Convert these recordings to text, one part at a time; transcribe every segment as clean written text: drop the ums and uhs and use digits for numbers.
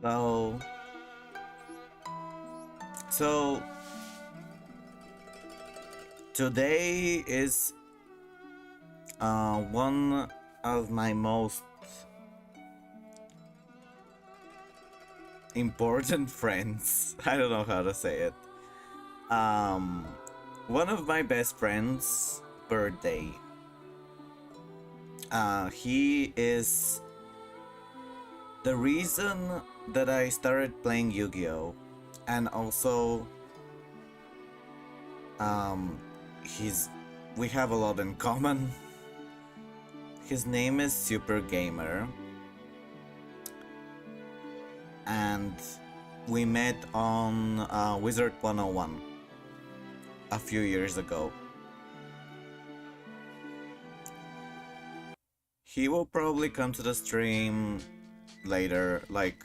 Oh, so today is one of my most important friends. I don't know how to say it. Um, One of my best friends' birthday. He is the reason that I started playing Yu-Gi-Oh, and also he's we have a lot in common. His name is Supergamer, and we met on Wizard 101 a few years ago. He will probably come to the stream later, like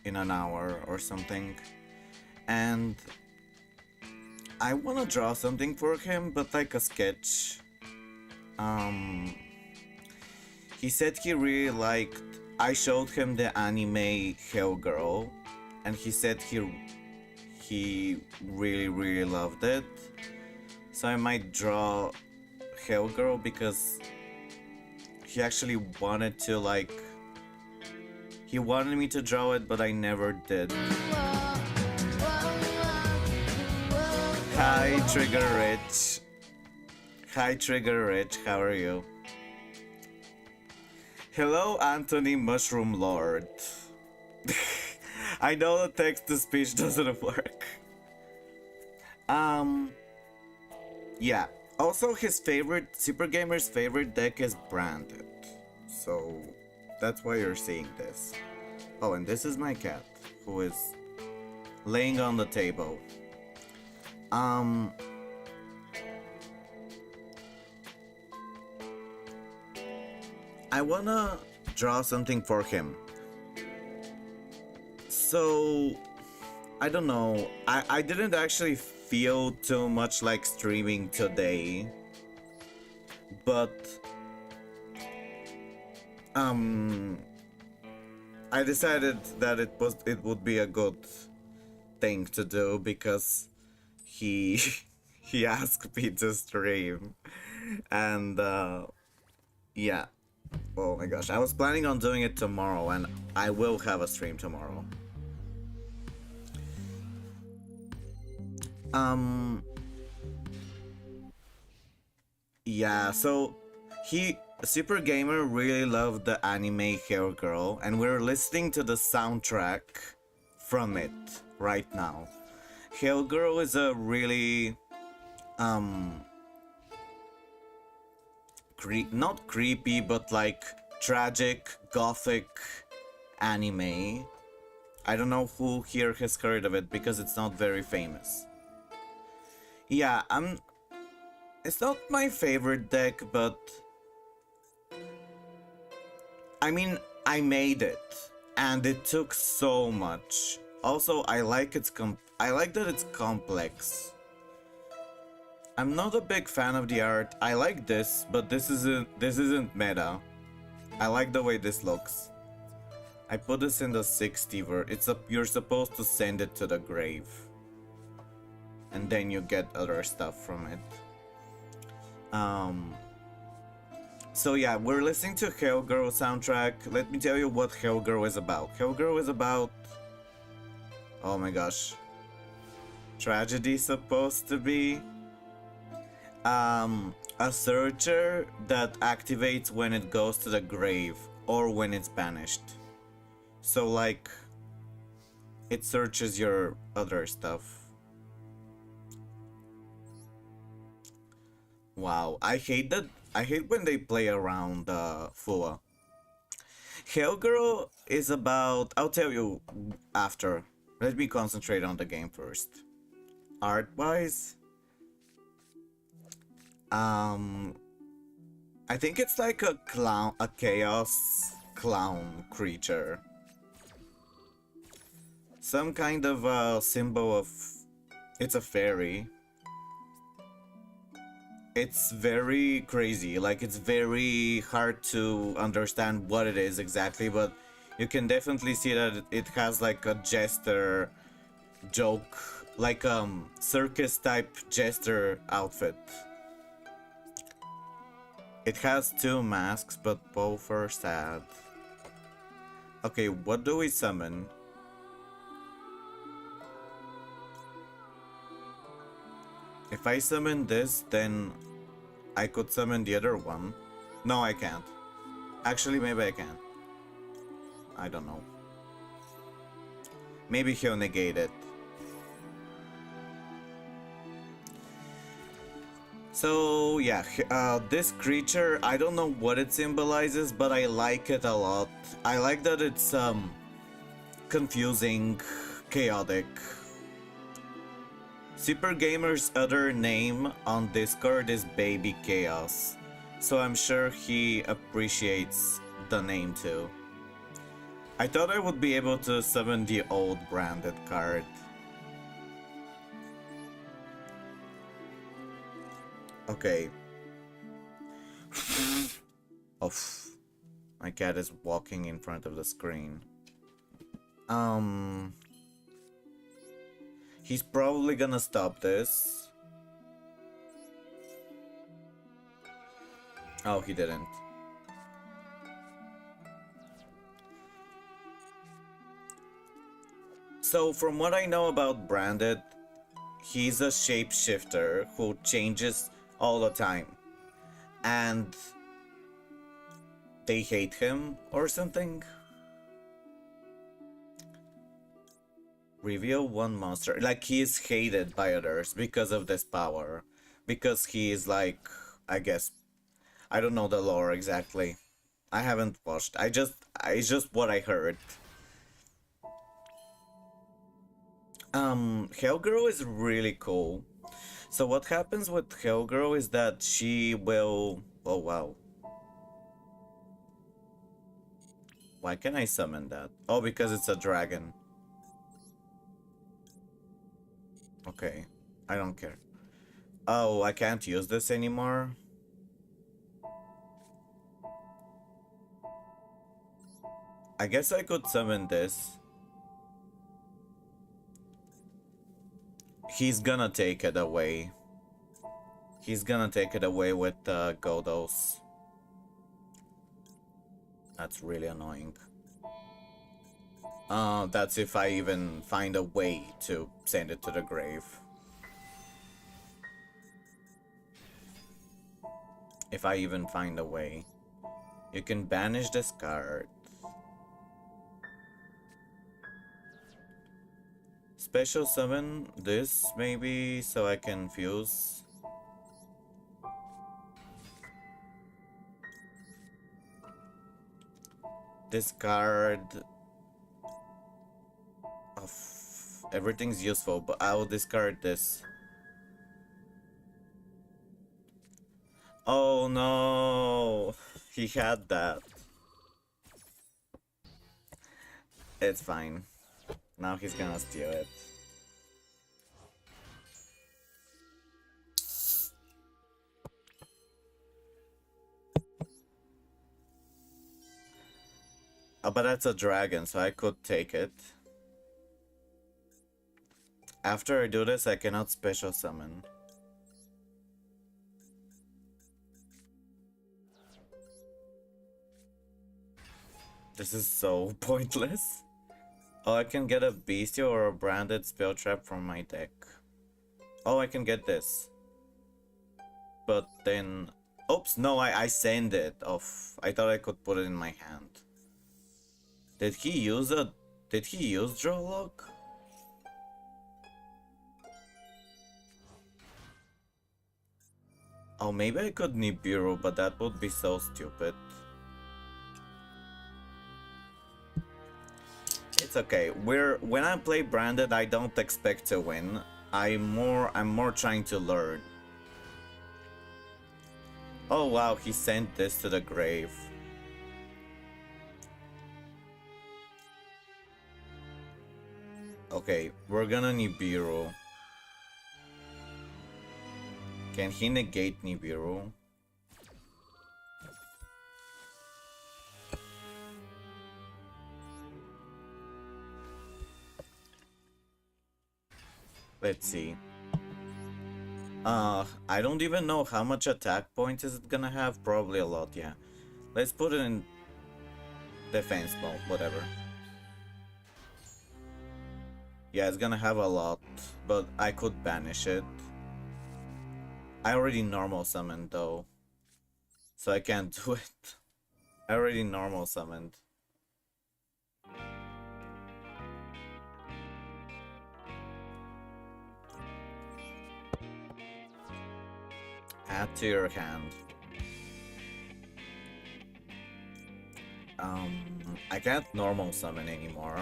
in an hour or something. And I wanna draw something for him, but like a sketch. He said he really liked. I showed him the anime Hell Girl, and he said he really loved it. So I might draw Hell Girl because he actually wanted to, like, he wanted me to draw it, but I never did. Hi Trigger Rich. Hi Trigger Rich, how are you? Hello Anthony Mushroom Lord. I know the text to speech doesn't work. Yeah. Also, his favorite, Supergamer's favorite deck is branded. So, that's why you're seeing this. Oh, and this is my cat, who is laying on the table. I wanna draw something for him. So, I don't know. I didn't actually feel too much like streaming today. But I decided that it would be a good thing to do because he he asked me to stream. And yeah. Oh my gosh, I was planning on doing it tomorrow, and I will have a stream tomorrow. Yeah, so Super Gamer really loved the anime Hair Girl, and we're listening to the soundtrack from it right now. Hair Girl is a really not creepy, but like tragic gothic anime. I don't know who here has heard of it because it's not very famous. Yeah, it's not my favorite deck, but I mean, I made it, and it took so much. Also, I like I like that it's complex. I'm not a big fan of the art. I like this, but this isn't meta. I like the way this looks. I put this in the 60 you're supposed to send it to the grave, and then you get other stuff from it. So yeah, we're listening to Hellgirl soundtrack. Let me tell you what Hellgirl is about. Hellgirl is about... oh my gosh. Tragedy supposed to be... a searcher that activates when it goes to the grave or when it's banished. So like, it searches your other stuff. Wow, I hate when they play around Fua. Hellgirl is about... I'll tell you after. Let me concentrate on the game first. Art-wise, I think it's like a chaos clown creature. Some kind of symbol of... it's a fairy. It's very crazy, like it's very hard to understand what it is exactly, but you can definitely see that it has like a jester joke, like circus type jester outfit. It has two masks, but both are sad. Okay, what do we summon? If I summon this, then I could summon the other one. No, I can't. Actually, maybe I can. I don't know. Maybe he'll negate it. So yeah, this creature, I don't know what it symbolizes, but I like it a lot. I like that it's confusing, chaotic. Supergamer's other name on Discord is Baby Chaos, so I'm sure he appreciates the name too. I thought I would be able to summon the old branded card. Okay. Oh, my cat is walking in front of the screen. He's probably gonna stop this. Oh, he didn't. So, from what I know about Branded, he's a shapeshifter who changes all the time. And they hate him or something? Reveal one monster. Like, he is hated by others because of this power. Because he is like, I guess, I don't know the lore exactly. I haven't watched. It's just what I heard. Hellgirl is really cool. So what happens with Hellgirl is that she will... Oh wow. Why can I summon that? Oh, because it's a dragon. Okay, I don't care. Oh, I can't use this anymore? I guess I could summon this. He's gonna take it away. He's gonna take it away with Godos. That's really annoying. That's if I even find a way to send it to the grave. If I even find a way. You can banish this card. Special summon this, maybe, so I can fuse. Discard. Everything's useful, but I will discard this. Oh no! He had that. It's fine. Now he's gonna steal it. Oh, but that's a dragon, so I could take it. After I do this, I cannot special summon. This is so pointless. Oh, I can get a bestial or a branded spell trap from my deck. Oh, I can get this. But then... Oops, no, I send it off. I thought I could put it in my hand. Did he use a... Did he use draw log? Oh, maybe I could Nibiru, but that would be so stupid. It's okay. When I play branded, I don't expect to win. I'm more trying to learn. Oh wow, he sent this to the grave. Okay, we're gonna Nibiru. Can he negate Nibiru? Let's see. I don't even know how much attack points is it gonna have. Probably a lot, yeah. Let's put it in defense mode, whatever. Yeah, it's gonna have a lot, but I could banish it. I already normal summoned though, so I can't do it. I already normal summoned. Add to your hand. I can't normal summon anymore.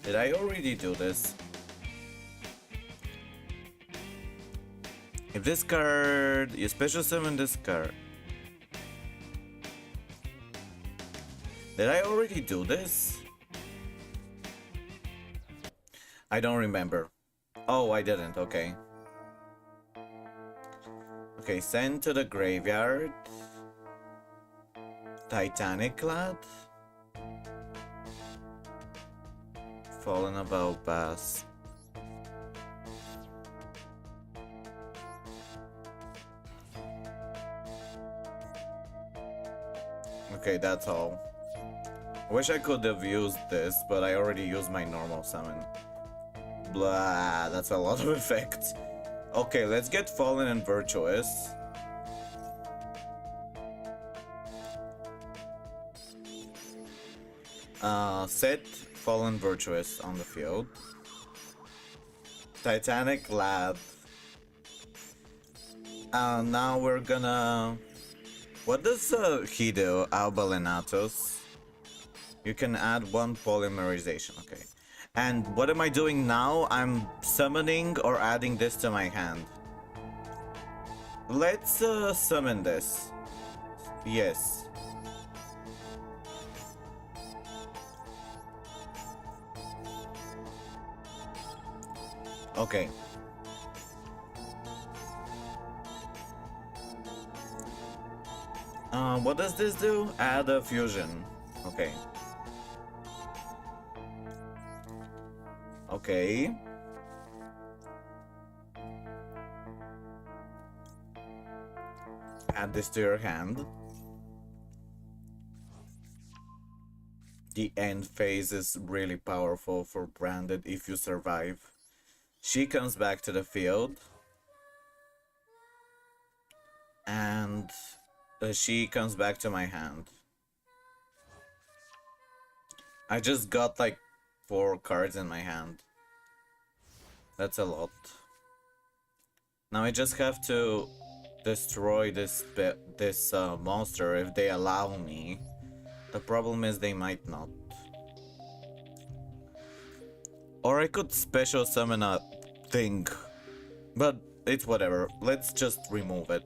Did I already do this? If this card, you special summon this card. Did I already do this? I don't remember. Oh, I didn't, okay. Okay, send to the graveyard. Titanic Lad. Fallen About Bass. Okay, that's all. Wish I could have used this, but I already used my normal summon. Blah, that's a lot of effects. Okay, let's get Fallen and Virtuous. Set Fallen Virtuous on the field. Titanic Lad. Now we're gonna... What does he do? Albalinatus. You can add one polymerization, okay. And what am I doing now? I'm summoning or adding this to my hand. Let's summon this. Yes. Okay. What does this do? Add a fusion. Okay. Okay. Add this to your hand. The end phase is really powerful for Branded if you survive. She comes back to the field. And she comes back to my hand. I just got like 4 cards in my hand. That's a lot. Now I just have to destroy this monster if they allow me. The problem is they might not. Or I could special summon a thing. But it's whatever. Let's just remove it.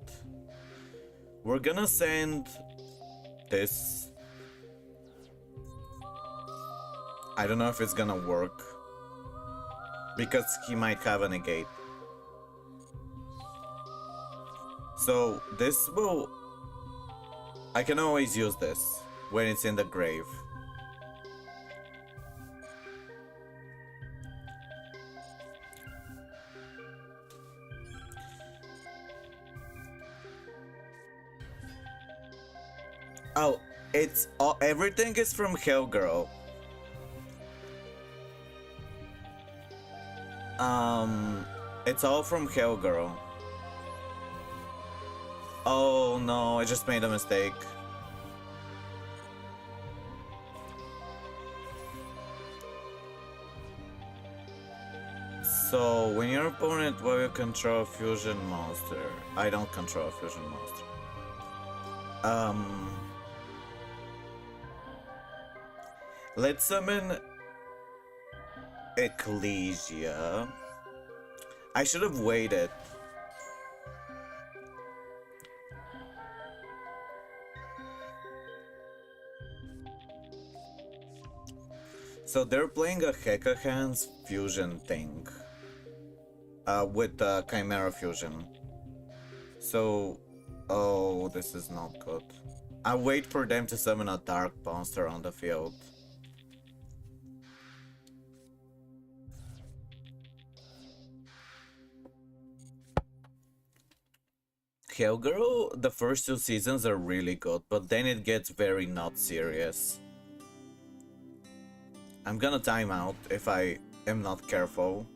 We're gonna send this. I don't know if it's gonna work. Because he might have a negate. So this will... I can always use this when it's in the grave. Oh, it's everything is from Hellgirl. It's all from Hellgirl. Oh no, I just made a mistake. So, when your opponent will control a fusion monster. I don't control a fusion monster. Let's summon Ecclesia. I should have waited. So they're playing a Hecahan's fusion thing. With Chimera fusion. So, oh, this is not good. I'll wait for them to summon a dark monster on the field. Hellgirl, the first two seasons are really good, but then it gets very not serious. I'm gonna time out if I am not careful.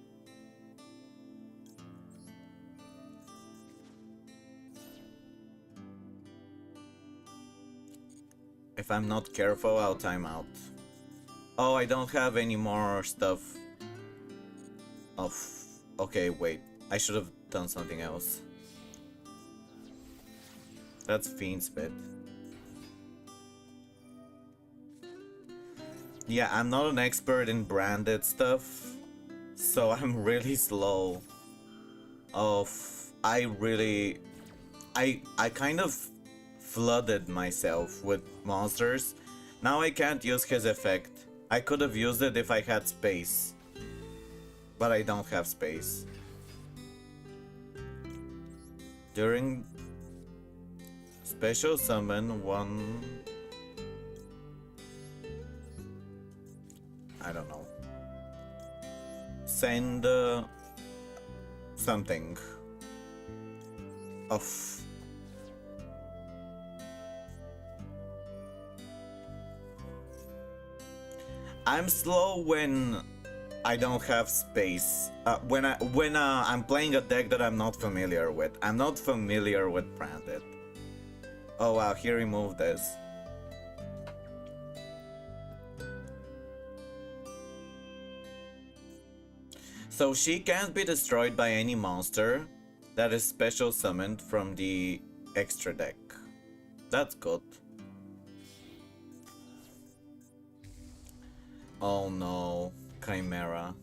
If I'm not careful, I'll time out. Oh, I don't have any more stuff. Of... Okay, wait. I should have done something else. That's Fiend's bit. Yeah, I'm not an expert in branded stuff, so I'm really slow. I kind of flooded myself with monsters. Now I can't use his effect. I could have used it if I had space, but I don't have space. During special summon one... I don't know. Send something of... I'm slow when I don't have space. When I'm playing a deck that I'm not familiar with. I'm not familiar with branded. Oh wow, he removed this. So she can't be destroyed by any monster that is special summoned from the extra deck. That's good. Oh no, Chimera.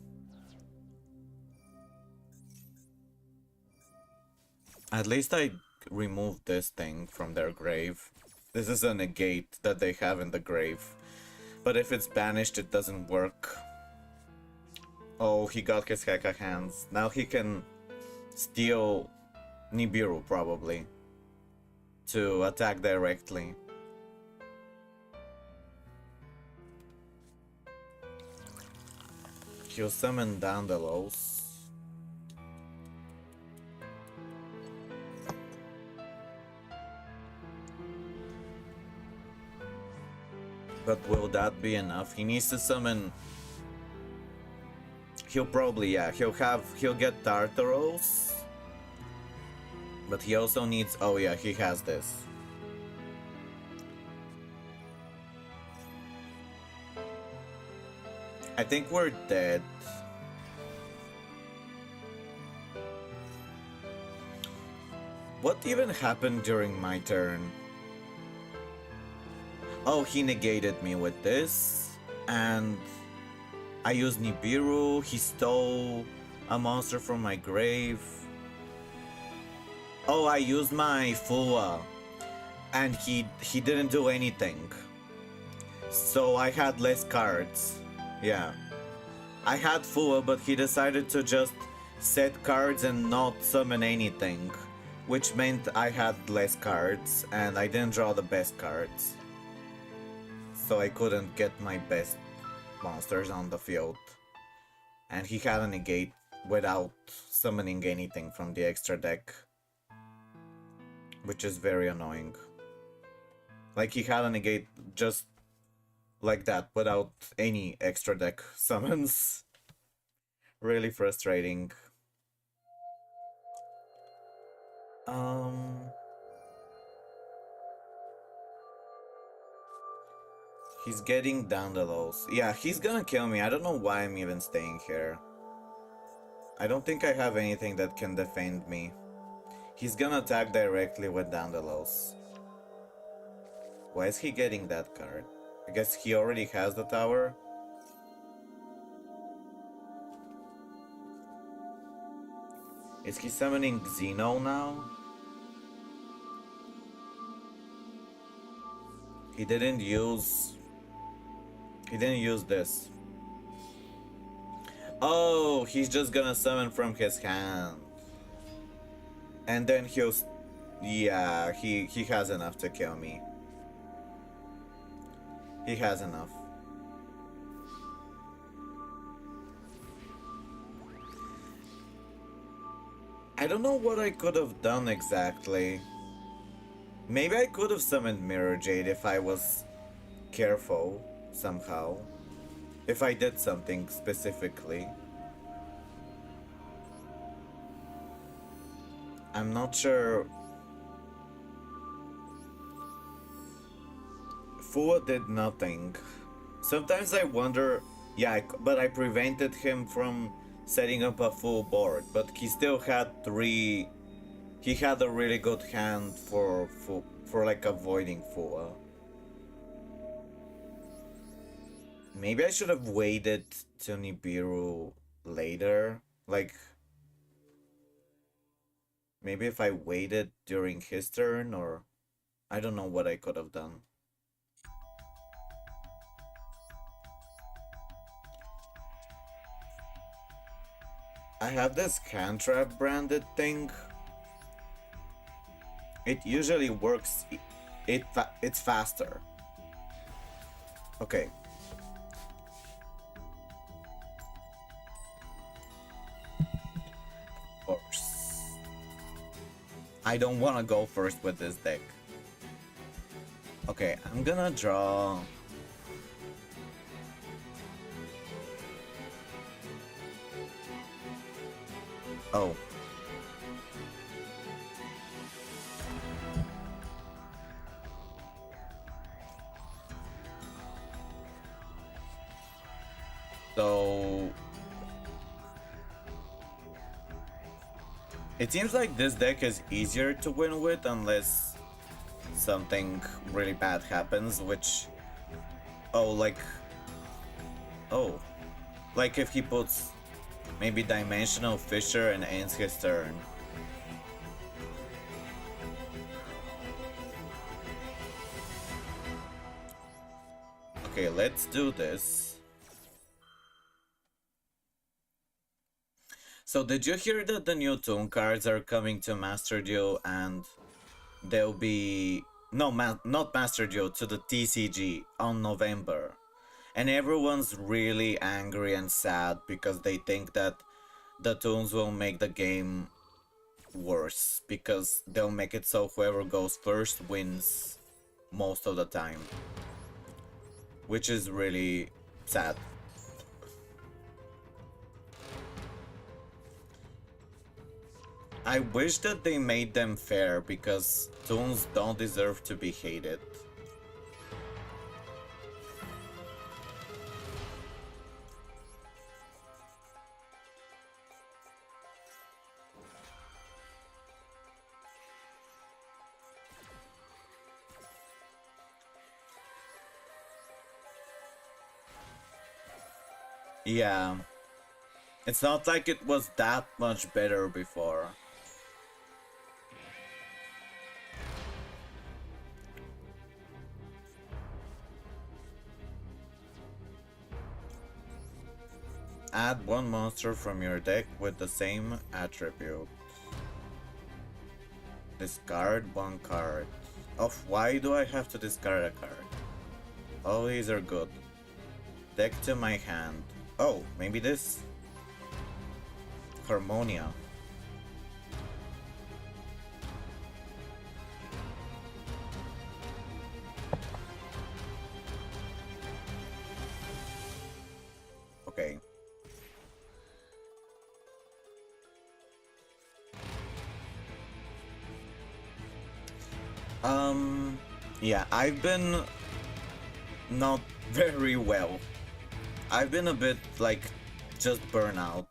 At least I removed this thing from their grave. This is a negate that they have in the grave. But if it's banished, it doesn't work. Oh, he got his Heka hands. Now he can steal Nibiru, probably, to attack directly. He'll summon Dandalos. But will that be enough? He needs to summon... He'll probably, yeah, he'll get Tartaros. But he also needs, oh yeah, he has this. I think we're dead. What even happened during my turn? Oh, he negated me with this, and I used Nibiru. He stole a monster from my grave. Oh, I used my Fua, and he didn't do anything. So I had less cards. Yeah. I had Fua, but he decided to just set cards and not summon anything, which meant I had less cards, and I didn't draw the best cards. So I couldn't get my best monsters on the field. And he had a negate without summoning anything from the extra deck, which is very annoying. Like, he had a negate just like that without any extra deck summons. Really frustrating. He's getting Dandalos. Yeah, he's gonna kill me. I don't know why I'm even staying here. I don't think I have anything that can defend me. He's gonna attack directly with Dandalos. Why is he getting that card? I guess he already has the tower. Is he summoning Xeno now? He didn't use this. Oh, he's just gonna summon from his hand. And then he'll... Yeah, he has enough to kill me. He has enough. I don't know what I could have done exactly. Maybe I could have summoned Mirror Jade if I was careful somehow. If I did something specifically. I'm not sure. Fua did nothing. Sometimes I wonder, yeah, but I prevented him from setting up a full board, but he still had three. He had a really good hand for like avoiding Fua. Maybe I should have waited to Nibiru later. Like, maybe if I waited during his turn, or I don't know what I could have done. I have this cantrip branded thing. It usually works. It's faster. Okay. Of course. I don't want to go first with this deck. Okay, I'm gonna draw. Oh. So it seems like this deck is easier to win with unless something really bad happens, which... Oh, like... Oh. Like if he puts maybe Dimensional Fissure and ends his turn. Okay, let's do this. So did you hear that the new Toon cards are coming to Master Duel and they'll be... No, not Master Duel, to the TCG on November. And everyone's really angry and sad because they think that the Toons will make the game worse. Because they'll make it so whoever goes first wins most of the time. Which is really sad. I wish that they made them fair because Toons don't deserve to be hated. Yeah. It's not like it was that much better before. Add one monster from your deck with the same attribute. Discard one card. Of why do I have to discard a card? All these are good. Deck to my hand. Oh, maybe this? Harmonia. Okay. Yeah, I've been not very well. I've been a bit, like, just burnout.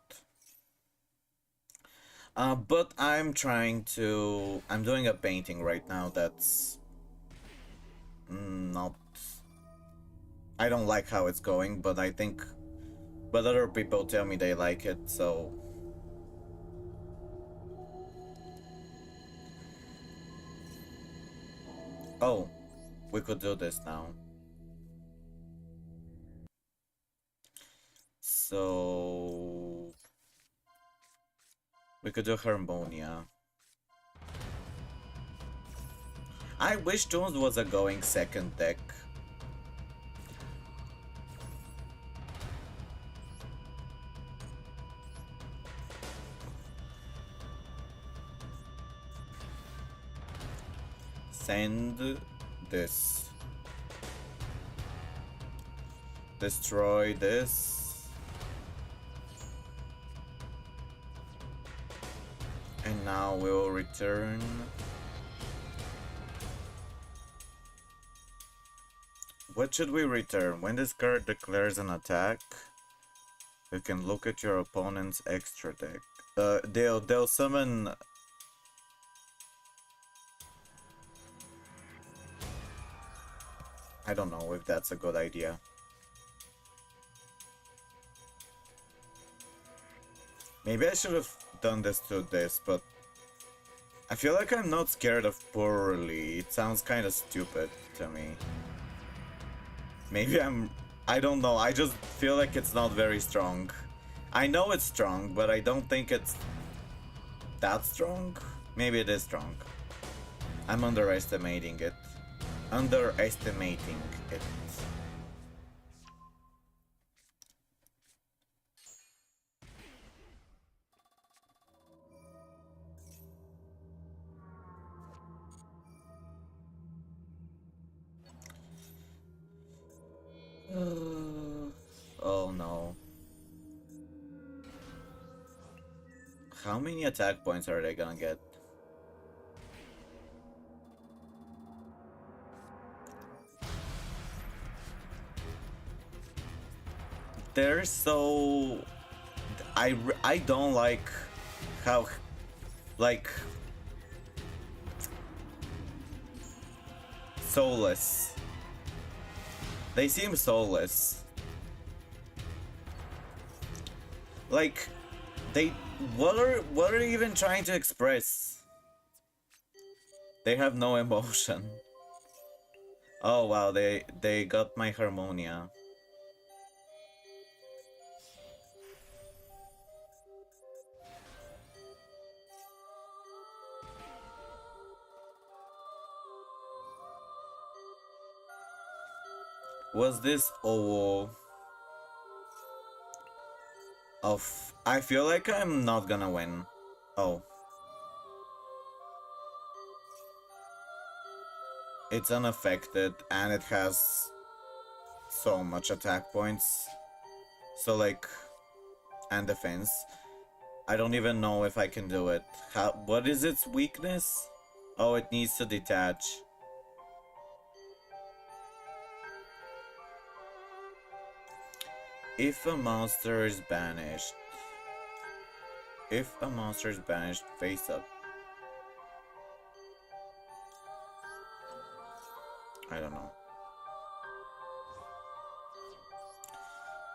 But I'm trying to... I'm doing a painting right now that's... not... I don't like how it's going, but I think... But other people tell me they like it, so... Oh, we could do this now. So... We could do Harmonia. I wish Toons was a going second deck. send this. Destroy this. And now we'll return. What should we return? When this card declares an attack, you can look at your opponent's extra deck. They'll summon. I don't know if that's a good idea. Maybe I should have done this to this, but I feel like I'm not scared of poorly. It sounds kind of stupid to me. Maybe I don't know, I just feel like it's not very strong. I know it's strong, but I don't think it's that strong. Maybe it is strong. I'm underestimating it. Underestimating it. Oh no. How many attack points are they gonna get? They're so... I don't like how... like... soulless. They seem soulless. Like, they... What are they even trying to express? They have no emotion. Oh wow, they got my Harmonia. Was this OO of... I feel like I'm not gonna win. Oh. It's unaffected and it has so much attack points. So like... and defense. I don't even know if I can do it. What is its weakness? Oh, it needs to detach. If a monster is banished. If a monster is banished, face up. I don't know.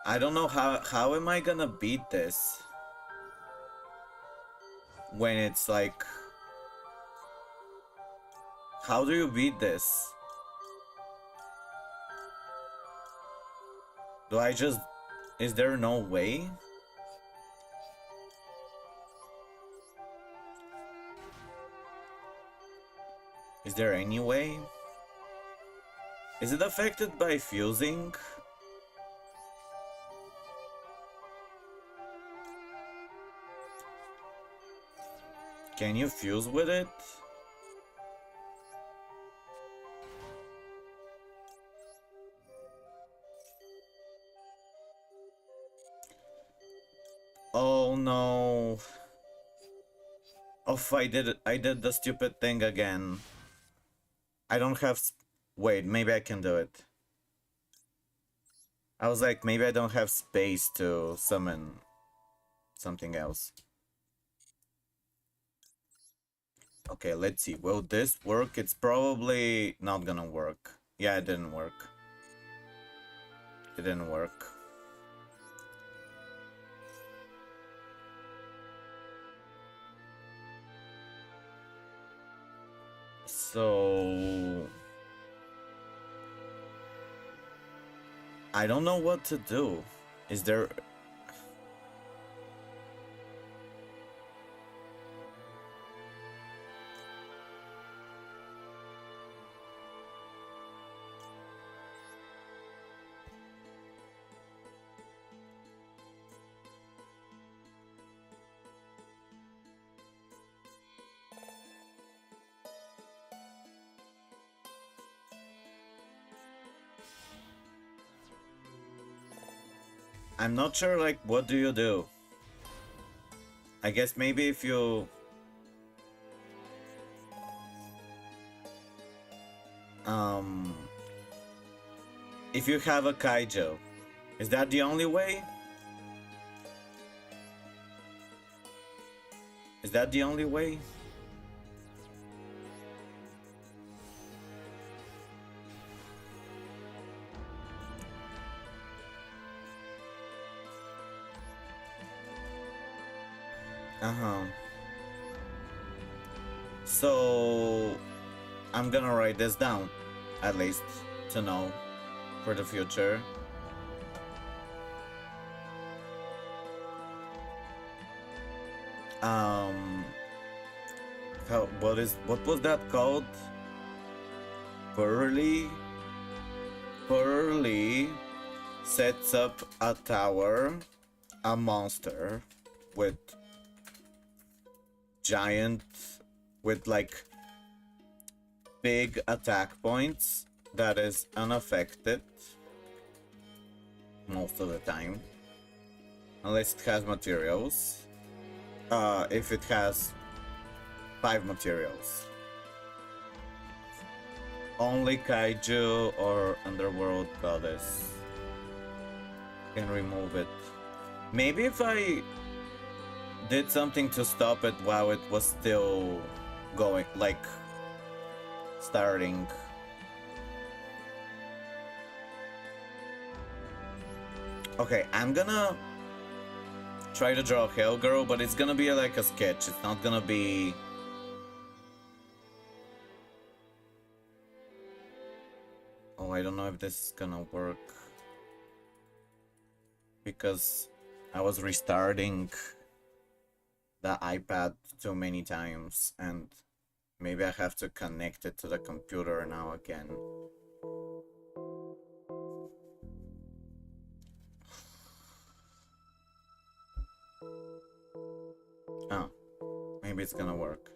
I don't know how am I gonna beat this? When it's like... How do you beat this? Do I just... Is there no way? Is there any way? Is it affected by fusing? Can you fuse with it? Oh no. Oh, I did the stupid thing again. I don't have... Wait, maybe I can do it. I was like, maybe I don't have space to summon something else. Okay, let's see. Will this work? It's probably not gonna work. Yeah, it didn't work. It didn't work. So... I don't know what to do. Is there... I'm not sure, like, what do you do? I guess maybe if you... If you have a YuGiOh, is that the only way? Is that the only way? Uh-huh. So I'm gonna write this down, at least to know for the future. What was that called? Pearly sets up a tower, a monster with giant, with like big attack points that is unaffected most of the time, unless it has materials. If it has 5 materials. Only YuGiOh or Underworld Goddess can remove it. Maybe if I did something to stop it while it was still going, like starting. Okay, I'm gonna try to draw Hell Girl, but it's gonna be like a sketch. It's not gonna be... Oh, I don't know if this is gonna work. Because I was restarting the iPad too many times, and maybe I have to connect it to the computer now again. Oh, maybe it's gonna work.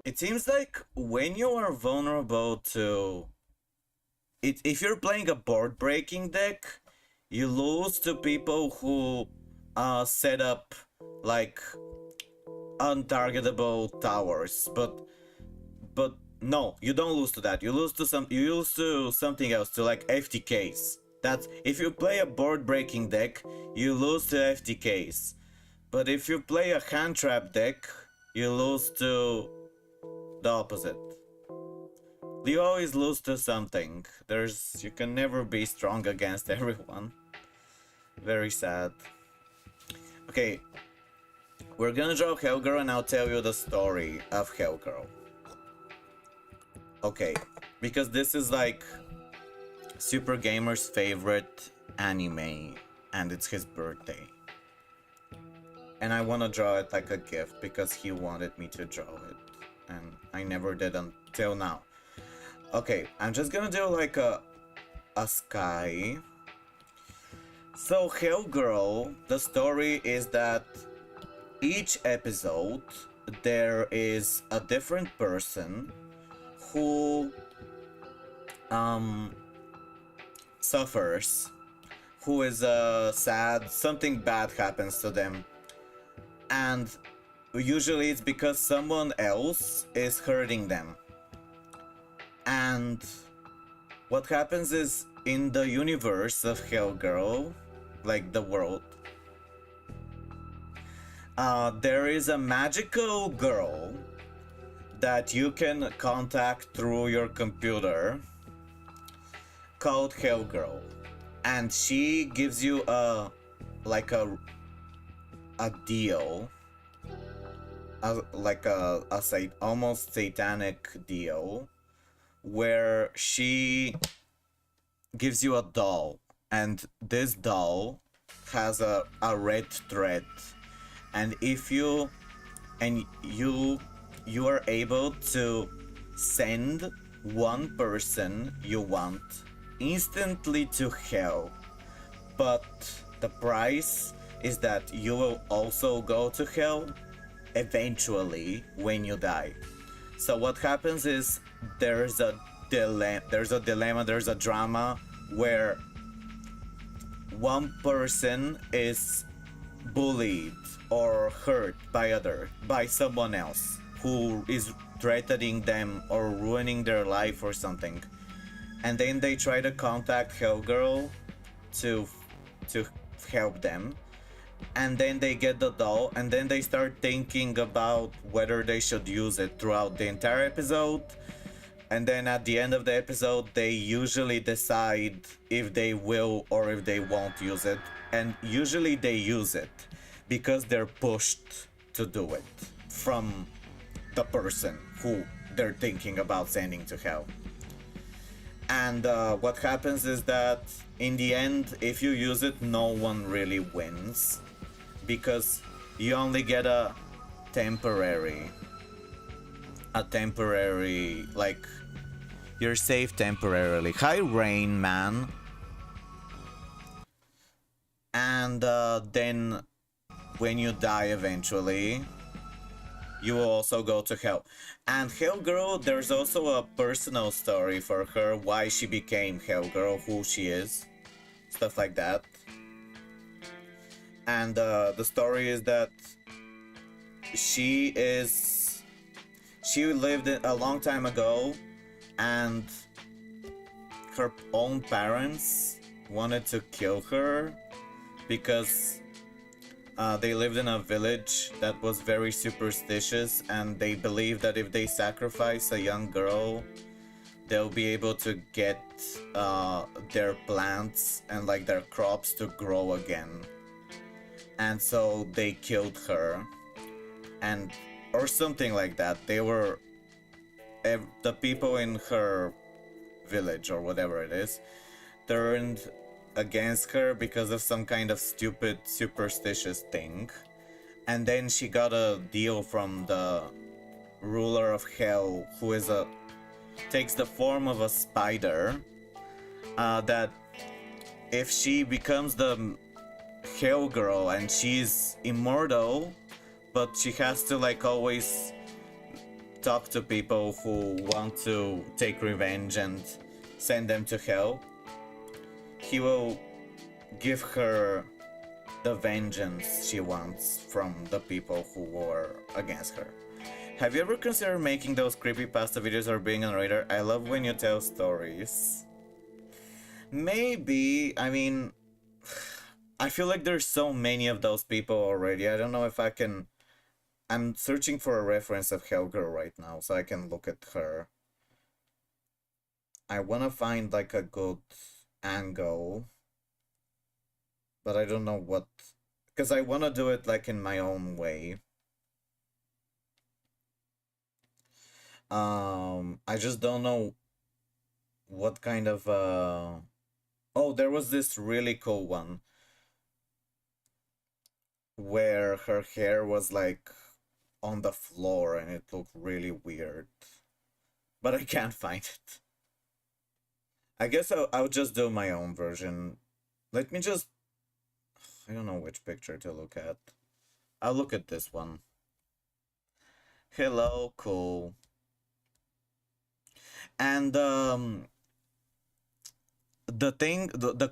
It seems like when you are vulnerable to it, if you're playing a board breaking deck, you lose to people who set up like untargetable towers, but no, you don't lose to that. You lose to something else, to like FTKs. That's if you play a board breaking deck, you lose to FTKs. But if you play a hand trap deck, you lose to the opposite. You always lose to something. You can never be strong against everyone. Very sad. Okay, we're gonna draw Hellgirl and I'll tell you the story of Hellgirl. Okay, because this is like Supergamer's favorite anime and it's his birthday. And I want to draw it like a gift because he wanted me to draw it. And I never did until now. Okay, I'm just gonna do like a sky. So Hellgirl, the story is that each episode there is a different person who suffers, who is sad, something bad happens to them, and usually it's because someone else is hurting them. And what happens is, in the universe of Hellgirl, like the world, there is a magical girl that you can contact through your computer called Hellgirl, and she gives you a deal, almost satanic deal, where she gives you a doll, and this doll has a red thread, and if you are able to send one person you want instantly to hell, but the price is that you will also go to hell eventually when you die. So what happens is there's a dilemma, there's a drama where one person is bullied or hurt by someone else who is threatening them or ruining their life or something, and then they try to contact Hellgirl to to help them, and then they get the doll, and then they start thinking about whether they should use it throughout the entire episode, and then at the end of the episode they usually decide if they will or if they won't use it, and usually they use it because they're pushed to do it from the person who they're thinking about sending to hell. And what happens is that in the end, if you use it, no one really wins, because you only get a temporary, like, you're safe temporarily. Hi, Rain Man. And then when you die eventually, you will also go to hell. And Hellgirl, there's also a personal story for her, why she became Hellgirl, who she is, stuff like that. And the story is that she lived a long time ago, and her own parents wanted to kill her because they lived in a village that was very superstitious, and they believed that if they sacrifice a young girl, they'll be able to get their plants and like their crops to grow again. And so they killed her, and or something like that. They were the people in her village or whatever it is turned against her because of some kind of stupid superstitious thing, and then she got a deal from the ruler of hell, who is takes the form of a spider, that if she becomes the hell girl, and she's immortal, but she has to like always talk to people who want to take revenge and send them to hell, he will give her the vengeance she wants from the people who were against her. Have you ever considered making those creepypasta videos or being a narrator? I love when you tell stories. Maybe, I mean, I feel like there's so many of those people already. I don't know if I can... I'm searching for a reference of Hellgirl right now so I can look at her. I want to find like a good angle, but I don't know what, because I want to do it like in my own way. I just don't know what kind of oh, there was this really cool one where her hair was like on the floor and it looked really weird, but I can't find it. I guess I'll just do my own version. Let me just... I don't know which picture to look at. I'll look at this one. Hello, cool. And the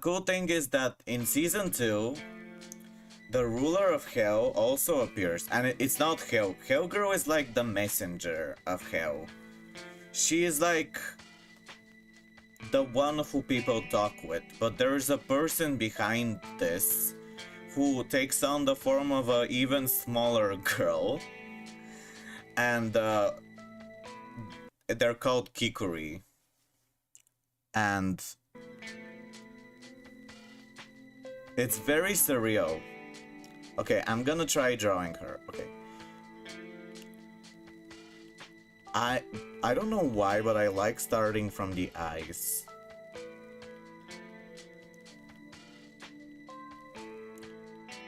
cool thing is that in season 2, the ruler of hell also appears, and it's not hell. Hellgirl is like the messenger of hell. She is like the one who people talk with, but there is a person behind this who takes on the form of an even smaller girl, and they're called Kikuri. And it's very surreal. Okay, I'm gonna try drawing her. Okay. I don't know why, but I like starting from the eyes.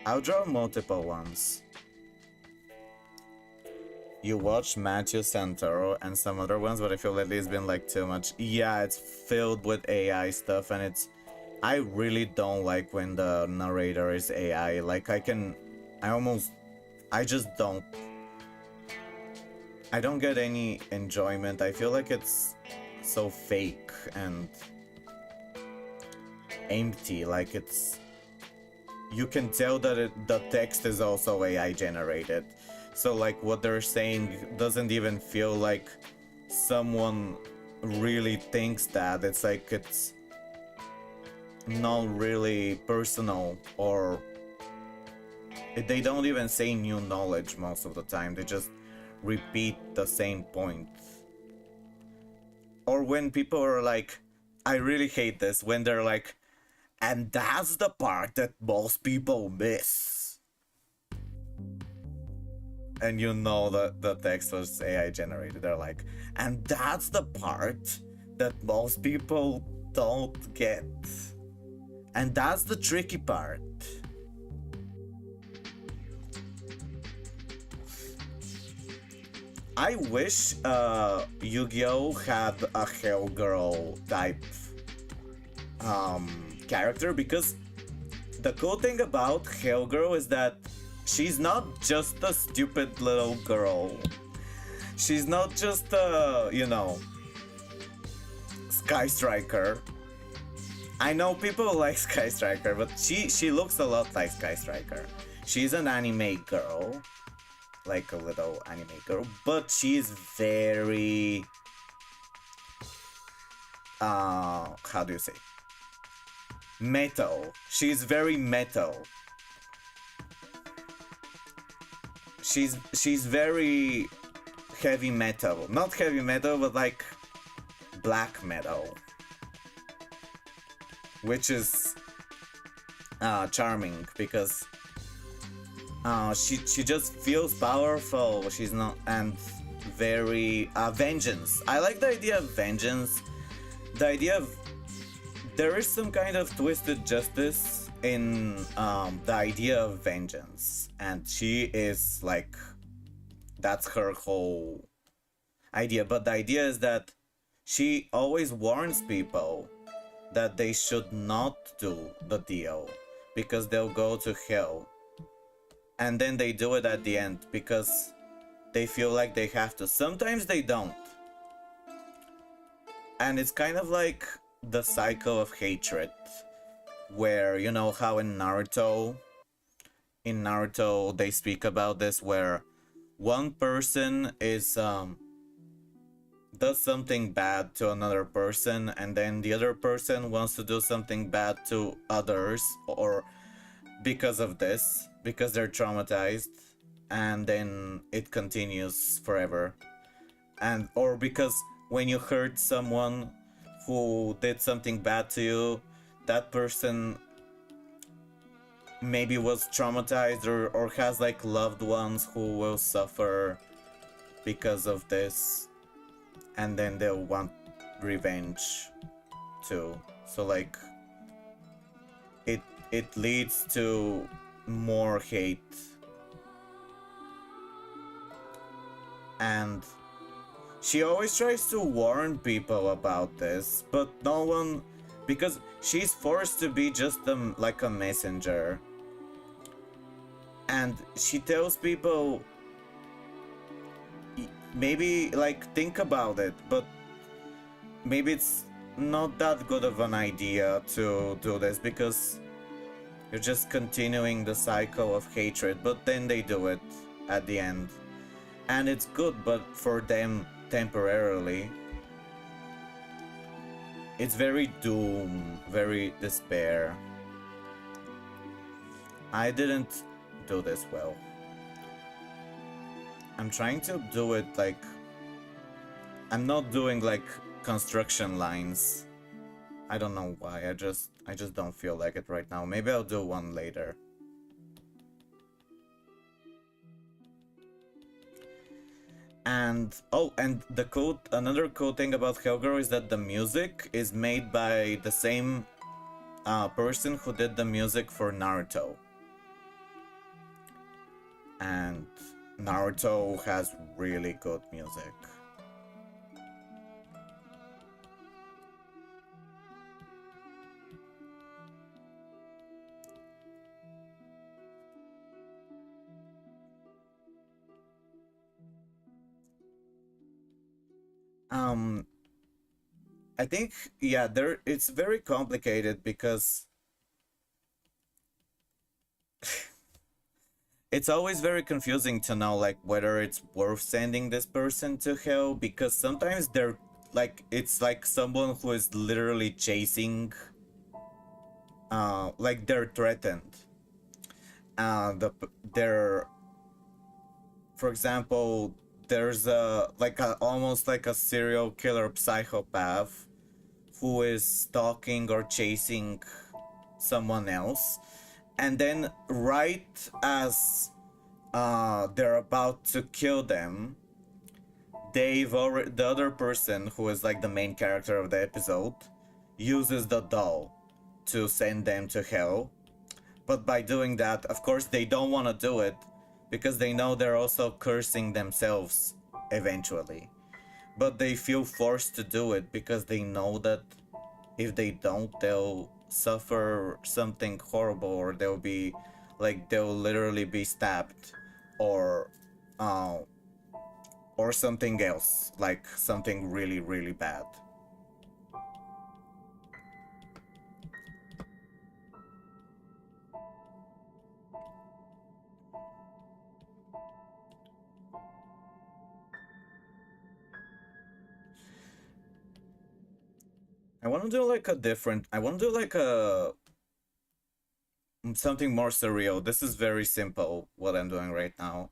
I'll draw multiple ones. You watch Matthew Santoro and some other ones, but I feel lately it's been like too much. Yeah, it's filled with AI stuff, and I really don't like when the narrator is AI. Like I just don't. I don't get any enjoyment. I feel like it's so fake and empty. Like it's, you can tell that the text is also AI generated. So like what they're saying doesn't even feel like someone really thinks that. It's like it's not really personal, or they don't even say new knowledge most of the time. They just repeat the same point. Or when people are like, I really hate this, when they're like, and that's the part that most people miss. And you know that the text was AI generated. They're like, and that's the part that most people don't get. And that's the tricky part. I wish Yu-Gi-Oh had a Hellgirl type character, because the cool thing about Hellgirl is that she's not just a stupid little girl. She's not just a, you know, Sky Striker. I know people like Sky Striker, but she looks a lot like Sky Striker. She's an anime girl, like a little anime girl, but she's very how do you say, metal. She's very metal. She's very heavy metal. Not heavy metal, but like black metal, which is charming, because she just feels powerful. She's not, and very vengeance. I like the idea of vengeance. The idea of, there is some kind of twisted justice in the idea of vengeance, and she is like, that's her whole idea. But the idea is that she always warns people that they should not do the deal because they'll go to hell. And then they do it at the end because they feel like they have to. Sometimes they don't. And it's kind of like the cycle of hatred, where, you know how in Naruto they speak about this, where one person is does something bad to another person, and then the other person wants to do something bad to others, or because of this, because they're traumatized, and then it continues forever. And or because when you hurt someone who did something bad to you, that person maybe was traumatized, or has like loved ones who will suffer because of this, and then they'll want revenge too. So like it leads to more hate. And she always tries to warn people about this, but no one, because she's forced to be just like a messenger. And she tells people, maybe like think about it, but maybe it's not that good of an idea to do this, because you're just continuing the cycle of hatred. But then they do it at the end, and it's good, but for them temporarily. It's very doom, very despair. I didn't do this well. I'm trying to do it like, I'm not doing like construction lines. I don't know why. I just don't feel like it right now. Maybe I'll do one later. And oh, and another cool thing about Hellgirl is that the music is made by the same person who did the music for Naruto. And Naruto has really good music. um I think, yeah, there it's very complicated because it's always very confusing to know like whether it's worth sending this person to hell, because sometimes they're like, it's like someone who is literally chasing, like they're threatened. They're, for example, there's a like a almost like a serial killer psychopath who is stalking or chasing someone else, and then right as they're about to kill them, the other person who is like the main character of the episode uses the doll to send them to hell. But by doing that, of course, they don't want to do it because they know they're also cursing themselves eventually. But they feel forced to do it because they know that if they don't, they'll suffer something horrible, or they'll be like, they'll literally be stabbed, or uh, or something else, like something really, really bad. I want to do like a different. I want to do like a something more surreal. This is very simple. What I'm doing right now.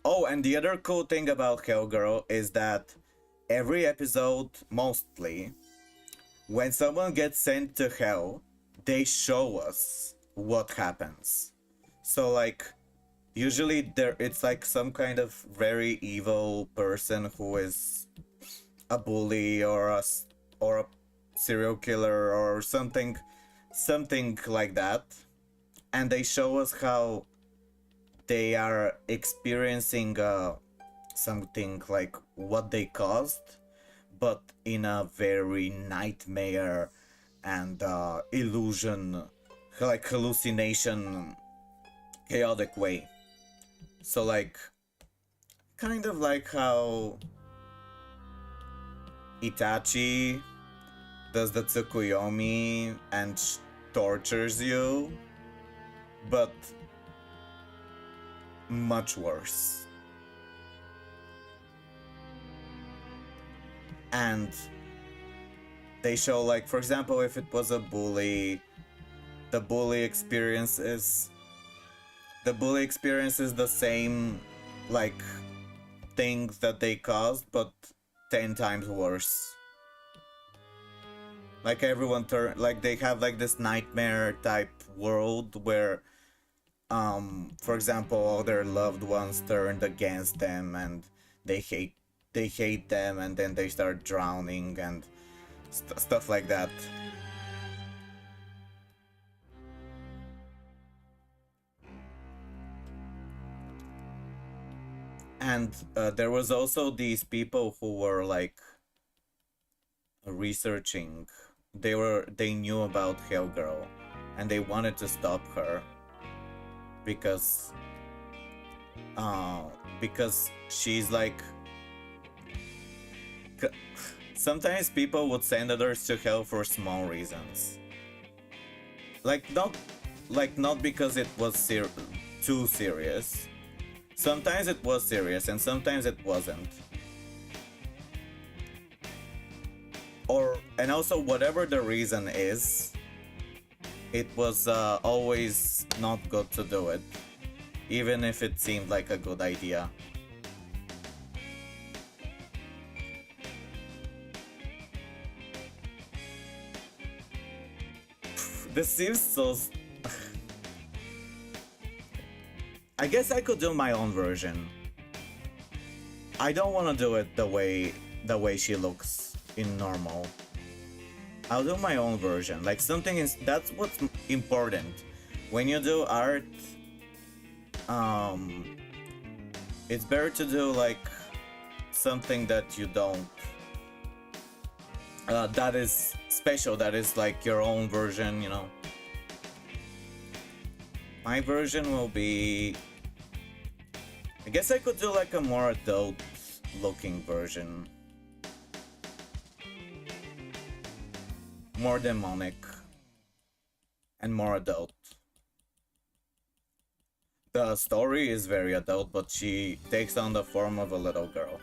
Oh, and the other cool thing about Hellgirl is that every episode, mostly, when someone gets sent to hell, they show us what happens. So like, usually there it's like some kind of very evil person who is a bully, or or a serial killer or something like that, and they show us how they are experiencing something like what they caused, but in a very nightmare and illusion, like hallucination, chaotic way. So like, kind of like how Itachi does the Tsukuyomi and tortures you, but much worse. And they show, like, for example, if it was a bully, the bully experiences the same, like, things that they caused, but 10 times worse. Like, everyone like, they have like this nightmare type world where for example, all their loved ones turned against them, and they hate them, and then they start drowning and stuff like that. And there was also these people who were like researching. They knew about Hellgirl, and they wanted to stop her because because she's like, sometimes people would send others to hell for small reasons, like not because it was too serious. Sometimes it was serious and sometimes it wasn't. And also, whatever the reason is, it was always not good to do it, even if it seemed like a good idea. This seems so... I guess I could do my own version. I don't want to do it the way she looks in normal. I'll do my own version. Like, something is... That's what's important. When you do art, it's better to do like something that you don't... that is special, that is like your own version, you know. My version will be... I guess I could do like a more adult looking version. More demonic. And more adult. The story is very adult, but she takes on the form of a little girl.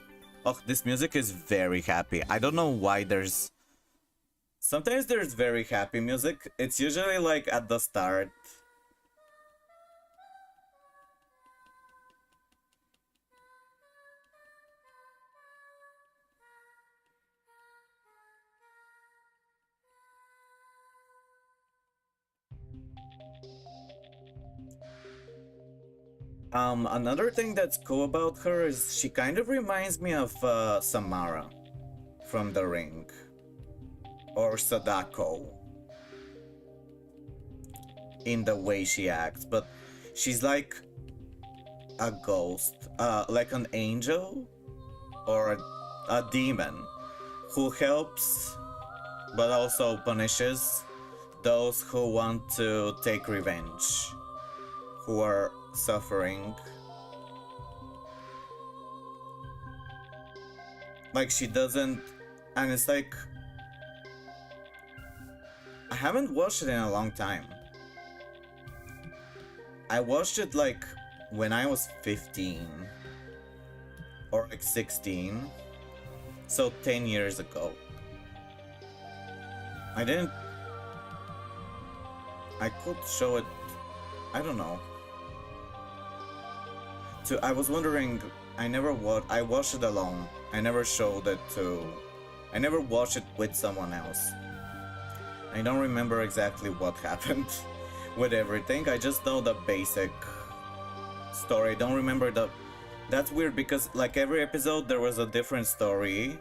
Oh, this music is very happy. I don't know why there's... Sometimes there's very happy music. It's usually like at the start. Another thing that's cool about her is she kind of reminds me of Samara from The Ring. Or Sadako. In the way she acts, but she's like a ghost, like an angel or a demon who helps but also punishes those who want to take revenge, who are suffering. Like she doesn't, and it's like I haven't watched it in a long time. I watched it like when I was 15 or like 16, so 10 years ago. I could show it, I don't know. I was wondering, I watched it alone. I never showed it I never watched it with someone else. I don't remember exactly what happened with everything. I just know the basic story. I don't remember That's weird because like every episode there was a different story,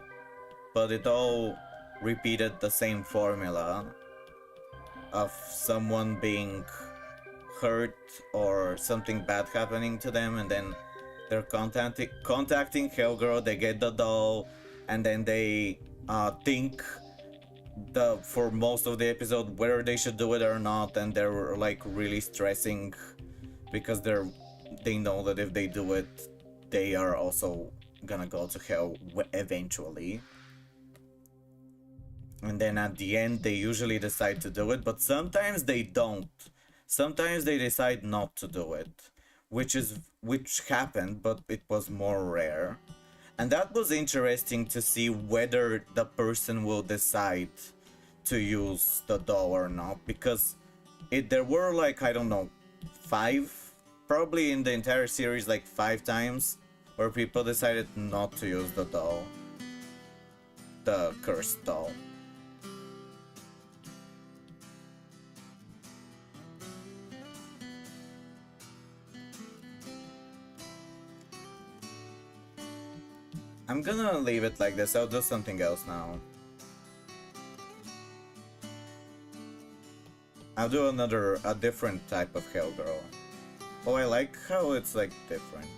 but it all repeated the same formula of someone being hurt or something bad happening to them, and then they're contacting Hellgirl, they get the doll, and then they think for most of the episode whether they should do it or not, and they're like really stressing because they know that if they do it they are also gonna go to hell eventually. And then at the end they usually decide to do it, but sometimes they don't. Sometimes they decide not to do it, which happened, but it was more rare. And that was interesting to see whether the person will decide to use the doll or not, because there were like, I don't know, 5, probably in the entire series, like 5 times where people decided not to use the doll, the cursed doll. I'm gonna leave it like this. I'll do something else now. I'll do a different type of Hellgirl. Oh, I like how it's like different.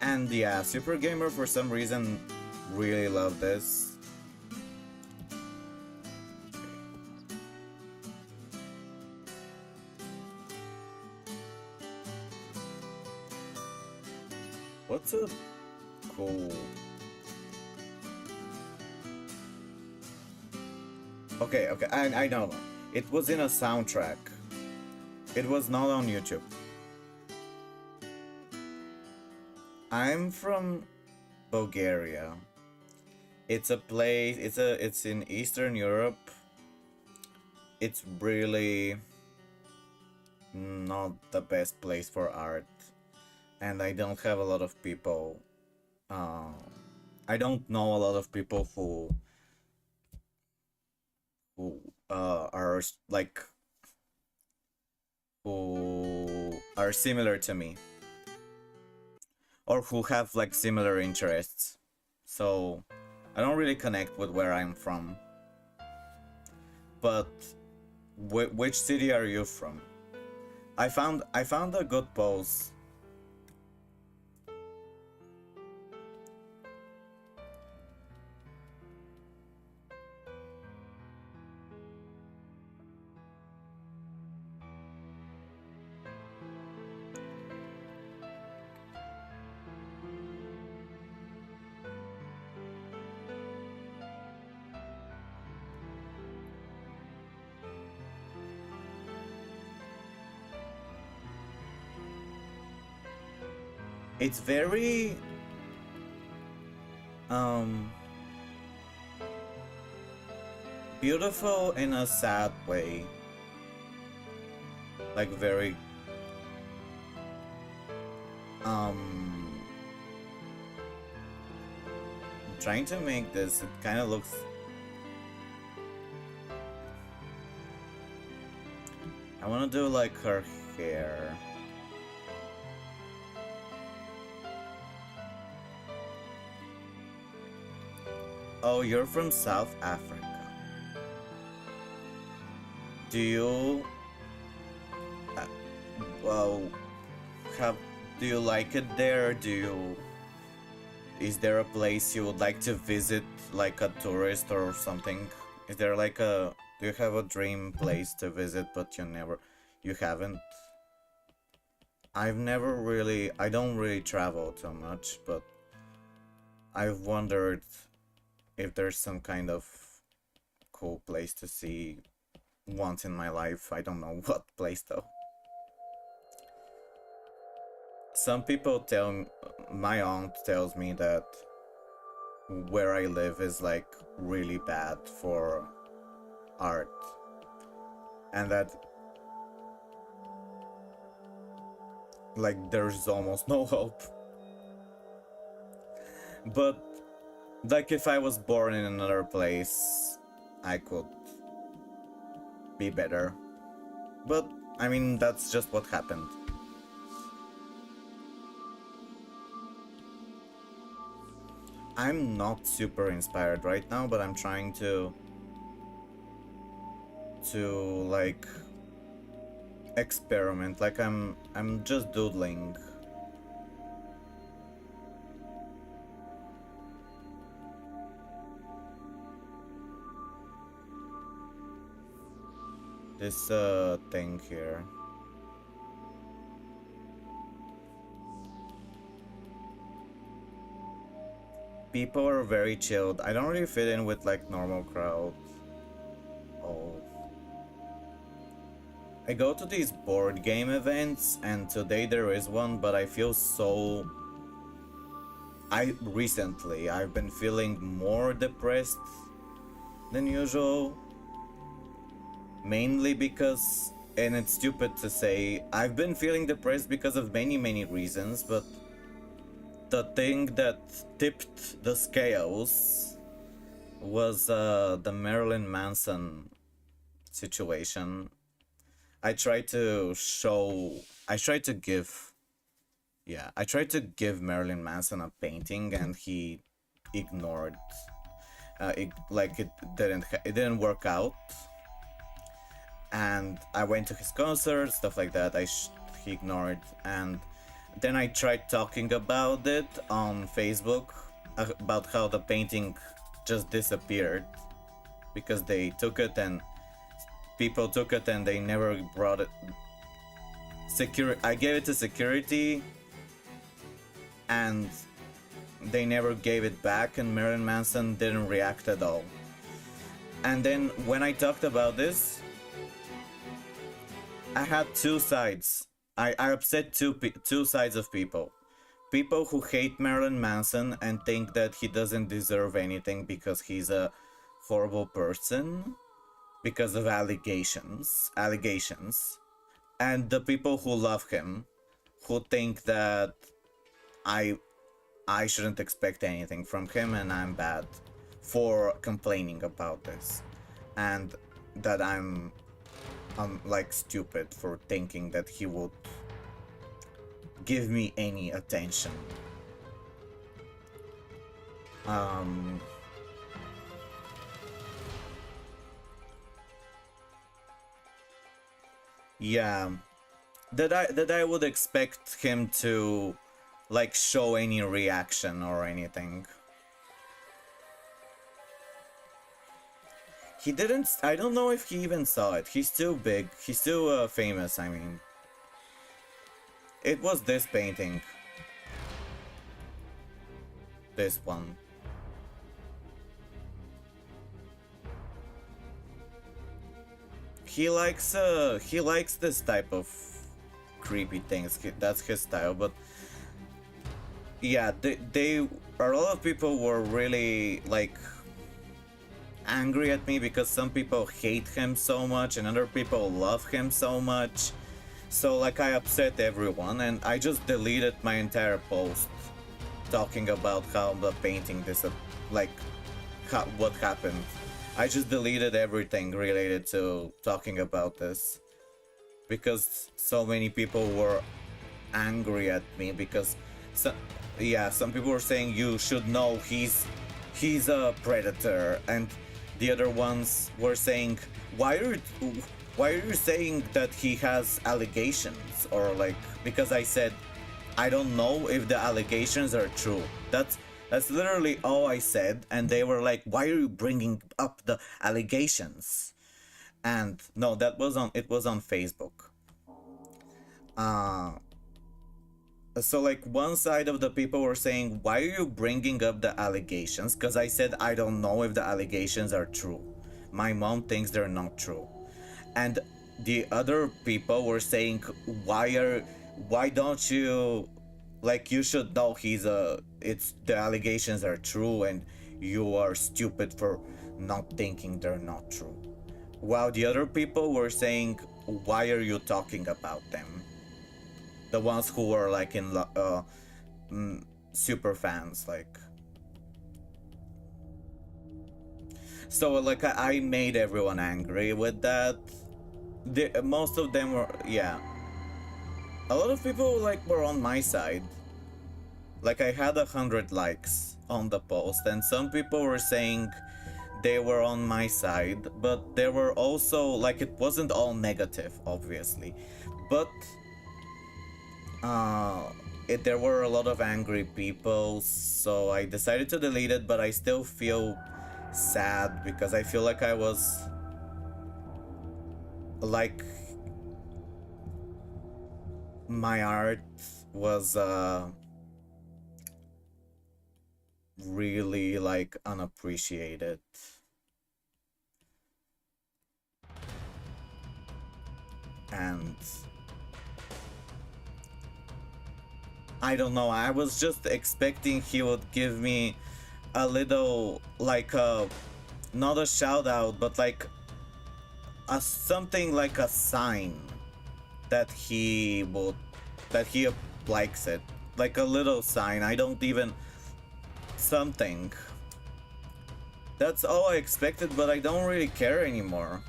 And yeah, Supergamer for some reason really love this. What's a cool... Okay, I know. It was in a soundtrack. It was not on YouTube. I'm from Bulgaria. It's a place, it's in Eastern Europe. It's really not the best place for art. And I don't have a lot of people. I don't know a lot of people who are like who are similar to me, or who have like similar interests. So I don't really connect with where I'm from. But which city are you from? I found a good post. It's very um beautiful in a sad way. Like very I'm trying to make this, it kind of looks, I want to do like her hair. Oh, you're from South Africa. Do you uh, well have do you like it there? Is there a place you would like to visit, like a tourist or something? Is there like a do you have a dream place to visit but you haven't? I don't really travel too much, but I've wondered if there's some kind of cool place to see once in my life. I don't know what place though. Some people my aunt tells me that where I live is like really bad for art, and that like there's almost no hope. But like if I was born in another place, I could be better. But I mean, that's just what happened. I'm not super inspired right now, but I'm trying to like experiment. Like I'm just doodling. This thing here. People are very chilled. I don't really fit in with like normal crowds. Oh. I go to these board game events, and today there is one, but I feel so... I've been feeling more depressed than usual. Mainly because, and it's stupid to say, I've been feeling depressed because of many reasons, but the thing that tipped the scales was the Marilyn Manson situation. I tried to give Marilyn Manson a painting, and he ignored. It didn't work out. And I went to his concert, stuff like that. He ignored, and then I tried talking about it on Facebook about how the painting just disappeared because they took it and people took it and they never brought it. I gave it to security and they never gave it back, and Marilyn Manson didn't react at all. And then when I talked about this, I had two sides. I upset two sides of people. People who hate Marilyn Manson and think that he doesn't deserve anything because he's a horrible person because of allegations. And the people who love him, who think that I shouldn't expect anything from him and I'm bad for complaining about this. And that I'm like stupid for thinking that he would give me any attention. Yeah, that I would expect him to like show any reaction or anything. He didn't. I don't know if he even saw it. He's too big. He's too famous, I mean. It was this painting. This one. He likes this type of creepy things. That's his style, but yeah, they a lot of people were really like angry at me because some people hate him so much and other people love him so much. So like I upset everyone and I just deleted my entire post talking about how the painting like what happened. I just deleted everything related to talking about this because so many people were angry at me because yeah, some people were saying you should know he's a predator, and the other ones were saying why are you saying that he has allegations, or like because I said I don't know if the allegations are true. That's literally all I said, and they were like, why are you bringing up the allegations? And no, it was on Facebook. uh so like one side of the people were saying, why are you bringing up the allegations? Because I said I don't know if the allegations are true. My mom thinks they're not true. And the other people were saying, why don't you, like, you should know it's the allegations are true and you are stupid for not thinking they're not true. While the other people were saying, why are you talking about them? The ones who were like super fans, like. So like I made everyone angry with that. Most of them were, yeah. A lot of people like were on my side. Like I had 100 likes on the post, and some people were saying they were on my side, but there were also like it wasn't all negative, obviously, but there were a lot of angry people, so I decided to delete it. But I still feel sad because I feel like I was like my art was really like unappreciated. And I don't know, I was just expecting he would give me a little like not a shout out, but like a something like a sign that he likes it, like a little sign. I don't even something. That's all I expected, but I don't really care anymore.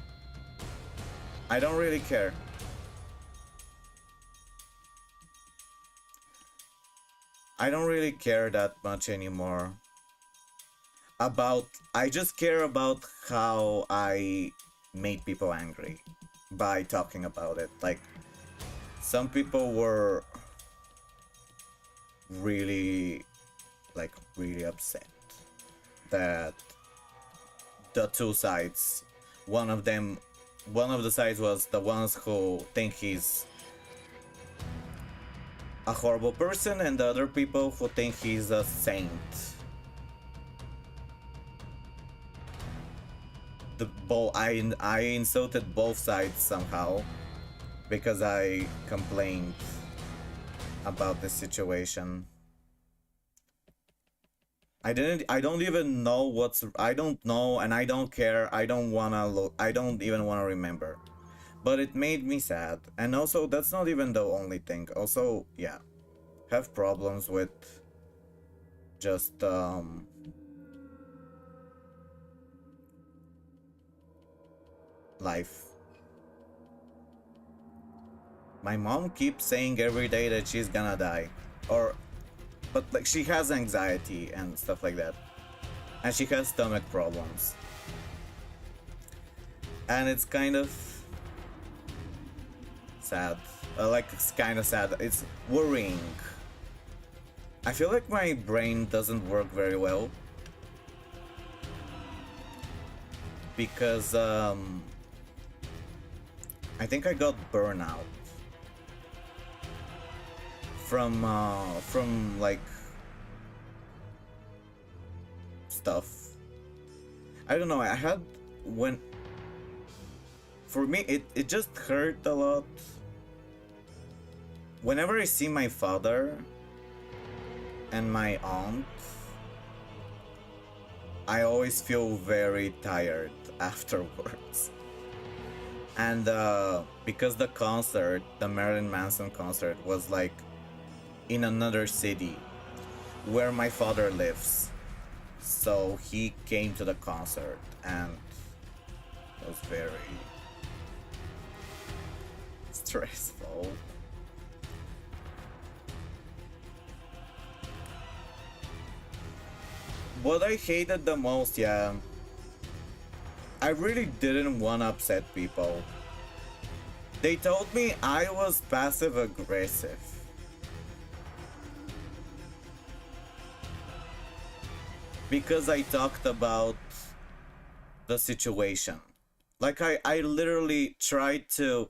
I don't really care. I don't really care that much anymore about. I just care about how I made people angry by talking about it. Like, some people were really, like, really upset that the two sides, one of the sides was the ones who think he's a horrible person, and the other people who think he's a saint. I insulted both sides somehow because I complained about the situation. I don't even know I don't know, and I don't care. I don't even wanna remember. But it made me sad. And also, that's not even the only thing. Also, yeah, have problems with just life. My mom keeps saying every day that she's gonna die, but like she has anxiety and stuff like that, and she has stomach problems, and it's kind of sad. Like, it's kind of sad. It's worrying. I feel like my brain doesn't work very well because I think I got burnout from like stuff. I don't know. I had when for me it just hurt a lot whenever I see my father. and my aunt, I always feel very tired afterwards. And because the concert, the Marilyn Manson concert, was like in another city where my father lives. So he came to the concert and it was very stressful. What I hated the most, yeah, I really didn't want to upset people. They told me I was passive aggressive. Because I talked about the situation. Like I literally tried to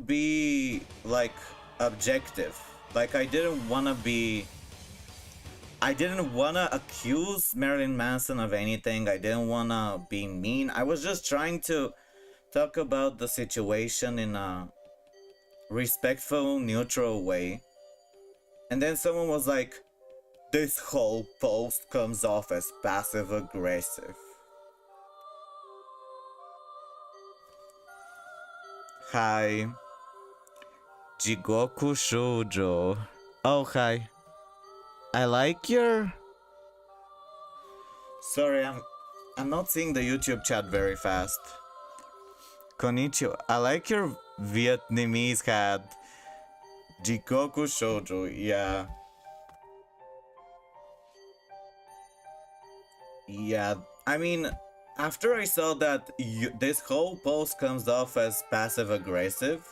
be like objective. Like I didn't wanna accuse Marilyn Manson of anything. I didn't wanna be mean. I was just trying to talk about the situation in a respectful, neutral way. And then someone was like, this whole post comes off as passive aggressive. Hi. Jigoku Shoujo. Oh, hi. I like your... Sorry, I'm not seeing the YouTube chat very fast. Konnichiwa. I like your Vietnamese hat. Jigoku Shoujo, yeah. Yeah, I mean, after I saw that this whole post comes off as passive aggressive,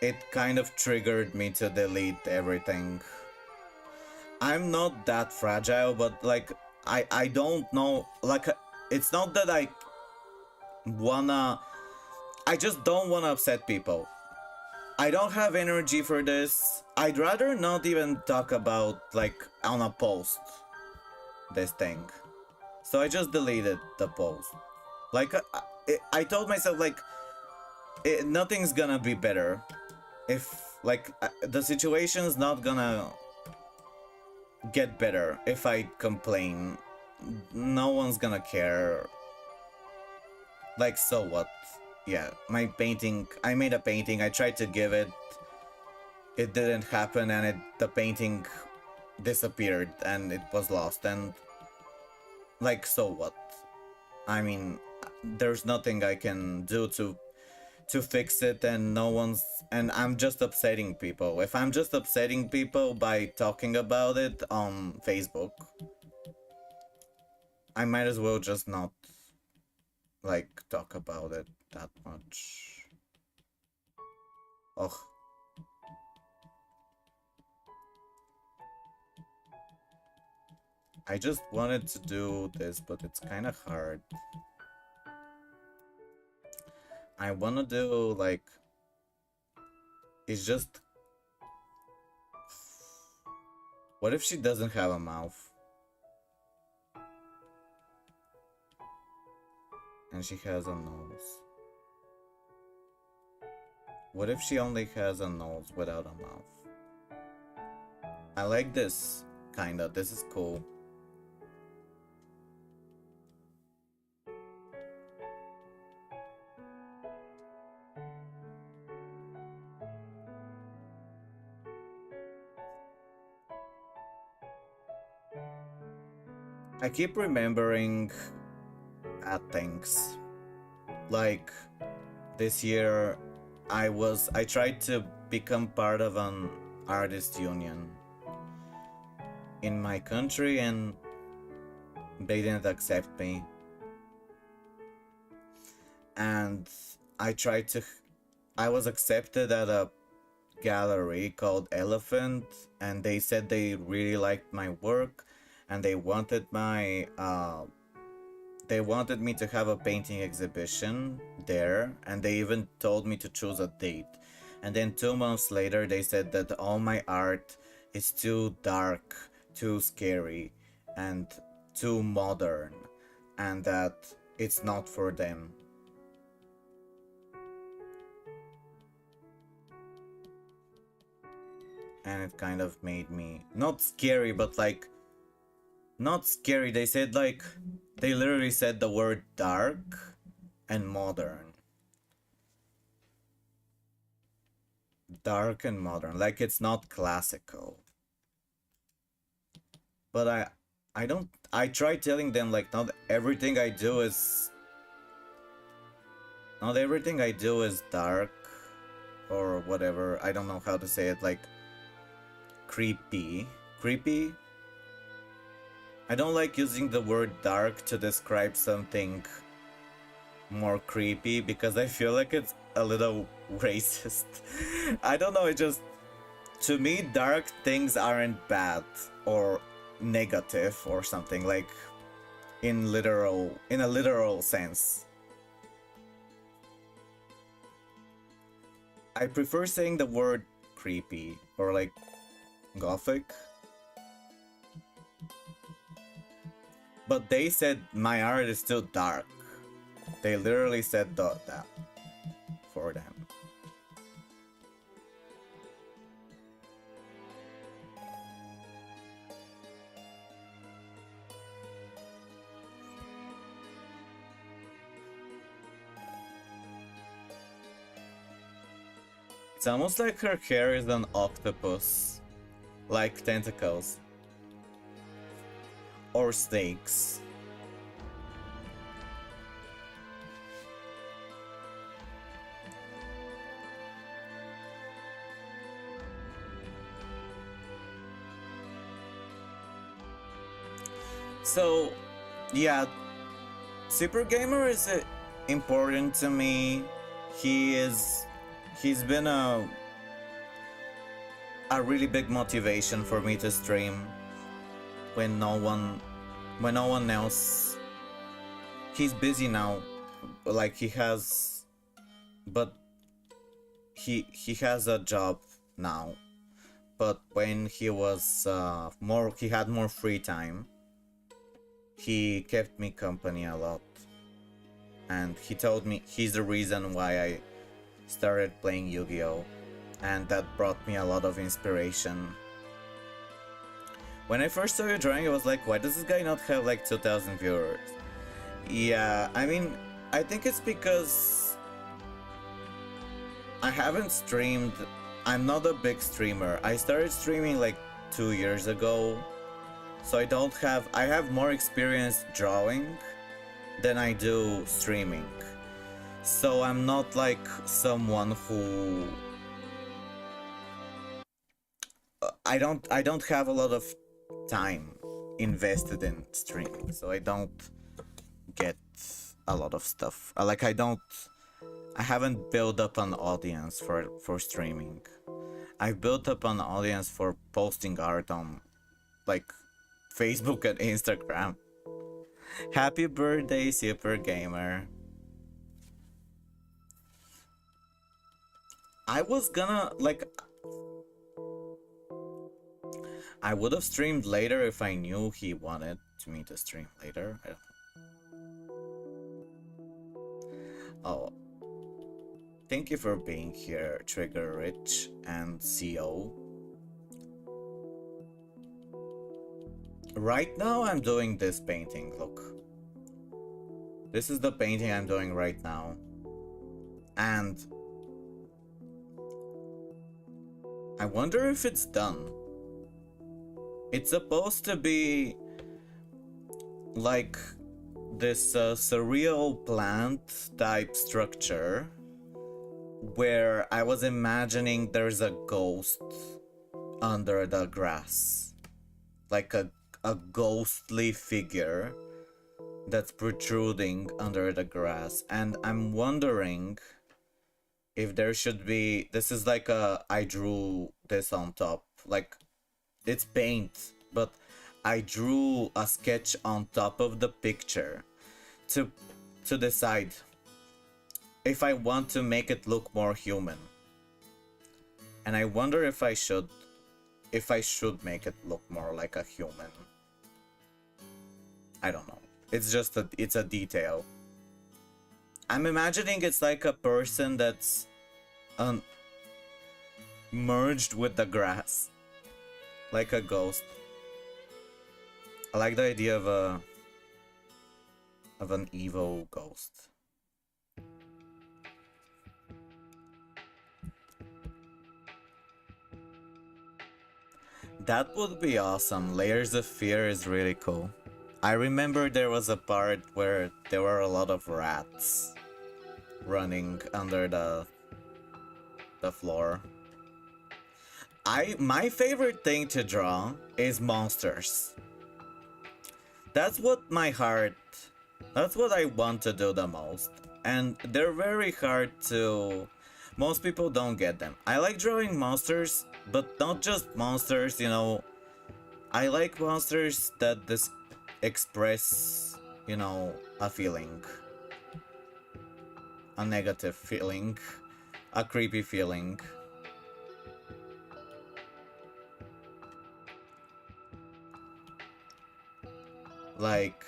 it kind of triggered me to delete everything. I'm not that fragile, but like I don't know, like it's not that I just don't wanna upset people. I don't have energy for this. I'd rather not even talk about like on a post this thing. So I just deleted the post. Like I told myself like nothing's gonna be better if like the situation's not gonna get better if I complain. No one's gonna care. Like, so what? Yeah, my painting, I made a painting, I tried to give it, it didn't happen, and the painting disappeared and it was lost, and like, so what? I mean, there's nothing I can do to fix it, and and I'm just upsetting people. If I'm just upsetting people by talking about it on Facebook, I might as well just not like talk about it that much. Ugh. I just wanted to do this, but it's kind of hard. I want to do like it's just what if she doesn't have a mouth? And she has a nose. What if she only has a nose without a mouth? I like this, kinda. This is cool. I keep remembering bad things. Like this year, I tried to become part of an artist union in my country, and they didn't accept me. And I was accepted at a gallery called Elephant, and they said they really liked my work, and they wanted me to have a painting exhibition there, and they even told me to choose a date. And then 2 months later, they said that all my art is too dark, too scary, and too modern, and that it's not for them. and it kind of made me not scary, but like not scary. They said like they literally said the word dark and modern. Dark and modern, like it's not classical. But I don't, I try telling them like not everything I do is dark or whatever. I don't know how to say it, like creepy. Creepy? I don't like using the word dark to describe something more creepy because I feel like it's a little racist. I don't know, it just, to me, dark things aren't bad or negative or something, like in a literal sense. I prefer saying the word creepy or like gothic. But they said my art is still dark. They literally said that for them. It's almost like her hair is an octopus, like tentacles. Or snakes. So, yeah, Supergamer is important to me. He's been a really big motivation for me to stream when no one else. He's busy now, like he has a job now, but when he was he had more free time, he kept me company a lot, and he told me he's the reason why I started playing Yu-Gi-Oh, and that brought me a lot of inspiration. When I first started drawing, I was like, why does this guy not have like 2,000 viewers? Yeah, I mean, I think it's because I haven't streamed. I'm not a big streamer. I started streaming like 2 years ago, so I have more experience drawing than I do streaming. So I'm not like someone who I don't have a lot of time invested in streaming, so I don't get a lot of stuff. Like I haven't built up an audience for streaming. I've built up an audience for posting art on like Facebook and Instagram. Happy birthday, Supergamer. I was gonna like I would have streamed later if I knew he wanted me to stream later. I don't know. Oh. Thank you for being here, Trigger Rich and CO. Right now I'm doing this painting, look. This is the painting I'm doing right now. And I wonder if it's done. It's supposed to be like this surreal plant type structure where I was imagining there's a ghost under the grass. Like a ghostly figure that's protruding under the grass. And I'm wondering if there should be, this is like I drew this on top, like it's paint, but I drew a sketch on top of the picture to decide if I want to make it look more human. And I wonder if I should make it look more like a human. I don't know. It's just it's a detail. I'm imagining it's like a person that's merged with the grass. like a ghost. I like the idea of an evil ghost. That would be awesome. Layers of Fear is really cool. I remember there was a part where there were a lot of rats running under the floor. My favorite thing to draw is monsters. That's what that's what I want to do the most. And they're very hard to... Most people don't get them. I like drawing monsters, but not just monsters, you know. I like monsters that express, you know, a feeling. A negative feeling. A creepy feeling. Like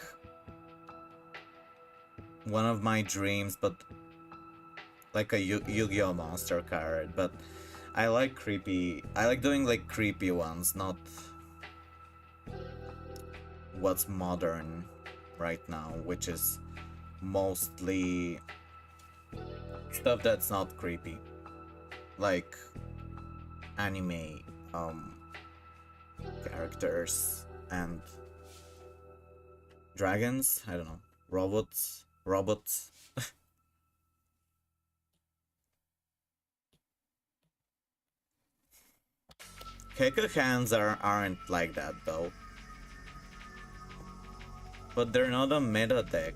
one of my dreams, but like a YuGiOh monster card, but I like doing like creepy ones, not what's modern right now, which is mostly stuff that's not creepy, like anime characters and dragons. I don't know, robots. Keka hands aren't like that though. But they're not a meta deck.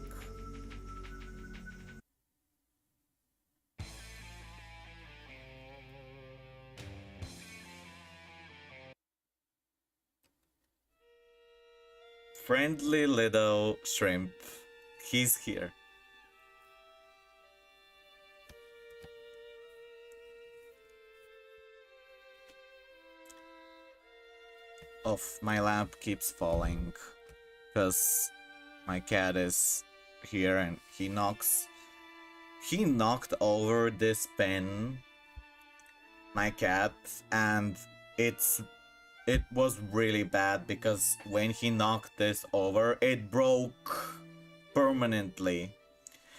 Friendly little shrimp. He's here. My lamp keeps falling because my cat is here and he knocked over this pen, my cat, and it was really bad because when he knocked this over, it broke permanently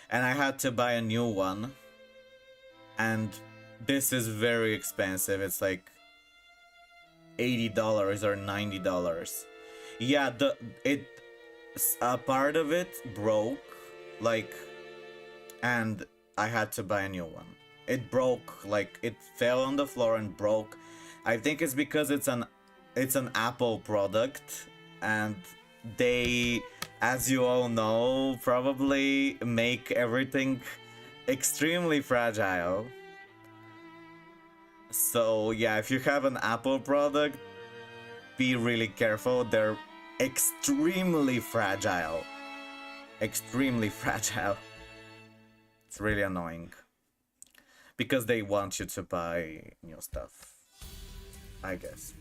and I had to buy a new one, and this is very expensive. It's like $80 or $90. Yeah, a part of it broke, like, and I had to buy a new one. It broke, like, it fell on the floor and broke. I think it's because it's an Apple product, and they, as you all know, probably make everything extremely fragile. So yeah, if you have an Apple product, be really careful. They're extremely fragile. Extremely fragile. It's really annoying. Because they want you to buy new stuff, I guess.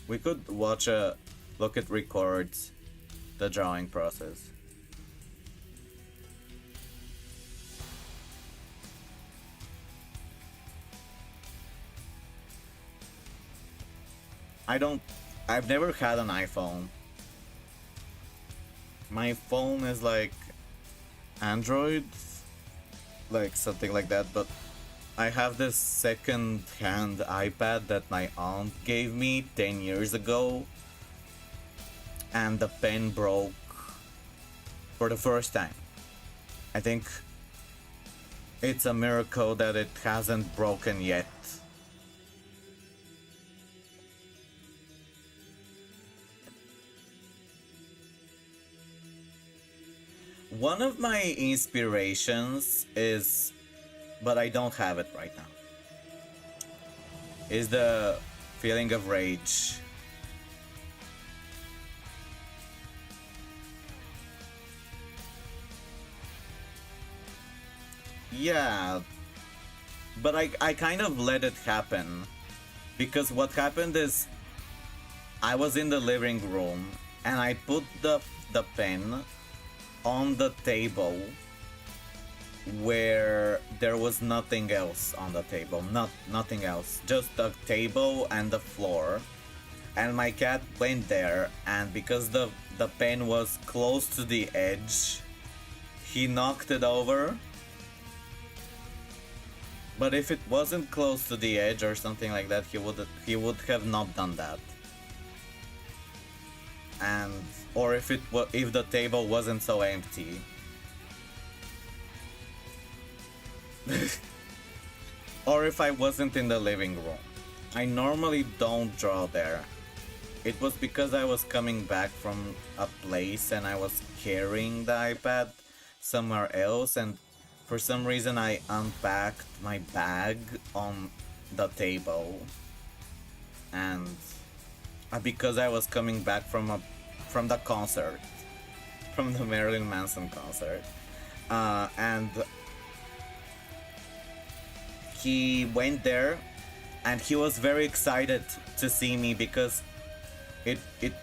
We could look at records, the drawing process. I've never had an iPhone. My phone is like Android, like something like that, but I have this second-hand iPad that my aunt gave me 10 years ago, and the pen broke for the first time. I think it's a miracle that it hasn't broken yet. One of my inspirations is, but I don't have it right now, is the feeling of rage. Yeah, but I kind of let it happen, because what happened is I was in the living room and I put the pen on the table where there was nothing else on the table, nothing else, just the table and the floor. And my cat went there, and because the pen was close to the edge, he knocked it over. But if it wasn't close to the edge or something like that, he would have not done that. And or if the table wasn't so empty. Or if I wasn't in the living room. I normally don't draw there. It was because I was coming back from a place and I was carrying the iPad somewhere else, and for some reason I unpacked my bag on the table. And because I was coming back from the concert, from the Marilyn Manson concert, and he went there, and he was very excited to see me because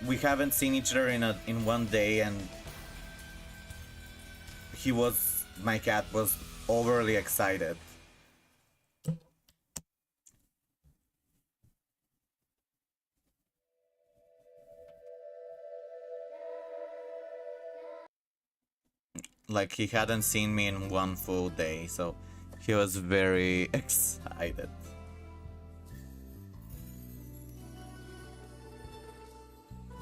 we haven't seen each other in one day, and my cat was overly excited. Like, he hadn't seen me in one full day, so he was very excited.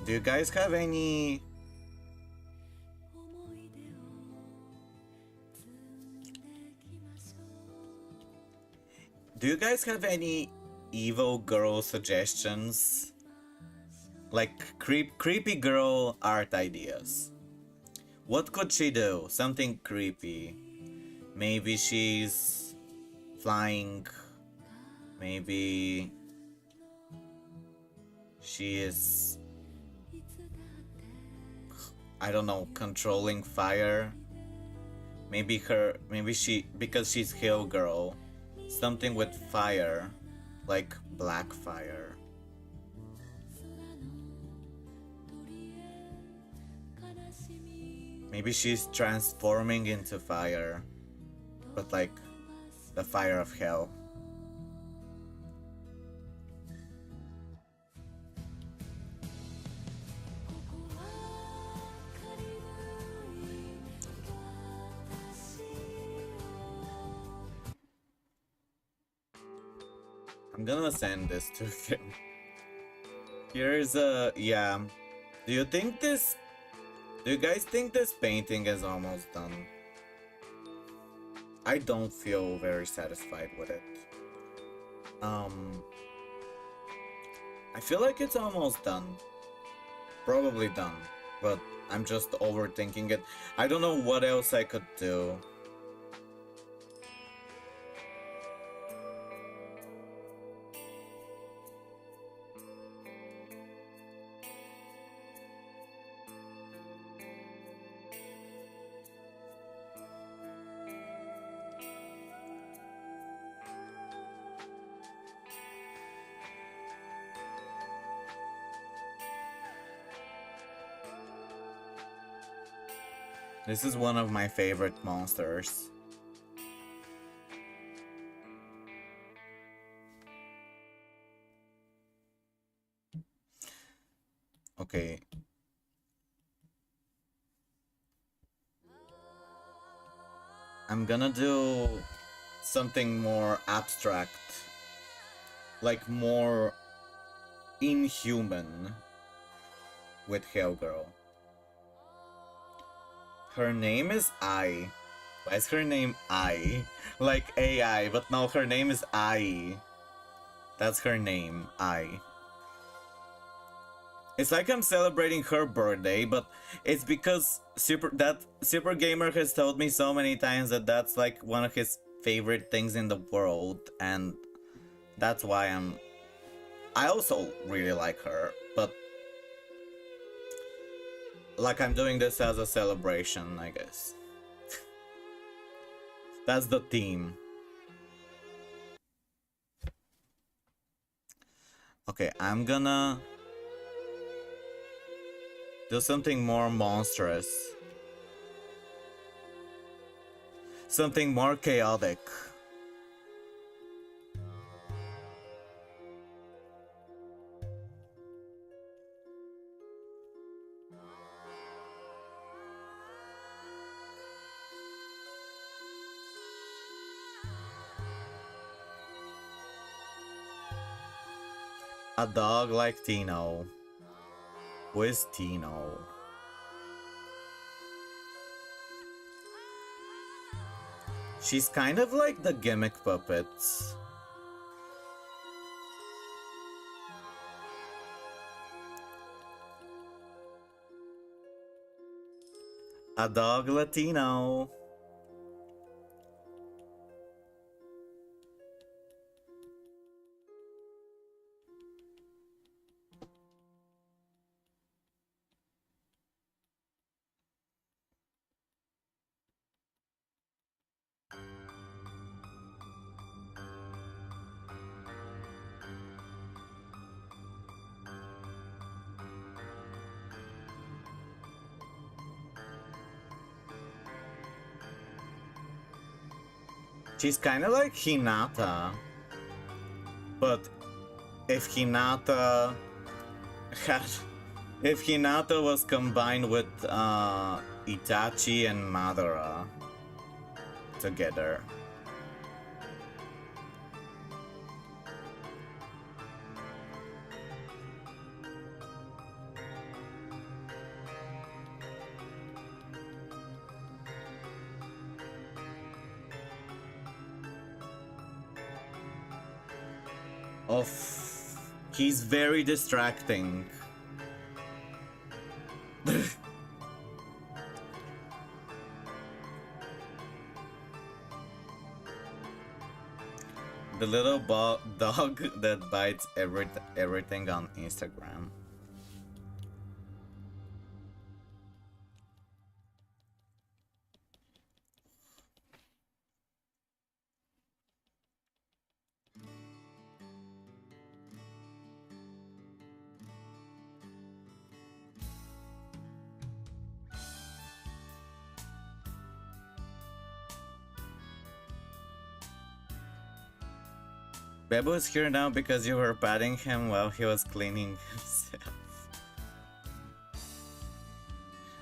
Do you guys have any... Do you guys have any evil girl suggestions? Like creepy girl art ideas? What could she do? Something creepy. Maybe she's flying. Maybe she is, I don't know, controlling fire. Maybe she, because she's hill girl, something with fire, like black fire. Maybe she's transforming into fire, but like the fire of hell. I'm gonna send this to him. Here's a... yeah. Do you guys think this painting is almost done? I don't feel very satisfied with it. I feel like it's almost done. Probably done, but I'm just overthinking it. I don't know what else I could do. This is one of my favorite monsters. Okay. I'm gonna do something more abstract. Like more inhuman with Hellgirl. Her name is I. Why is her name I? Like AI, but no, her name is I. That's her name, I. It's like I'm celebrating her birthday, but it's because Supergamer has told me so many times that that's like one of his favorite things in the world, and that's why I also really like her, but like I'm doing this as a celebration, I guess. That's the theme. Okay, I'm gonna do something more monstrous. Something more chaotic. A dog like Tino. Who is Tino? She's kind of like the gimmick puppets. A dog Latino. She's kind of like Hinata, but if Hinata had, if Hinata was combined with Itachi and Madara together. He's very distracting. The little dog that bites everything on Instagram. Bebo is here now because you were patting him while he was cleaning himself.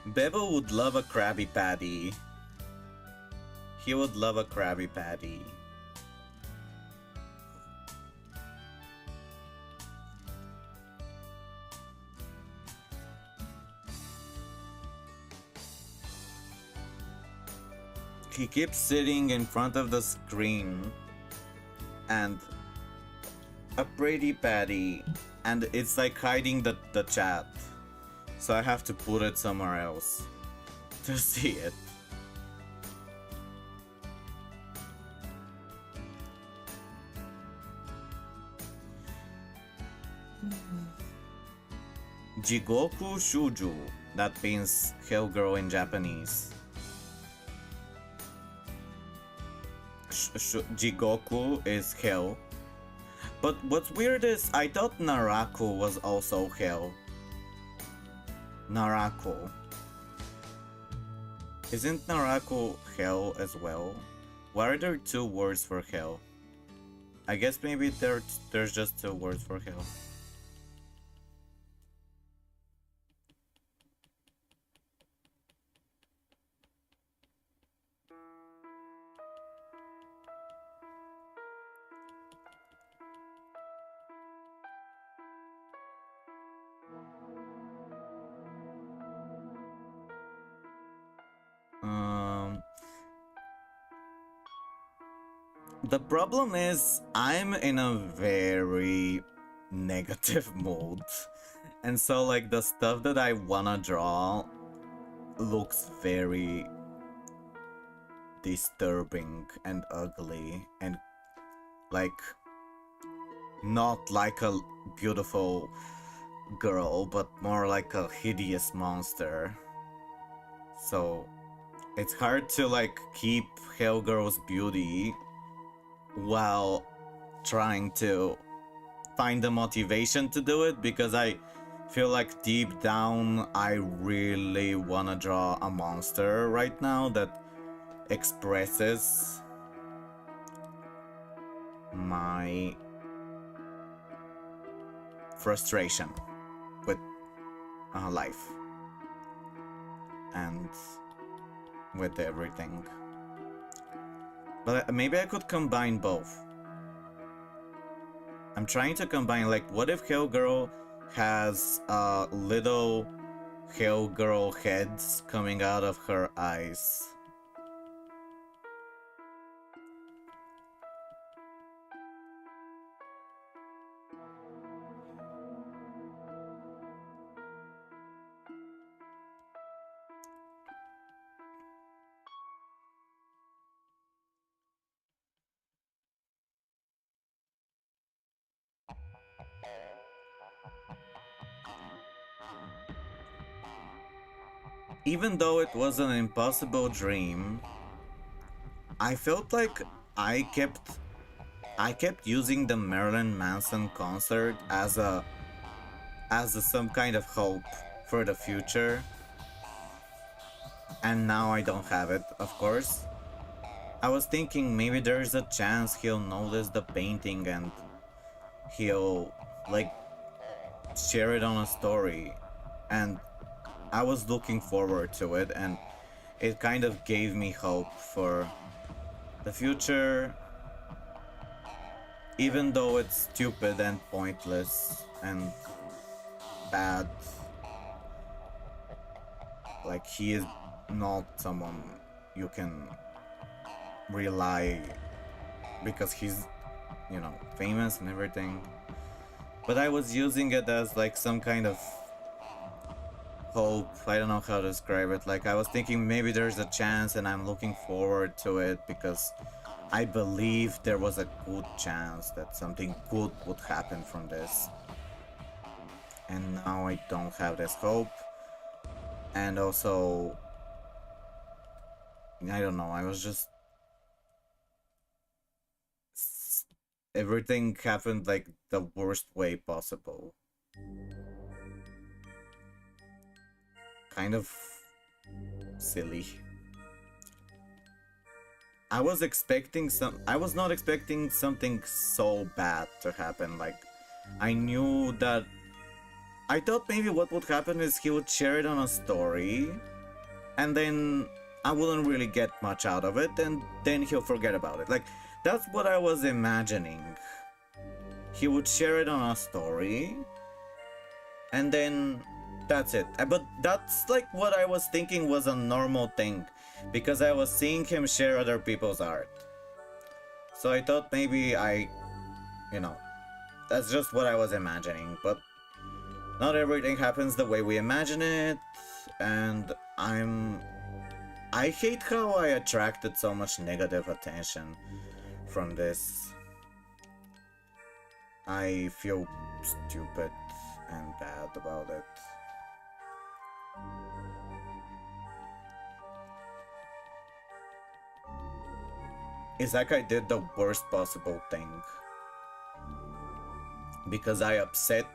Bebo would love a Krabby Patty. He would love a Krabby Patty. He keeps sitting in front of the screen and a pretty patty, and it's like hiding the chat, so I have to put it somewhere else to see it. Jigoku Shuju, that means Hell Girl in Japanese. Jigoku is hell. But what's weird is I thought Naraku was also hell. Naraku. Isn't Naraku hell as well? Why are there two words for hell? I guess maybe there's just two words for hell. The problem is I'm in a very negative mood, and so like the stuff that I wanna draw looks very disturbing and ugly and like not like a beautiful girl, but more like a hideous monster. So it's hard to like keep Hell Girl's beauty while trying to find the motivation to do it, because I feel like deep down I really wanna draw a monster right now that expresses my frustration with life and with everything. But maybe I could combine both. I'm trying to combine, like, what if Hellgirl has little Hellgirl heads coming out of her eyes? Even though it was an impossible dream, I felt like I kept using the Marilyn Manson concert as some kind of hope for the future. And now I don't have it, of course. I was thinking maybe there's a chance he'll notice the painting and he'll, like, share it on a story. And I was looking forward to it, and it kind of gave me hope for the future, even though it's stupid and pointless and bad. Like, he is not someone you can rely because he's, you know, famous and everything. But I was using it as like some kind of hope. I don't know how to describe it. Like, I was thinking maybe there's a chance, and I'm looking forward to it because I believe there was a good chance that something good would happen from this. And now I don't have this hope. And also, I don't know, I was just... everything happened like the worst way possible. Kind of silly. I was not expecting something so bad to happen. Like, I knew that... I thought maybe what would happen is he would share it on a story, and then I wouldn't really get much out of it, and then he'll forget about it. Like, that's what I was imagining. He would share it on a story, and then that's it. But that's like what I was thinking was a normal thing, because I was seeing him share other people's art. So I thought maybe you know, that's just what I was imagining, but not everything happens the way we imagine it, and I hate how I attracted so much negative attention from this. I feel stupid and bad about it. It's like I did the worst possible thing, because I upset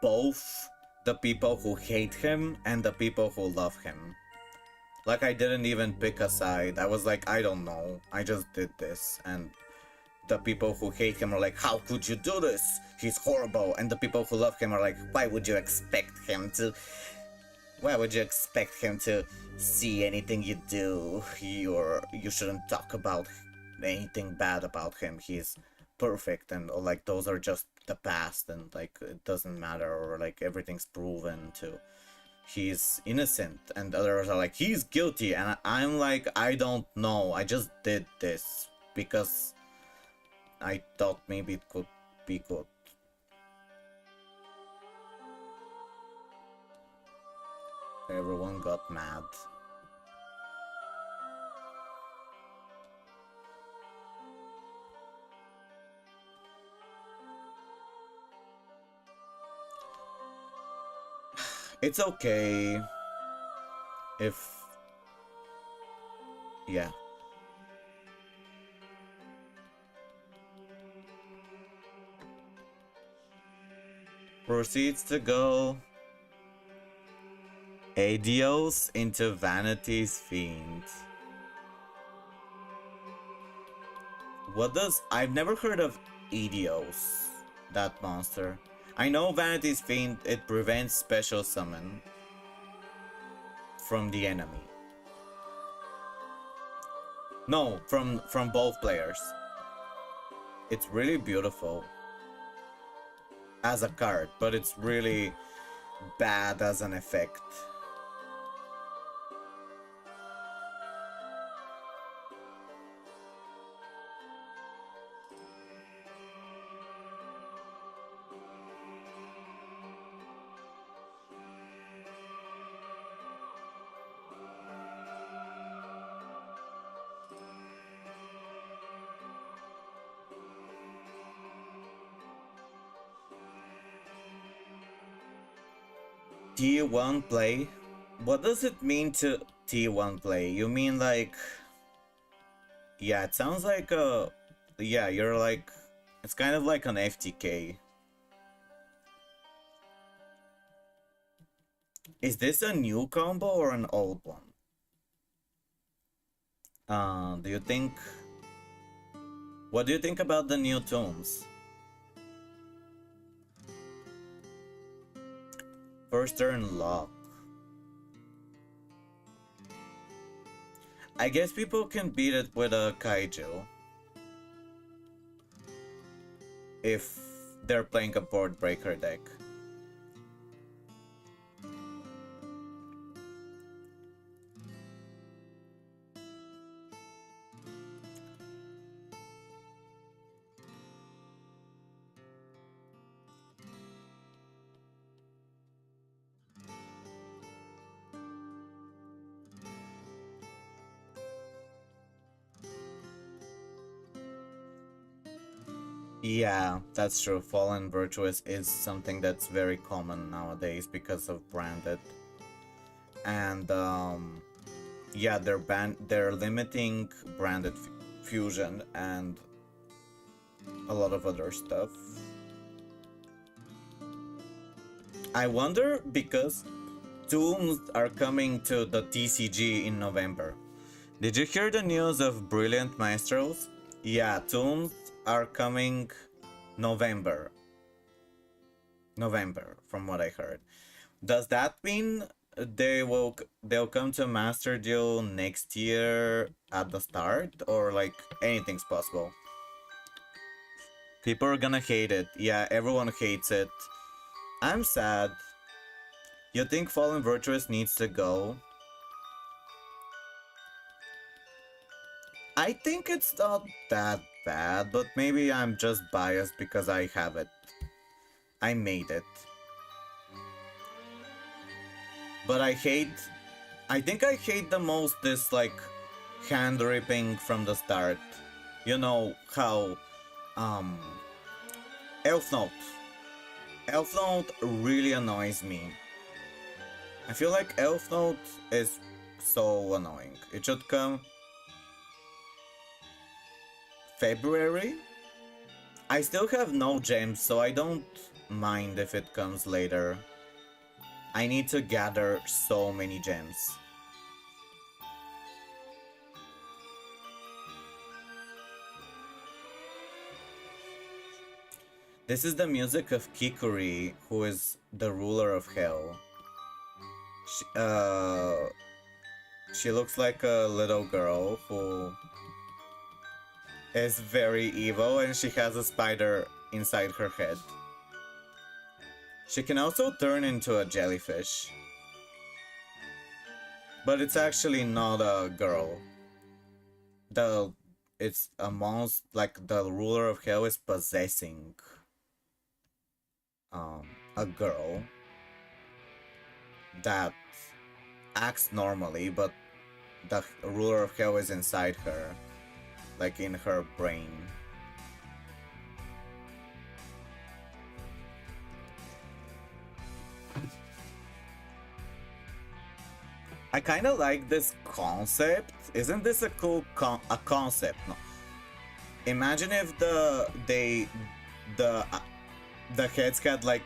both the people who hate him and the people who love him. Like, I didn't even pick a side. I was like, I don't know, I just did this, and the people who hate him are like, how could you do this? He's horrible. And the people who love him are like, why would you expect him to see anything you do? You shouldn't talk about anything bad about him. He's perfect, and like, those are just the past, and like, it doesn't matter, or like, everything's proven to... he's innocent. And others are like, he's guilty, and I'm like, I don't know, I just did this because I thought maybe it could be good. Everyone got mad. It's okay if... yeah. Proceeds to go Adios into Vanity's Fiend. What does... I've never heard of Idios, that monster. I know Vanity's Fiend, it prevents special summon from the enemy. No, from both players. It's really beautiful as a card, but it's really bad as an effect. T1 play? What does it mean to T1 play? You mean like... Yeah, it sounds like a... Yeah, you're like... It's kind of like an FTK. Is this a new combo or an old one? Do you think... What do you think about the new tunes? First turn lock. I guess people can beat it with a kaiju. If they're playing a board breaker deck. Yeah, that's true. Fallen Virtuous is something that's very common nowadays because of branded. And yeah, they're limiting branded fusion and a lot of other stuff. I wonder because Tools are coming to the TCG in November. Did you hear the news of Brilliant Maestros? Yeah, Toons are coming November, from what I heard. Does that mean they'll come to Master Duel next year at the start, or like anything's possible? People are gonna hate it. Yeah, everyone hates it. I'm sad. You think Fallen Virtuous needs to go? I think it's not that bad, but maybe I'm just biased because I have it. I made it. But I think I hate the most this like hand ripping from the start. You know how Elf Note. Elf Note really annoys me. I feel like Elf Note is so annoying. It should come February? I still have no gems, so I don't mind if it comes later. I need to gather so many gems. This is the music of Kikuri, who is the ruler of hell. She looks like a little girl who is very evil, and she has a spider inside her head. She can also turn into a jellyfish. But it's actually not a girl. It's a monster, like the ruler of hell is possessing a girl that acts normally, but the ruler of hell is inside her, like in her brain. I kind of like this concept. Isn't this a cool concept? No. Imagine if the heads had like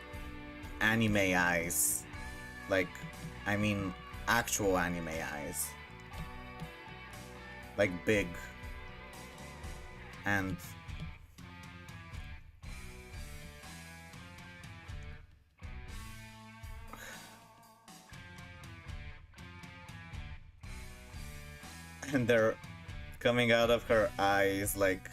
anime eyes, like I mean actual anime eyes, like big. And they're coming out of her eyes like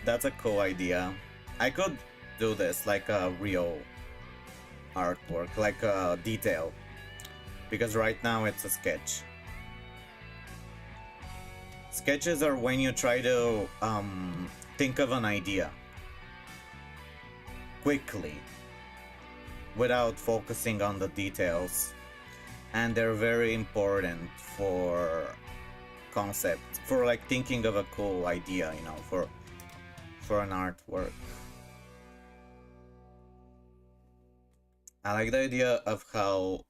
that's a cool idea. I could do this like a real artwork, like a detail, because right now it's a sketch. Sketches are when you try to think of an idea quickly without focusing on the details, and they're very important for concept, for like thinking of a cool idea, you know, for an artwork. I like the idea of how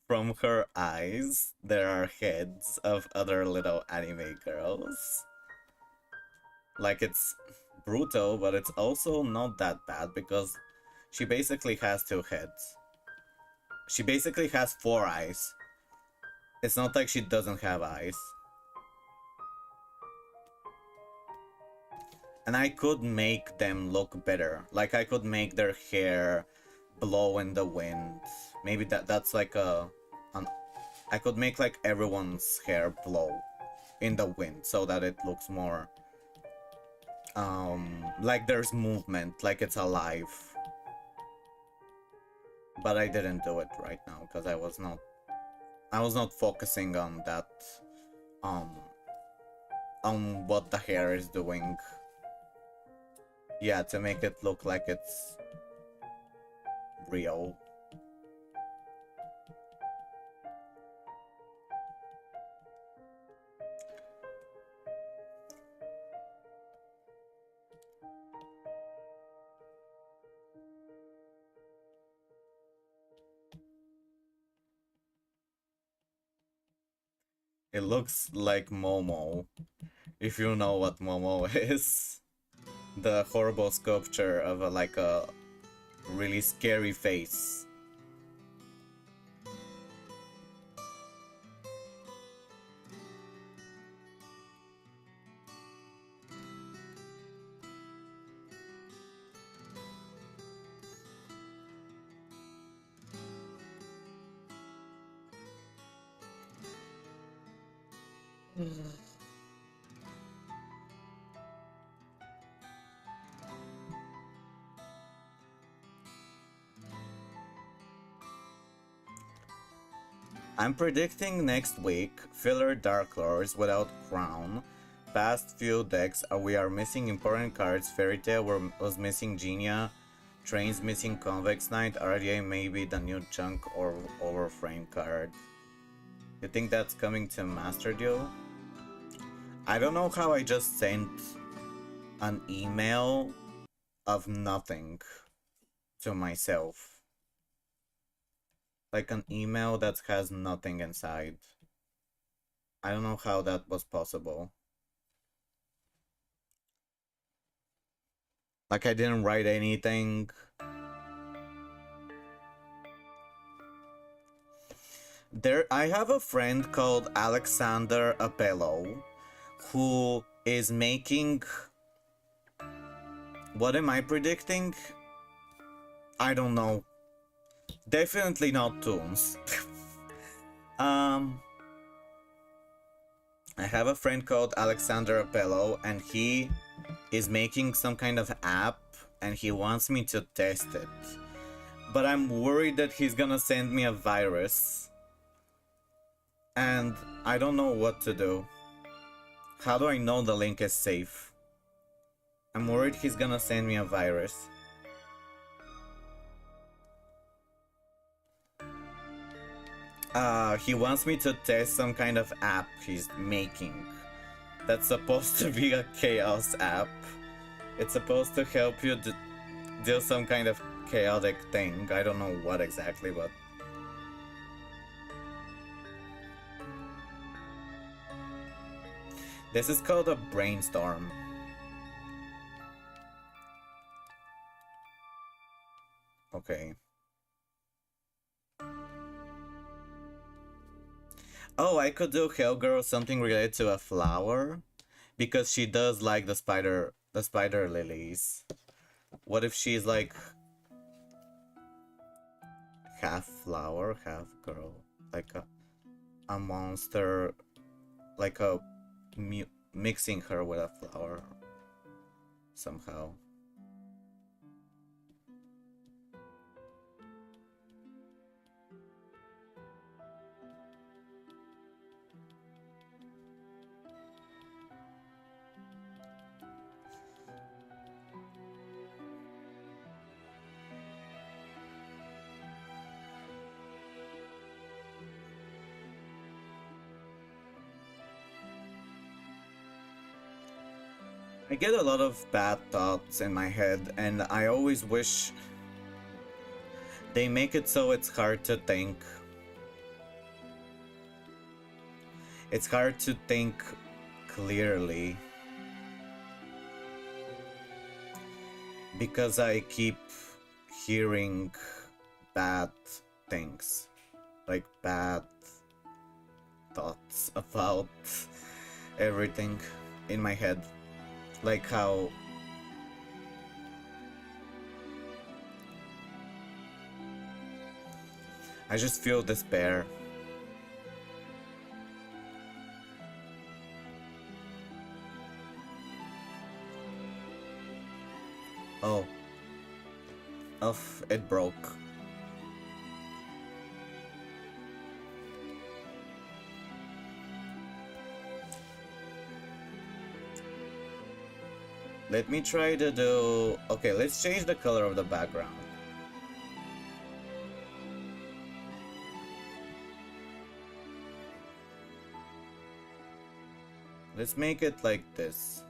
from her eyes there are heads of other little anime girls. Like, it's brutal, but it's also not that bad because she basically has two heads. She basically has four eyes. It's not like she doesn't have eyes. And I could make them look better. Like, I could make their hair blow in the wind. Maybe that's like I could make like everyone's hair blow in the wind so that it looks more like there's movement, like it's alive. But I didn't do it right now because I was not focusing on that, on what the hair is doing. Yeah, to make it look like it's real. It looks like Momo, if you know what Momo is. The horrible sculpture of like a really scary face. I'm predicting next week filler Dark Lords without crown. Past few decks we are missing important cards. Fairy Tail was missing Genia. Train's missing Convex Knight. RDA maybe the new chunk or overframe card. You think that's coming to Master Duel? I don't know how I just sent an email of nothing to myself. Like an email that has nothing inside. I don't know how that was possible. Like, I didn't write anything. I have a friend called Alexander Apello who is making... What am I predicting? I don't know. Definitely not tunes. I have a friend called Alexander Apello and he is making some kind of app and he wants me to test it. But I'm worried that he's gonna send me a virus. And I don't know what to do. How do I know the link is safe? I'm worried he's gonna send me a virus. He wants me to test some kind of app he's making. That's supposed to be a chaos app. It's supposed to help you do some kind of chaotic thing. I don't know what exactly, but... This is called a brainstorm. Okay. Oh, I could do Hellgirl something related to a flower because she does like the spider lilies. What if she's like half flower, half girl, like a monster, like a mixing her with a flower somehow. I get a lot of bad thoughts in my head, and I always wish they make it so it's hard to think. It's hard to think clearly because I keep hearing bad things, like bad thoughts about everything in my head. Like how I just feel despair. Oh. Oh, it broke. Let me try to do... Okay, let's change the color of the background. Let's make it like this.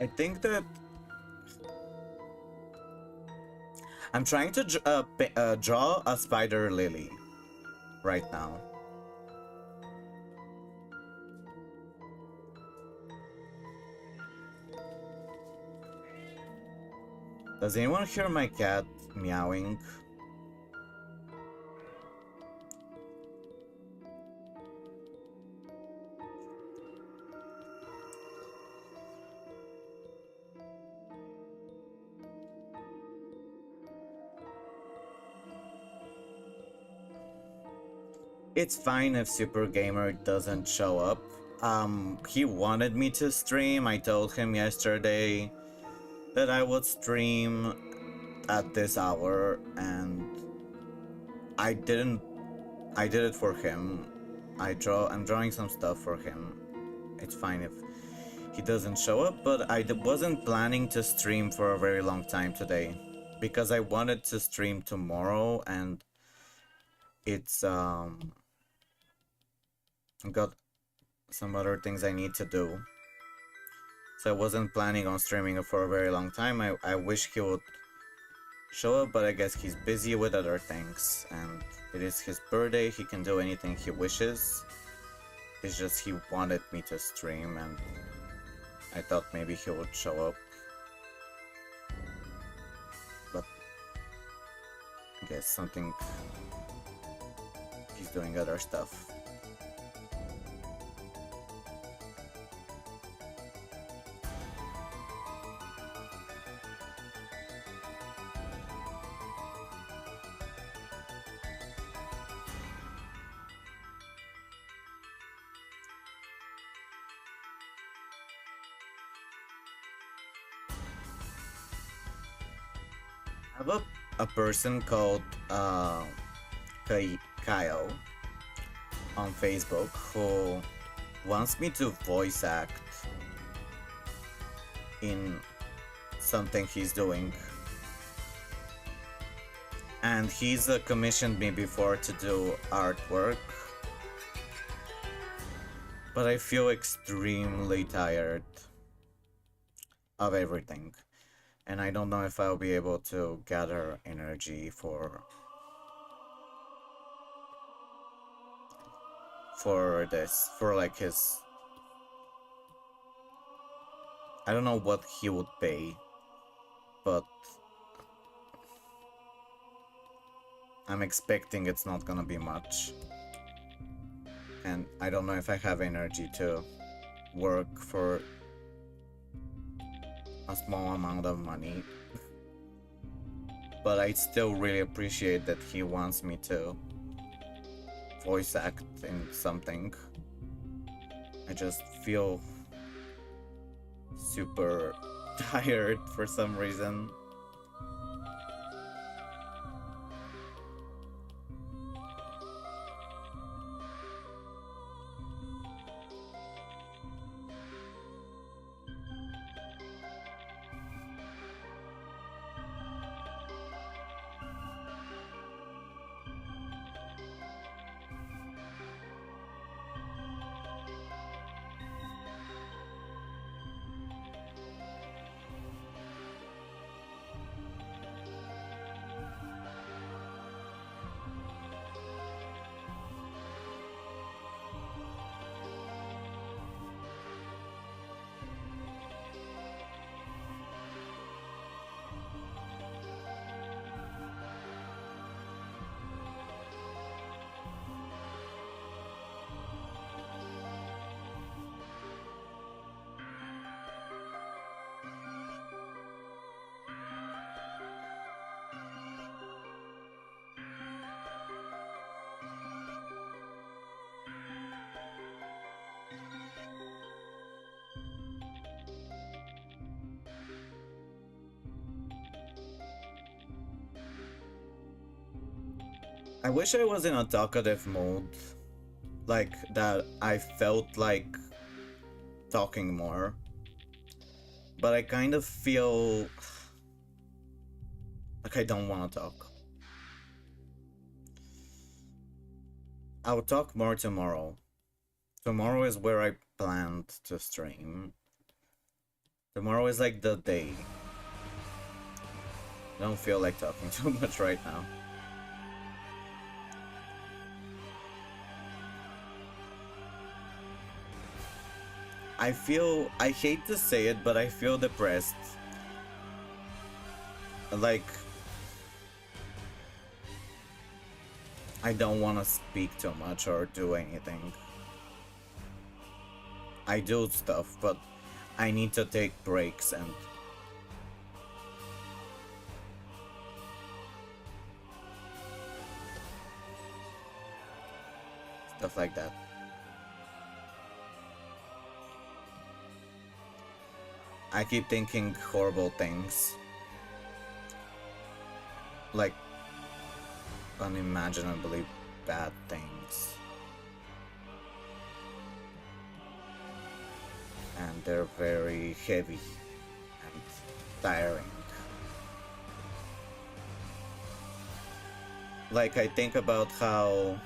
I think that I'm trying to draw a spider lily right now. Does anyone hear my cat meowing? It's fine if Supergamer doesn't show up. He wanted me to stream. I told him yesterday that I would stream at this hour, and I didn't. I did it for him. I'm drawing some stuff for him. It's fine if he doesn't show up, but I wasn't planning to stream for a very long time today because I wanted to stream tomorrow, and it's got some other things I need to do. So I wasn't planning on streaming for a very long time. I wish he would show up, but I guess he's busy with other things, and it is his birthday. He can do anything he wishes. It's just he wanted me to stream, and I thought maybe he would show up. But I guess something... he's doing other stuff. I have a person called YuGiOh on Facebook who wants me to voice act in something he's doing. And he's commissioned me before to do artwork. But I feel extremely tired of everything. And I don't know if I'll be able to gather energy for this, for like his... I don't know what he would pay, but I'm expecting it's not gonna be much. And I don't know if I have energy to work for a small amount of money. But I still really appreciate that he wants me to voice act in something. I just feel super tired for some reason. I wish I was in a talkative mode, like that I felt like talking more, but I kind of feel like I don't want to talk. I'll talk more tomorrow. Tomorrow is where I planned to stream. Tomorrow is like the day. I don't feel like talking too much right now. I hate to say it, but I feel depressed. Like, I don't want to speak too much or do anything. I do stuff, but I need to take breaks and stuff like that. I keep thinking horrible things. Like, unimaginably bad things. And they're very heavy and tiring. Like, I think about how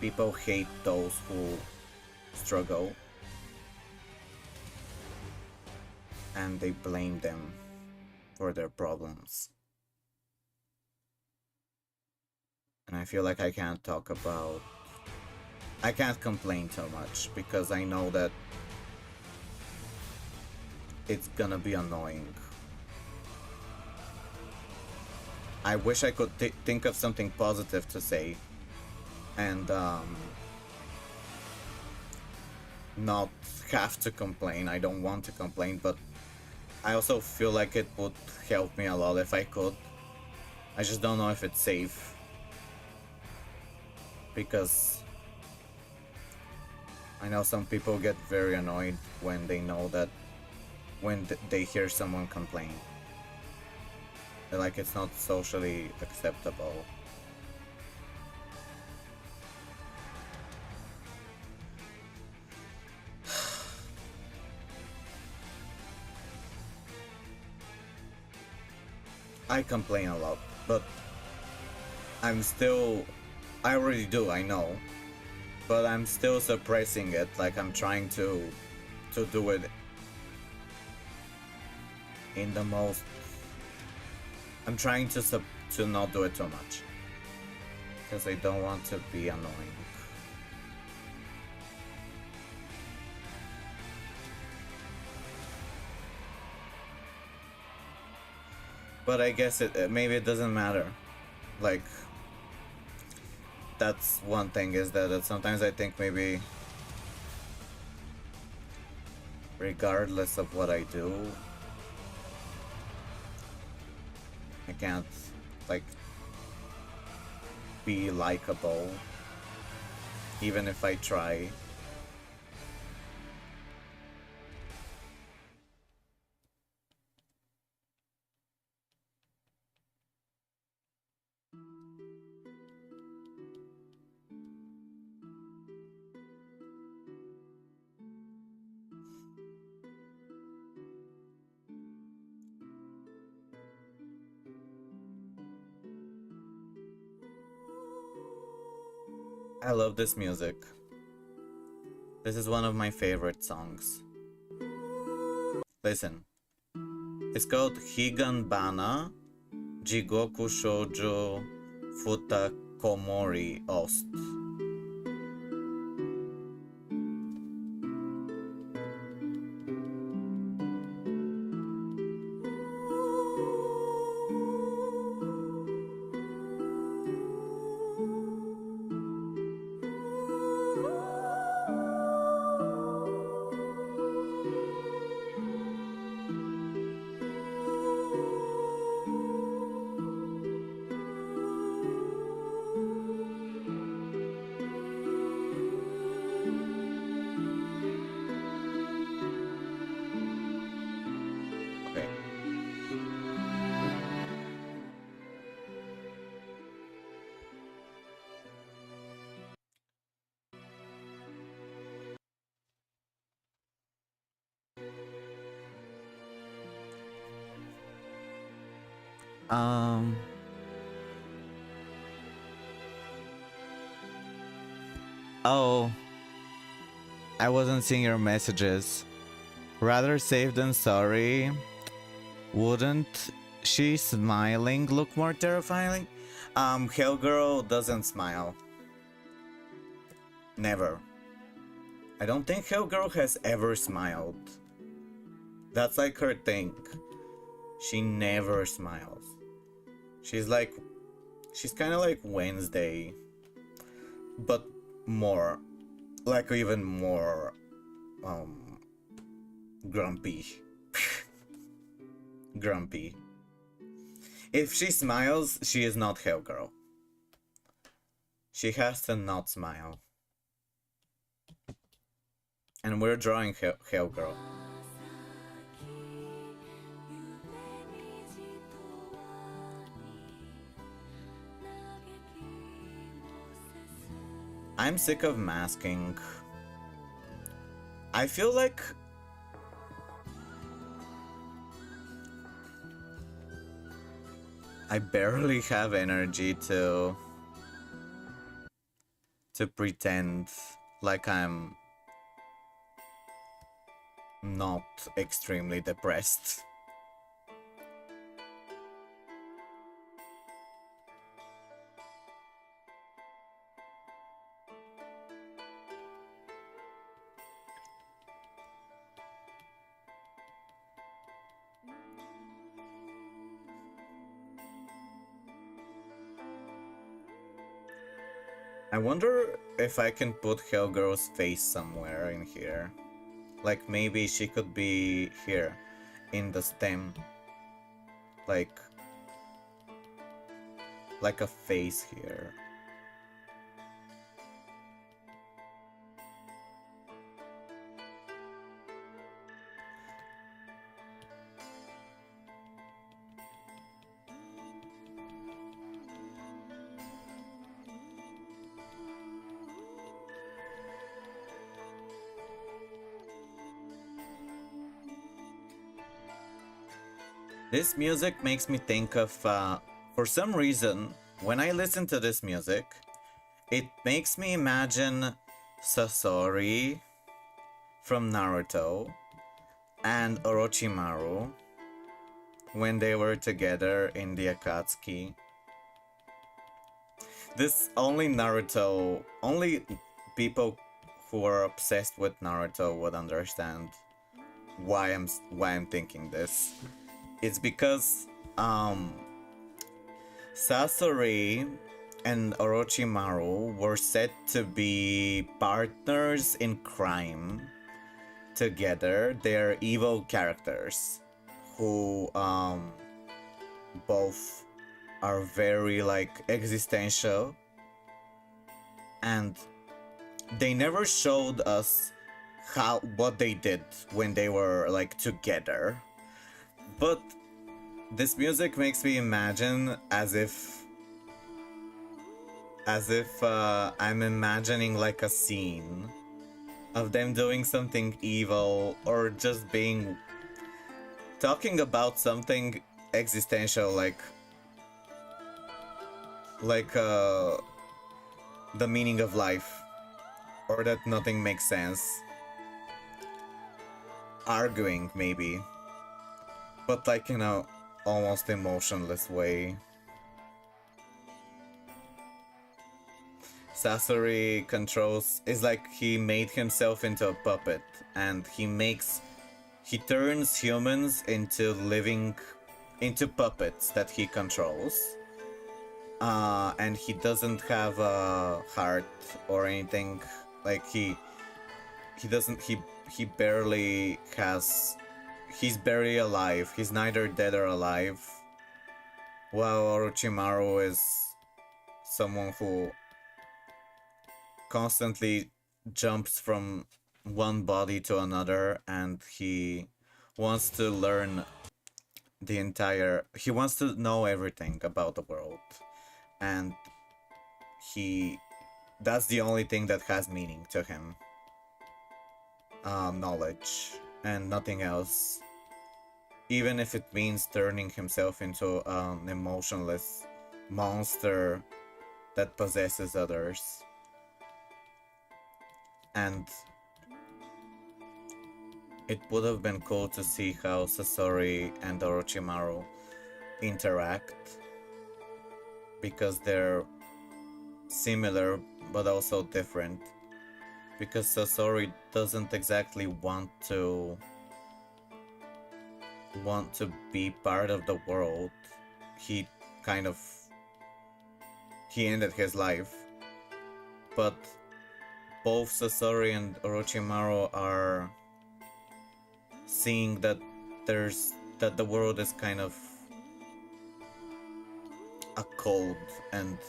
people hate those who struggle, and they blame them for their problems. And I feel like I can't complain too much because I know that it's gonna be annoying. I wish I could think of something positive to say and not have to complain. I don't want to complain, but I also feel like it would help me a lot if I could. I just don't know if it's safe, because I know some people get very annoyed when they know that when they hear someone complain. They're like, it's not socially acceptable. I complain a lot, but I'm still... I already do, I know. But I'm still suppressing it, like I'm trying to do it in the most... I'm trying to not do it too much. Because I don't want to be annoying. But I guess maybe it doesn't matter. Like, that's one thing, is that sometimes I think maybe regardless of what I do, I can't, like, be likable even if I try. I love this music. This is one of my favorite songs. Listen. It's called Higanbana Jigoku Shoujo Futakomori Ost. Oh, I wasn't seeing your messages. Rather safe than sorry. Wouldn't she smiling look more terrifying? Hellgirl doesn't smile. Never. I don't think Hellgirl has ever smiled. That's like her thing. She never smiles. She's kind of like Wednesday, but more, like even more, grumpy. Grumpy. If she smiles, she is not Hellgirl. She has to not smile. And we're drawing Hellgirl. I'm sick of masking. I feel like I barely have energy to pretend like I'm not extremely depressed. I wonder if I can put Hellgirl's face somewhere in here. Like maybe she could be here in the stem. Like a face here. This music makes me think of, for some reason, when I listen to this music, it makes me imagine Sasori from Naruto and Orochimaru when they were together in the Akatsuki. This only Naruto, only people who are obsessed with Naruto would understand why I'm thinking this. It's because Sasori and Orochimaru were said to be partners in crime together. They're evil characters who both are very like existential, and they never showed us what they did when they were like together. But this music makes me imagine as if I'm imagining like a scene of them doing something evil or just talking about something existential, like the meaning of life, or that nothing makes sense. Arguing maybe, but like in a almost emotionless way. Sasori is like he made himself into a puppet, and he turns humans into puppets that he controls. And he doesn't have a heart or anything. Like he doesn't he barely has. He's barely alive. He's neither dead or alive. While Orochimaru is someone who constantly jumps from one body to another, and he wants to learn he wants to know everything about the world, and that's the only thing that has meaning to him. Knowledge and nothing else, even if it means turning himself into an emotionless monster that possesses others. And it would have been cool to see how Sasori and Orochimaru interact, because they're similar but also different. Because Sasori doesn't exactly want to be part of the world. He ended his life. But both Sasori and Orochimaru are seeing that the world is kind of a cold and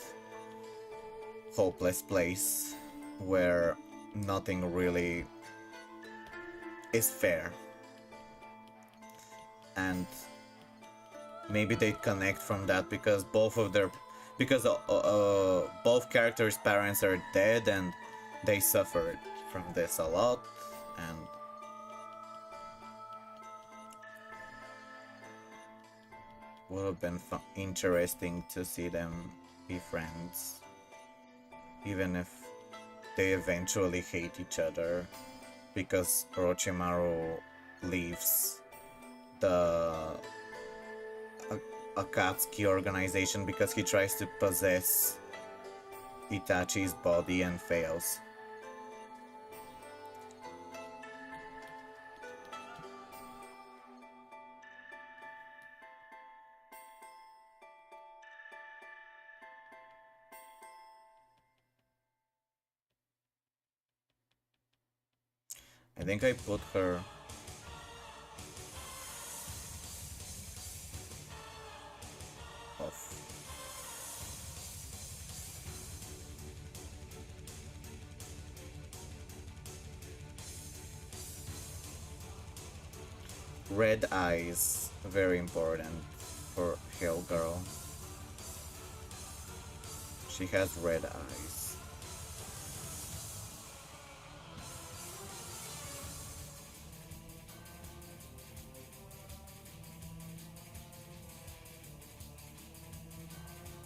hopeless place where nothing really is fair. And maybe they connect from that because both characters' parents are dead, and they suffered from this a lot, and would have been interesting to see them be friends, even if they eventually hate each other, because Orochimaru leaves the Akatsuki organization because he tries to possess Itachi's body and fails. I think I put her off. Red eyes, very important for Hill Girl. She has red eyes.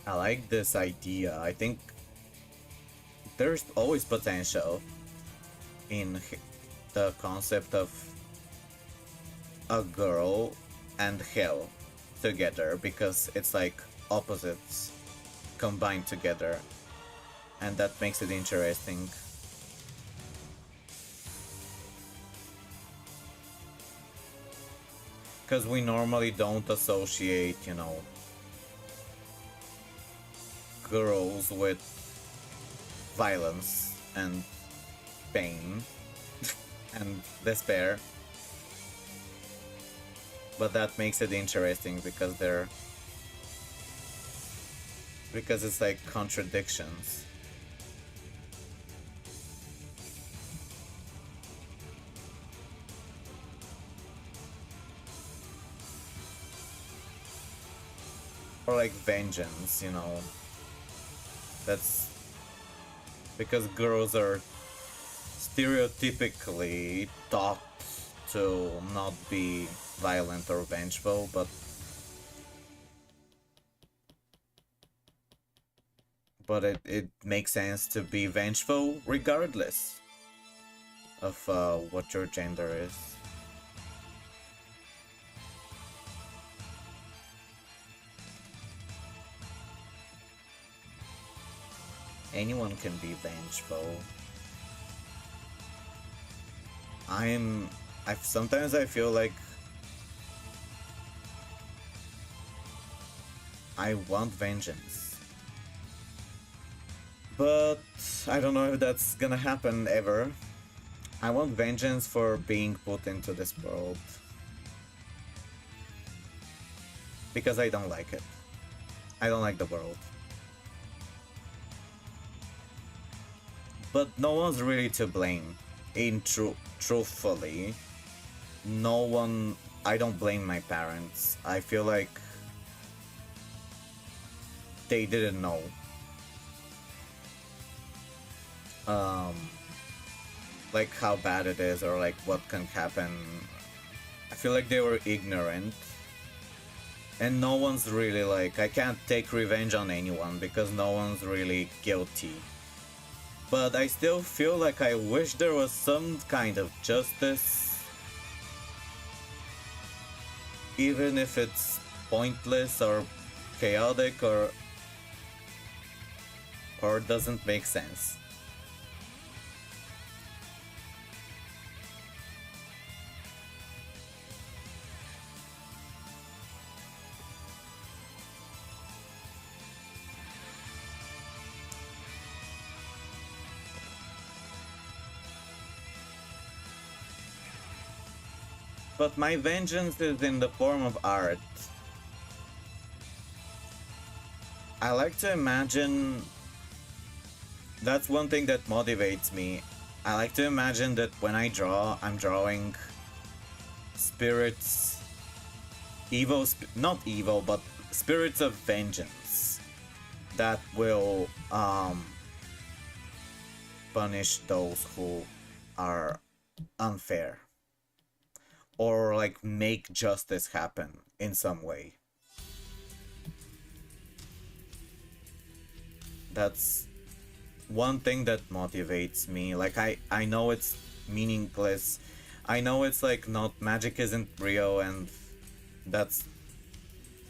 I like this idea. I think there's always potential in the concept of a girl and hell together, because it's like opposites combined together, and that makes it interesting. Because we normally don't associate, you know, girls with violence and pain and despair. But that makes it interesting because it's like contradictions. Or like vengeance, you know. That's because girls are stereotypically taught to not be violent or vengeful, but it makes sense to be vengeful regardless of what your gender is. Anyone can be vengeful. Sometimes I feel like I want vengeance. But I don't know if that's gonna happen ever. I want vengeance for being put into this world. Because I don't like it. I don't like the world. But no one's really to blame. Truthfully, no one. I don't blame my parents. I feel like they didn't know. Like how bad it is or like what can happen. I feel like they were ignorant. And no one's really like, I can't take revenge on anyone because no one's really guilty. But I still feel like I wish there was some kind of justice. Even if it's pointless or chaotic or doesn't make sense. But my vengeance is in the form of art. I like to imagine... That's one thing that motivates me. I like to imagine that when I draw, I'm drawing spirits... not evil, but spirits of vengeance. That will punish those who are unfair. Or like make justice happen in some way. That's one thing that motivates me. Like I know it's meaningless. I know it's like not, magic isn't real, and that's,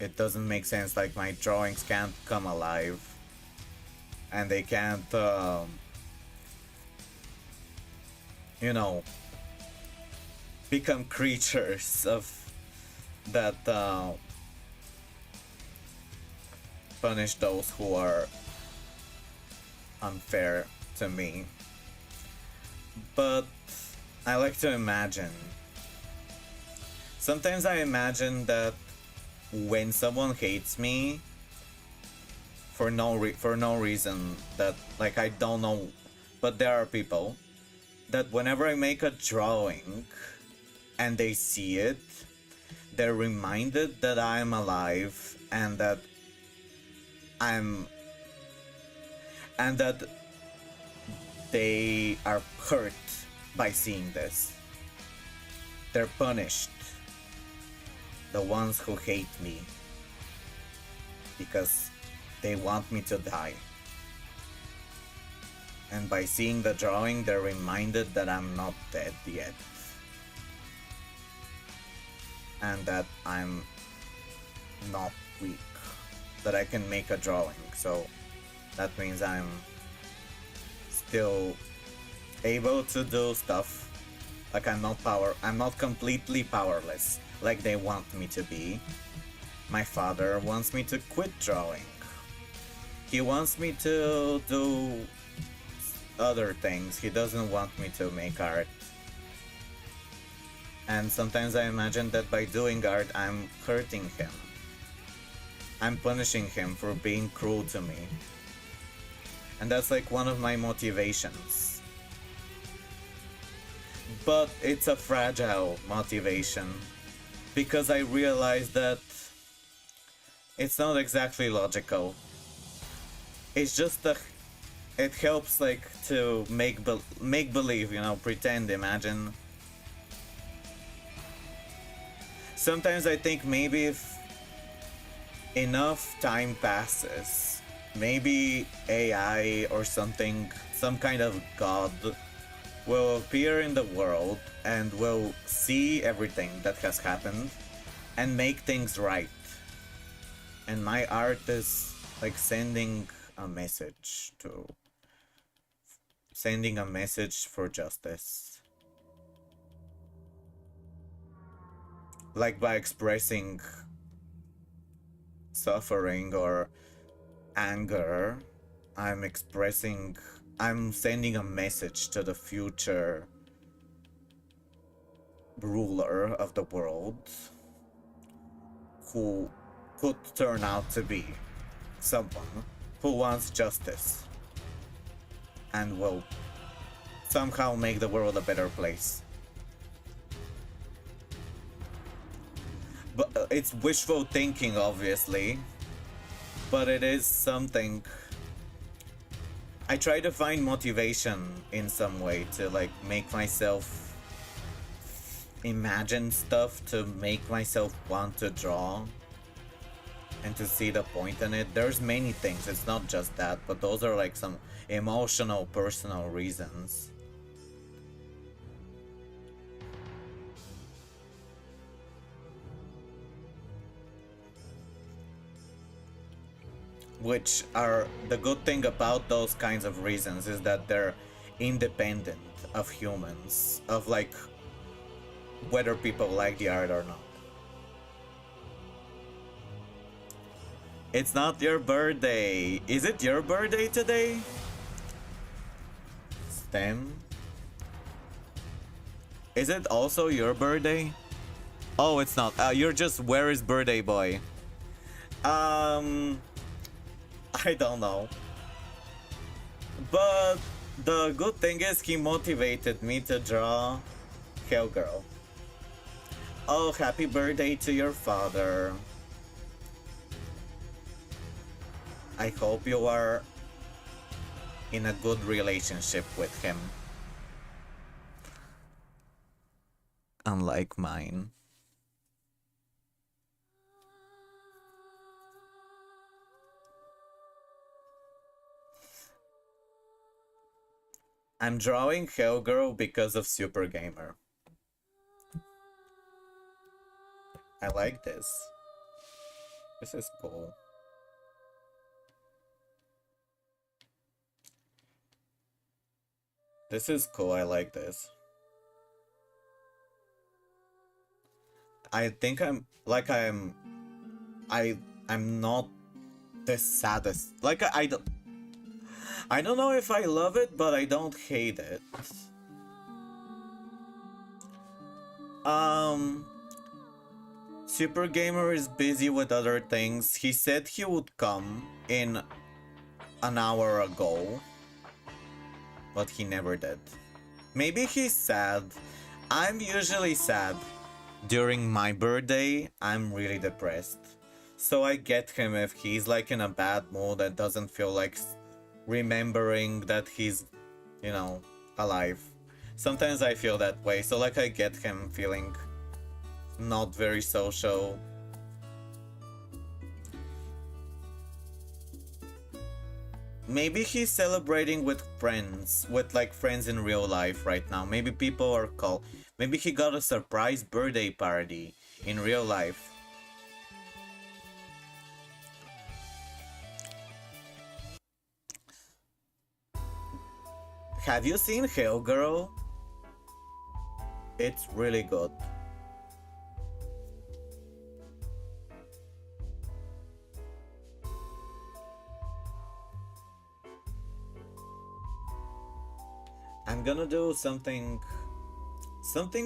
it doesn't make sense. Like my drawings can't come alive. And they can't you know, become creatures of that punish those who are unfair to me. But I like to imagine. Sometimes I imagine that when someone hates me for no reason, that like I don't know, but there are people that whenever I make a drawing and they see it, they're reminded that I'm alive and that they are hurt by seeing this. They're punished. The ones who hate me. Because they want me to die. And by seeing the drawing, they're reminded that I'm not dead yet. And that I'm not weak. That I can make a drawing. So that means I'm still able to do stuff. Like I'm not completely powerless like they want me to be. My father wants me to quit drawing. He wants me to do other things. He doesn't want me to make art. And sometimes I imagine that by doing art, I'm hurting him. I'm punishing him for being cruel to me. And that's like one of my motivations. But it's a fragile motivation. Because I realize that it's not exactly logical. It's just it helps like to make believe, you know, pretend, imagine. Sometimes I think maybe if enough time passes, maybe AI or something, some kind of god will appear in the world and will see everything that has happened and make things right. And my art is like sending a message for justice. Like by expressing suffering or anger, I'm sending a message to the future ruler of the world who could turn out to be someone who wants justice and will somehow make the world a better place. But it's wishful thinking, obviously, but it is something. I try to find motivation in some way to like make myself imagine stuff, to make myself want to draw and to see the point in it. There's many things, it's not just that, but those are like some emotional, personal reasons. Which are the good thing about those kinds of reasons is that they're independent of humans, of like whether people like the art or not. It's not your birthday. Is it your birthday today? Stem? Is it also your birthday? Oh, it's not. You're just where is birthday boy? I don't know. But the good thing is he motivated me to draw Hellgirl. Oh, happy birthday to your father. I hope you are in a good relationship with him. Unlike mine. I'm drawing Hellgirl because of Supergamer. I like this. This is cool. This is cool, I like this. I think I'm not the saddest. Like I don't know if I love it, but I don't hate it. Supergamer is busy with other things. He said he would come in an hour ago, but he never did. Maybe he's sad. I'm usually sad. During my birthday, I'm really depressed. So I get him if he's like in a bad mood and doesn't feel like remembering that he's, you know, alive. Sometimes I feel that way, so like I get him feeling not very social. Maybe he's celebrating with friends, with like friends in real life right now. Maybe people are called. Maybe he got a surprise birthday party in real life. Have you seen Hell Girl? It's really good. I'm gonna do something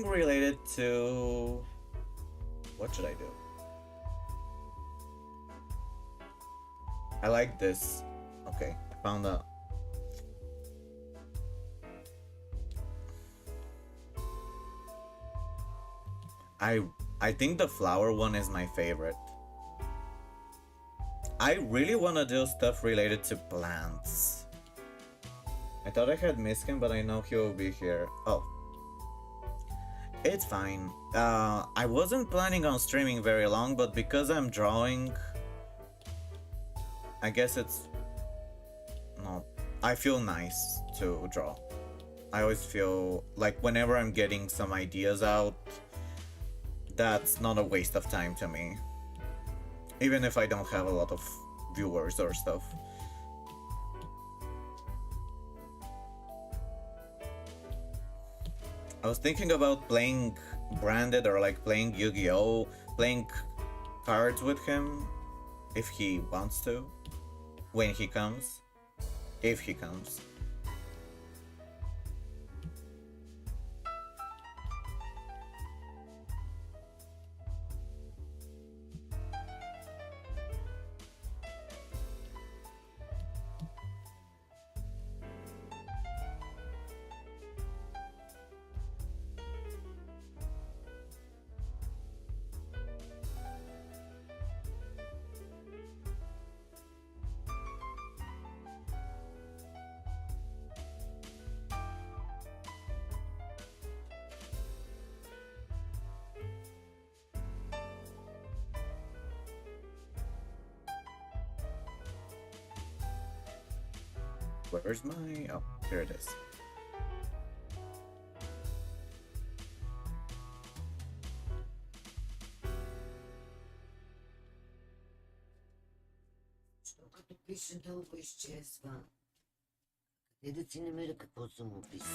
related to, what should I do? I like this. Okay, I found a, I I think the flower one is my favorite. I really want to do stuff related to plants. I thought I had missed him, but I know he will be here. Oh, it's fine. I wasn't planning on streaming very long, but because I'm drawing, I guess it's... No, I feel nice to draw. I always feel like whenever I'm getting some ideas out, that's not a waste of time to me. Even if I don't have a lot of viewers or stuff. I was thinking about playing Branded or like playing YuGiOh, playing cards with him if he wants to, when he comes, if he comes. Where's my... Oh, here it is.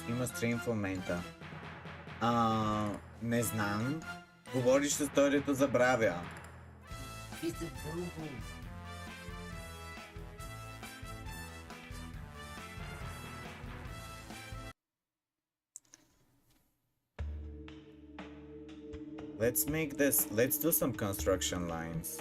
Има стрим в момента. Не знам. Говориш с историята забравя. Let's make this, let's do some construction lines.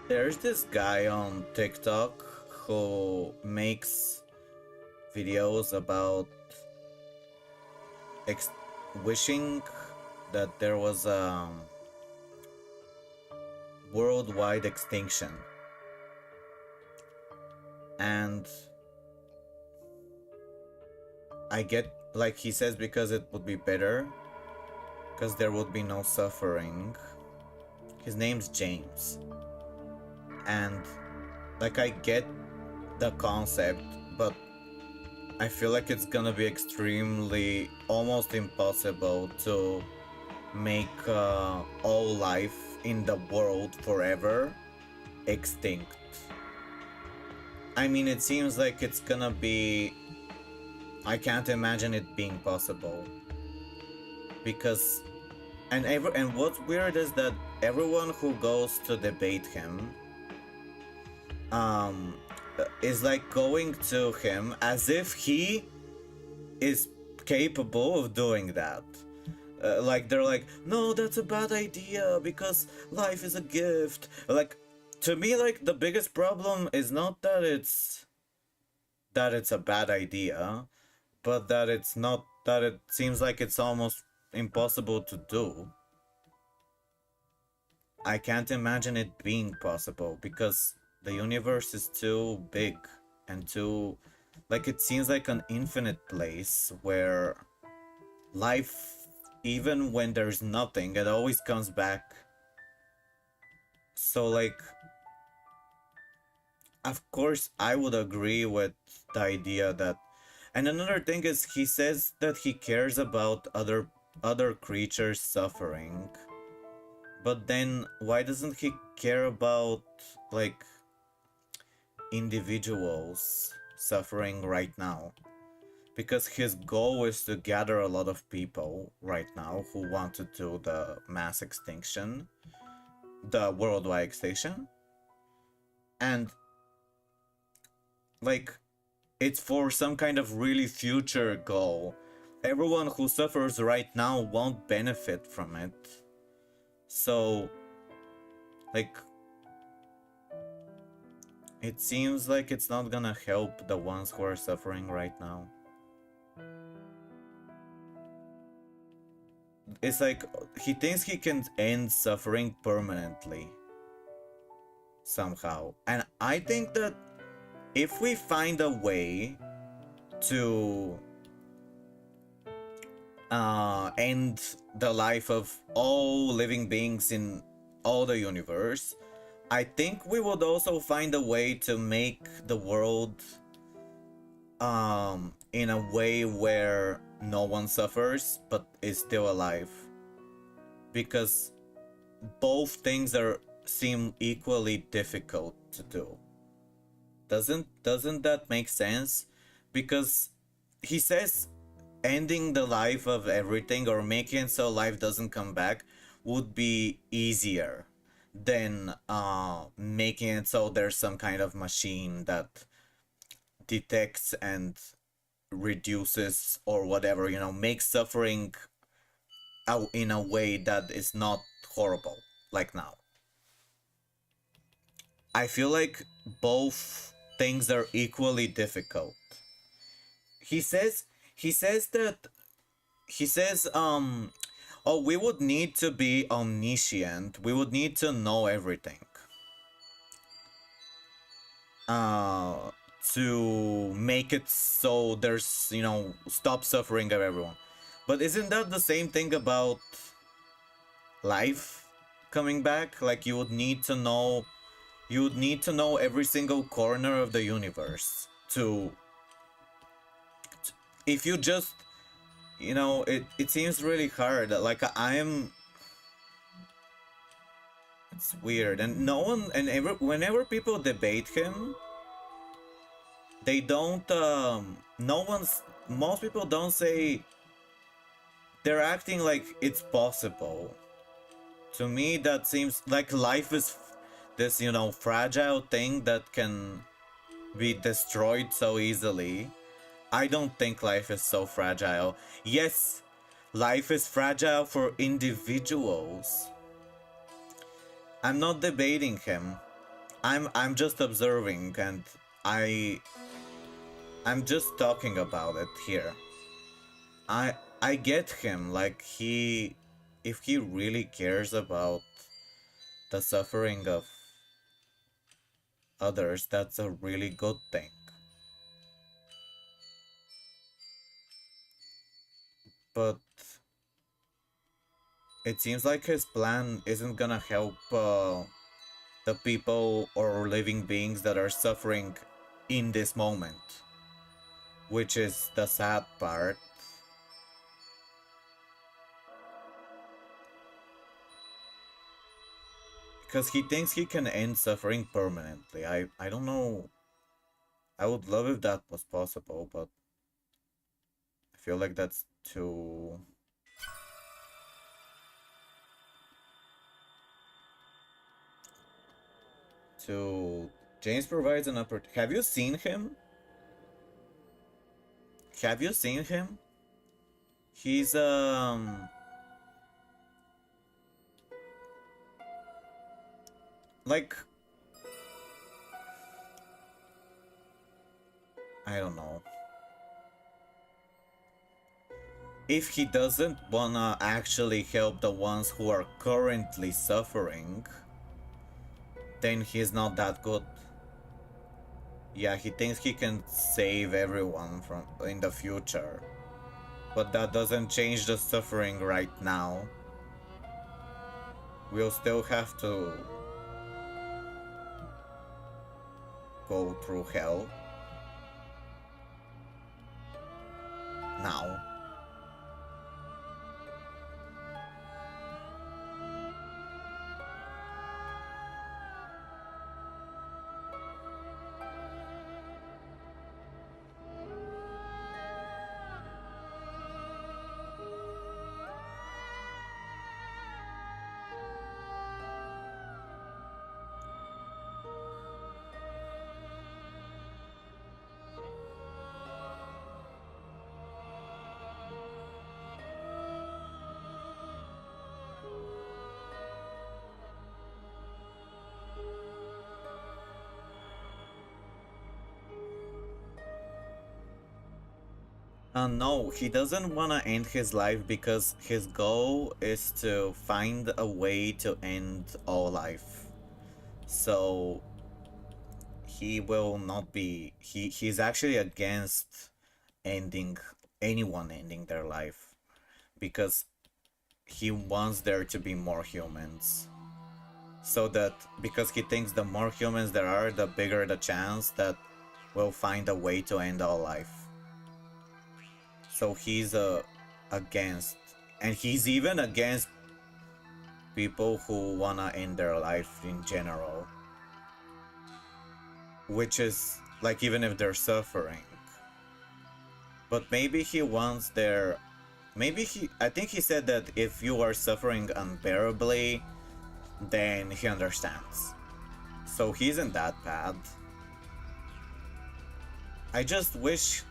There's this guy on TikTok who makes videos about wishing that there was a worldwide extinction. And I get, like he says, because it would be better, because there would be no suffering. His name's James. And like I get the concept, but I feel like it's gonna be extremely, almost impossible to make all life in the world forever extinct. I mean, it seems like it's gonna be I can't imagine it being possible because and what's weird is that everyone who goes to debate him um is like going to him as if he is capable of doing that. Like they're like, no, that's a bad idea because life is a gift. Like to me, like the biggest problem is not that it's a bad idea, but that it's not that it seems like it's almost impossible to do. I can't imagine it being possible because the universe is too big and too like it seems like an infinite place where life, even when there's nothing, it always comes back. So like of course I would agree with the idea that, and another thing is he says that he cares about other creatures suffering, but then why doesn't he care about like individuals suffering right now? Because his goal is to gather a lot of people right now who want to do the mass extinction, the worldwide extinction, and like it's for some kind of really future goal. Everyone who suffers right now won't benefit from it. So, like, it seems like it's not gonna help the ones who are suffering right now. It's like he thinks he can end suffering permanently somehow. And I think that if we find a way to end the life of all living beings in all the universe, I think we would also find a way to make the world in a way where no one suffers but is still alive. Because both things are seem equally difficult to do. Doesn't that make sense? Because he says ending the life of everything or making it so life doesn't come back would be easier than making it so there's some kind of machine that detects and reduces or whatever, you know, makes suffering out in a way that is not horrible like now. I feel like both things are equally difficult. He says he says that he says oh, we would need to be omniscient. We would need to know everything. Uh to make it so there's, you know, stop suffering of everyone. But isn't that the same thing about life coming back? Like you would need to know every single corner of the universe to if you just, you know, it seems really hard. Like I'm it's weird and no one and ever whenever people debate him they don't no one's most people don't say they're acting like it's possible. To me that seems like life is this, you know, fragile thing that can be destroyed so easily. I don't think life is so fragile. Yes, life is fragile for individuals. I'm not debating him. I'm just observing and I I'm just talking about it here. I get him, like he if he really cares about the suffering of others, that's a really good thing. But it seems like his plan isn't gonna help the people or living beings that are suffering in this moment, which is the sad part. Because he thinks he can end suffering permanently. I don't know. I would love if that was possible, but feel like that's too... James provides an opportunity. Have you seen him? Have you seen him? He's like, I don't know. If he doesn't wanna actually help the ones who are currently suffering, then he's not that good. Yeah, he thinks he can save everyone from in the future. But that doesn't change the suffering right now. We'll still have to go through hell now. No, he doesn't want to end his life because his goal is to find a way to end all life. So he will not be he's actually against ending anyone ending their life because he wants there to be more humans. So that because he thinks the more humans there are, the bigger the chance that we'll find a way to end all life. So he's against, and he's even against people who wanna end their life in general. Which is like even if they're suffering. But maybe he wants their, I think he said that if you are suffering unbearably, then he understands. So he isn't that bad. I just wish...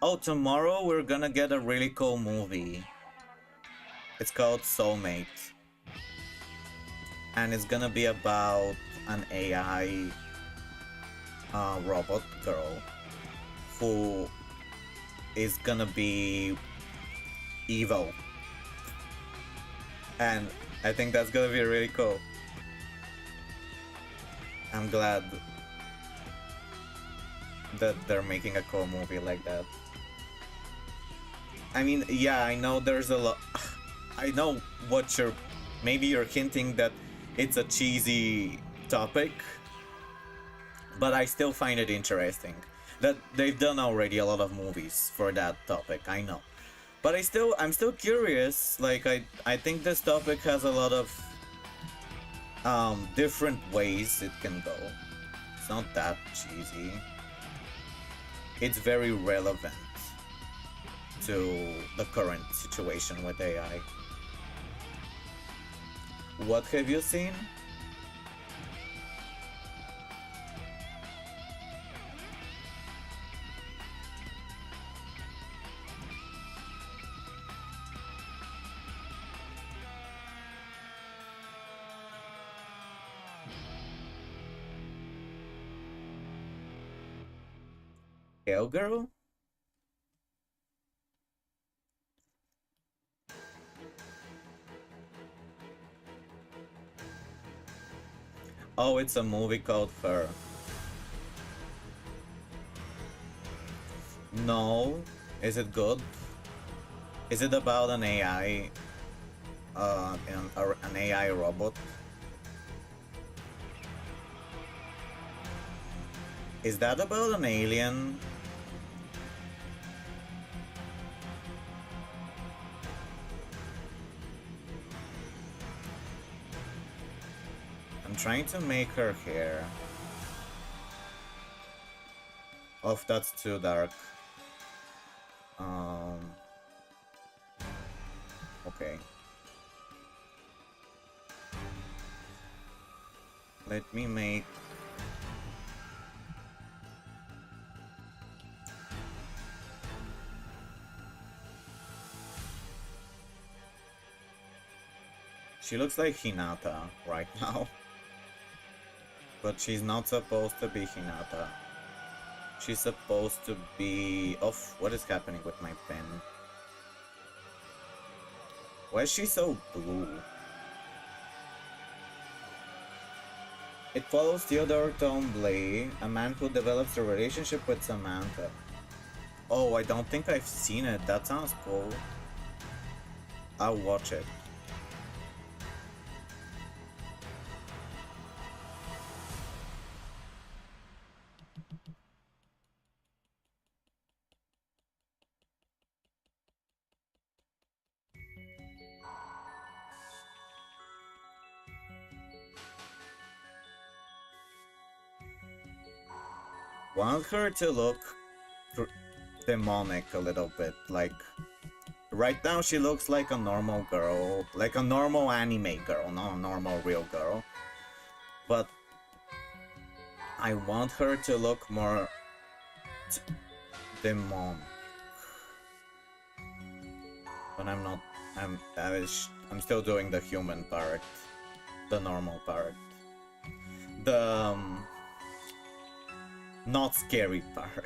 Oh, tomorrow we're gonna get a really cool movie. It's called Soulmate. And it's gonna be about an AI robot girl who is gonna be evil. And I think that's gonna be really cool. I'm glad that they're making a cool movie like that. I mean, yeah, I know there's a lot... I know what you're... Maybe you're hinting that it's a cheesy topic, but I still find it interesting. That they've done already a lot of movies for that topic, I know. But I'm still curious, like, I think this topic has a lot of different ways it can go. It's not that cheesy. It's very relevant to the current situation with AI. What have you seen? Girl? Oh, it's a movie called Her. No. Is it good? Is it about an AI? An AI robot? Is that about an alien? I'm trying to make her hair. Oh, that's too dark. Um. Okay. Let me make. She looks like Hinata right now. But she's not supposed to be Hinata. She's supposed to be... Oh, what is happening with my pen? Why is she so blue? It follows Theodore Tombly, a man who develops a relationship with Samantha. Oh, I don't think I've seen it. That sounds cool. I'll watch it. Want her to look demonic a little bit, like right now she looks like a normal girl, like a normal anime girl, not a normal real girl, but I want her to look more demonic. But I'm not. I'm still doing the human part, the normal part, the not scary part.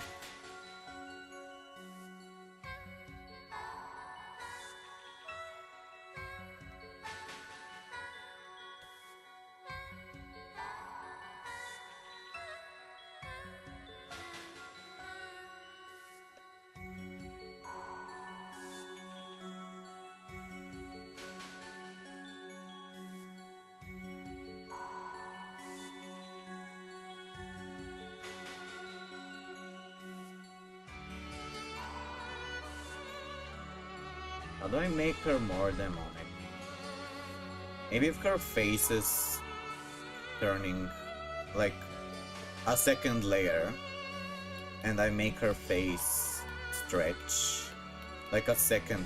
How do I make her more demonic? Maybe if her face is turning like a second layer and I make her face stretch like a second,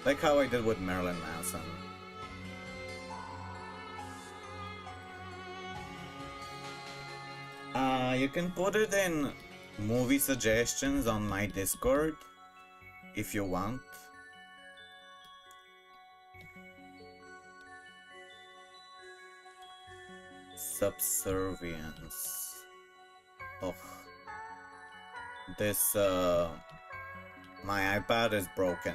like how I did with Marilyn Manson. You can put it in movie suggestions on my Discord if you want. Subservience. Oh, this my iPad is broken.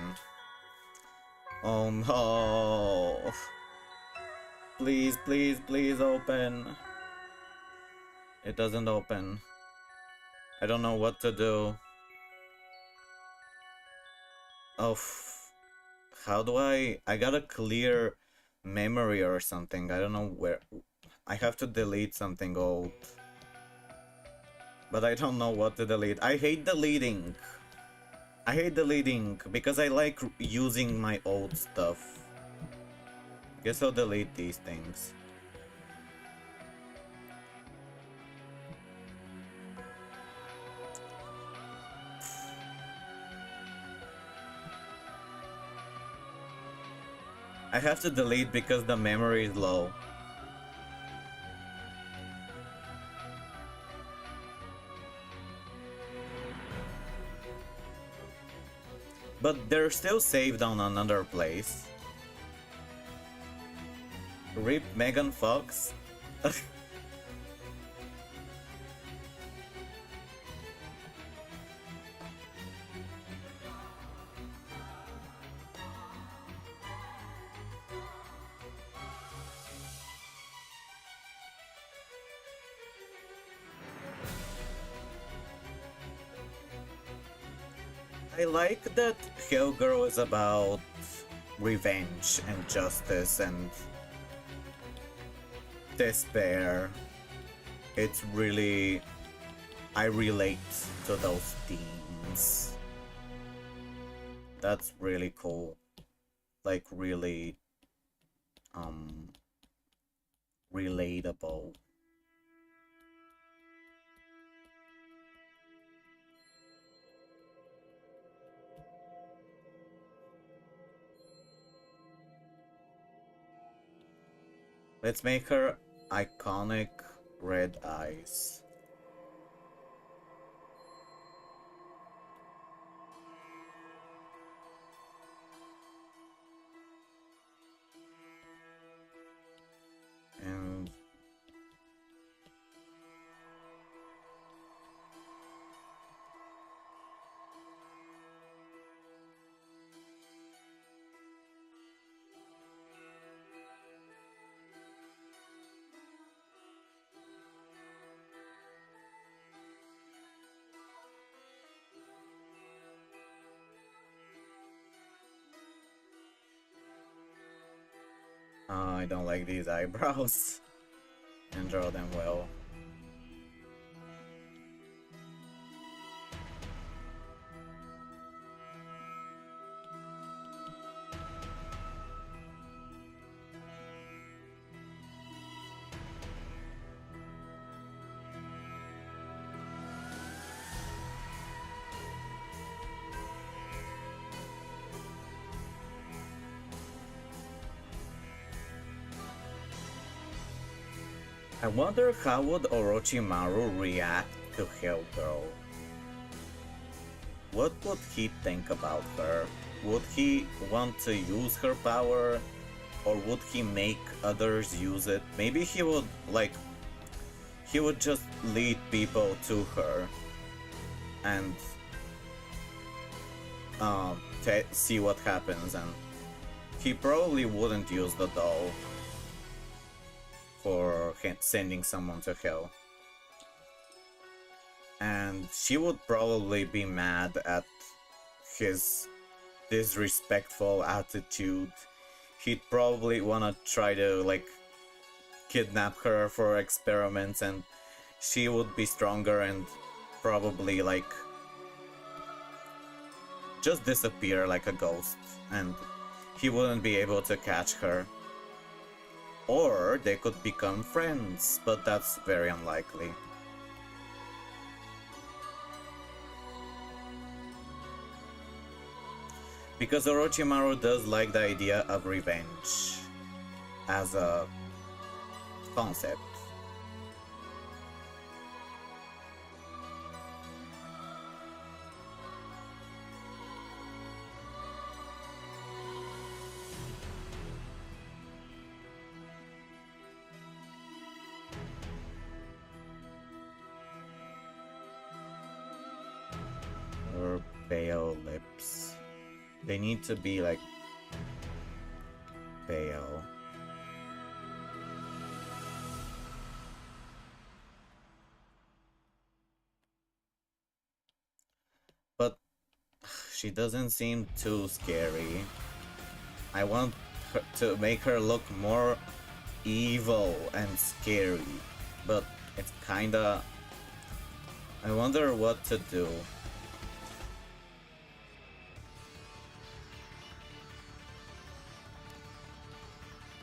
Oh no! Please, please, please open. It doesn't open. I don't know what to do. Oh, how do I gotta clear memory or something. I don't know where. I have to delete something old. But I don't know what to delete. I hate deleting. I hate deleting because I like using my old stuff. Guess I'll delete these things. I have to delete because the memory is low. But they're still saved on another place. RIP Megan Fox. I like that Hellgirl is about revenge and justice and despair. It's really... I relate to those themes. That's really cool. Like, really... relatable. Let's make her iconic red eyes. And I don't like these eyebrows. And draw them well. I wonder how would Orochimaru react to Hellgirl? What would he think about her? Would he want to use her power? Or would he make others use it? Maybe he would, like, he would just lead people to her and see what happens, and he probably wouldn't use the doll for sending someone to hell. And she would probably be mad at his disrespectful attitude. He'd probably wanna try to, like, kidnap her for experiments, and she would be stronger and probably, like, just disappear like a ghost, and he wouldn't be able to catch her. Or they could become friends, but that's very unlikely. Because Orochimaru does like the idea of revenge as a concept. Or pale lips. They need to be like pale. But she doesn't seem too scary. I want her to make her look more evil and scary, but it's kinda... I wonder what to do.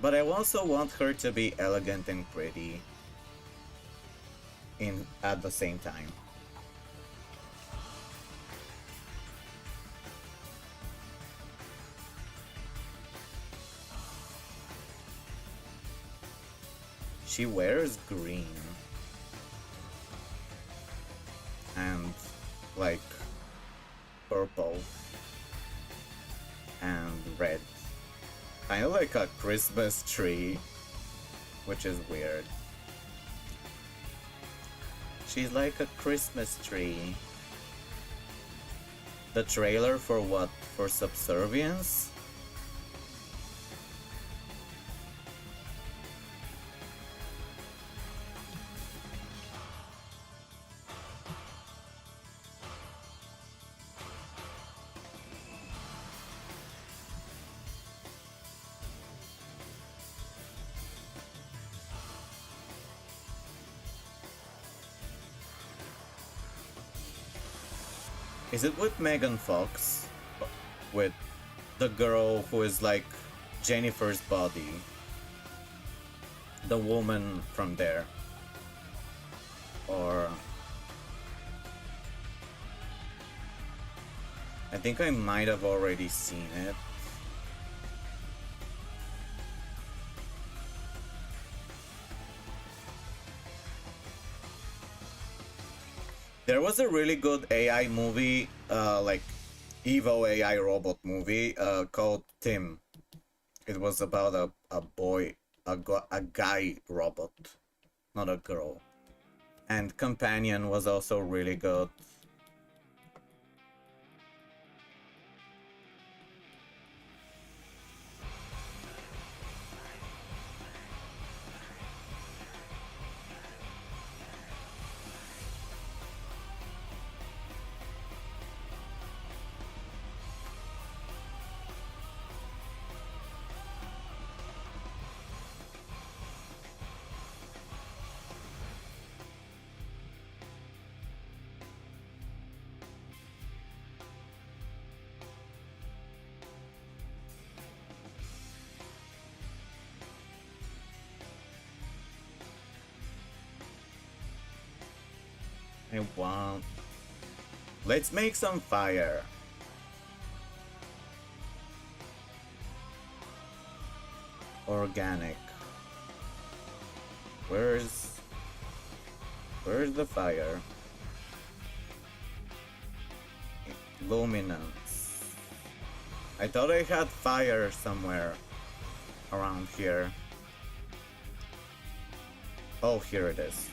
But I also want her to be elegant and pretty at the same time. She wears green and like purple and red. Kind of like a Christmas tree, which is weird. She's like a Christmas tree. The trailer for what? For Subservience? Is it with Megan Fox? With the girl who is like Jennifer's body? the woman from there. Or I think I might have already seen it. There was a really good AI movie, like Evo AI robot movie, called Tim. It was about a boy, a guy robot, not a girl. And Companion was also really good. I want. Let's make some fire. Organic. Where's the fire? Luminance. I thought I had fire somewhere around here. Oh, here it is.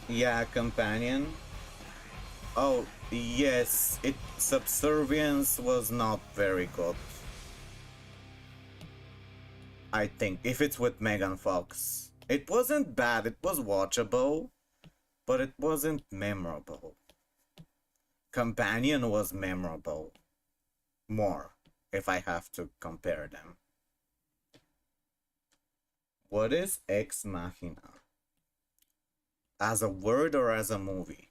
Yeah, Companion. Oh, yes, Subservience was not very good. I think, if it's with Megan Fox. It wasn't bad, it was watchable, but it wasn't memorable. Companion was memorable. More, if I have to compare them. What is Ex Machina? As a word or as a movie?